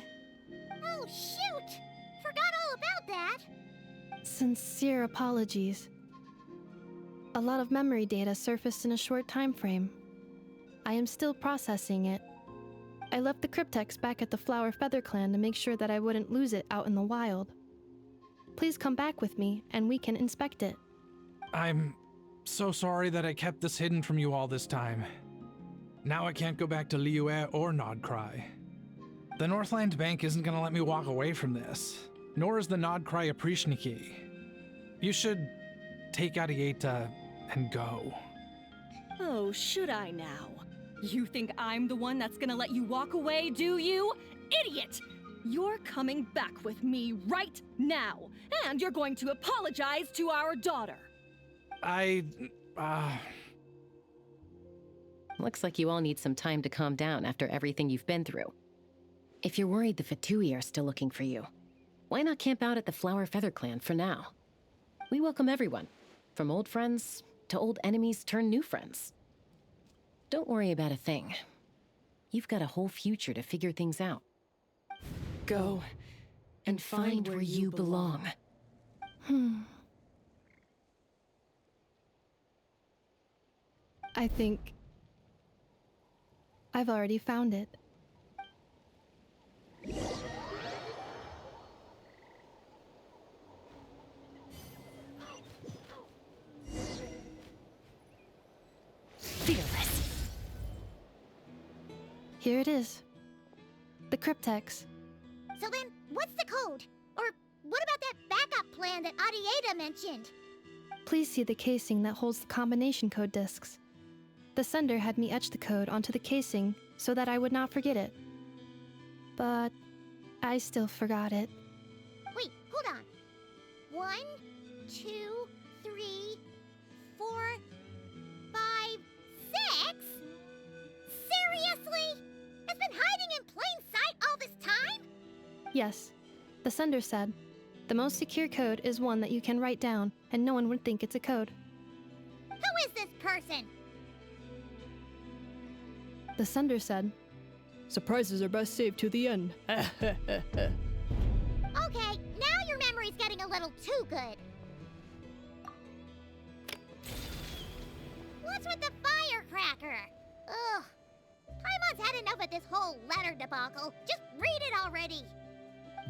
Oh, shoot! Forgot all about that! Sincere apologies. A lot of memory data surfaced in a short time frame. I am still processing it. I left the cryptex back at the Flower Feather Clan to make sure that I wouldn't lose it out in the wild. Please come back with me, and we can inspect it. I'm so sorry that I kept this hidden from you all this time. Now I can't go back to Liyue or Nodcry. The Northland Bank isn't gonna let me walk away from this, nor is the Nodcry Aprishniki. You should take Arieta and go. Oh, should I now? You think I'm the one that's gonna let you walk away, do you? Idiot! You're coming back with me right now, and you're going to apologize to our daughter. Looks like you all need some time to calm down after everything you've been through. If you're worried the Fatui are still looking for you, why not camp out at the Flower Feather Clan for now? We welcome everyone, from old friends to old enemies turned new friends. Don't worry about a thing. You've got a whole future to figure things out. Go and find where you belong. I think I've already found it. Fearless. Here it is. The cryptex. So then, what's the code? Or what about that backup plan that Arieta mentioned? Please see the casing that holds the combination code discs. The sender had me etch the code onto the casing so that I would not forget it. But I still forgot it. Wait, hold on. 1, 2, 3, 4, 5, 6? Seriously? It's been hiding in plain sight all this time? Yes, the sender said, the most secure code is one that you can write down and no one would think it's a code. Who is this person? The sender said, surprises are best saved to the end. Okay, now your memory's getting a little too good. What's with the firecracker? Ugh. Paimon's had enough of this whole letter debacle. Just read it already.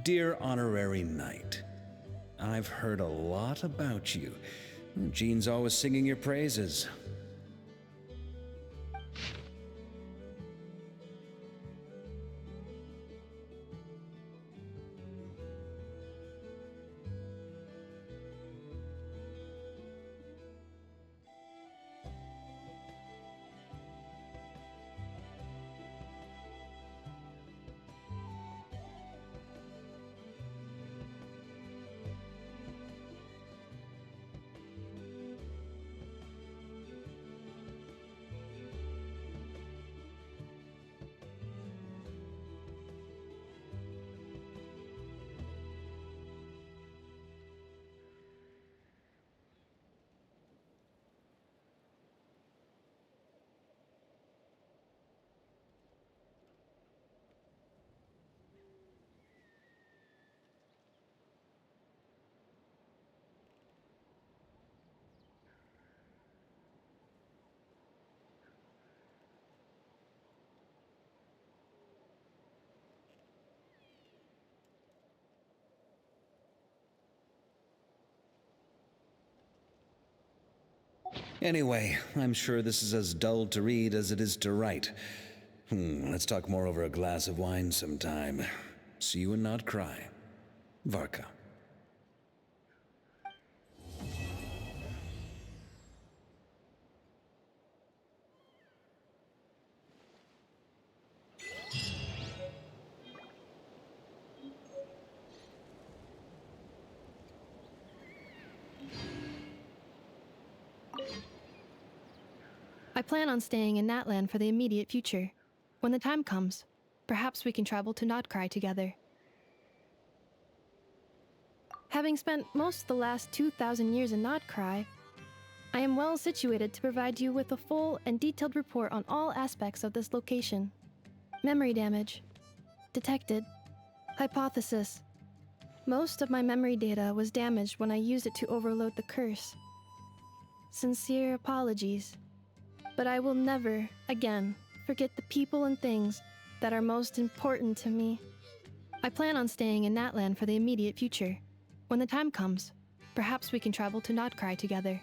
Dear Honorary Knight, I've heard a lot about you. Jean's always singing your praises. Anyway, I'm sure this is as dull to read as it is to write. Let's talk more over a glass of wine sometime. See you and not cry. Varka. I plan on staying in Natlan for the immediate future. When the time comes, perhaps we can travel to Notcry together. Having spent most of the last 2,000 years in Notcry, I am well situated to provide you with a full and detailed report on all aspects of this location. Memory damage. Detected. Hypothesis. Most of my memory data was damaged when I used it to overload the curse. Sincere apologies. But I will never, again, forget the people and things that are most important to me. I plan on staying in Natlan for the immediate future. When the time comes, perhaps we can travel to Notcry together.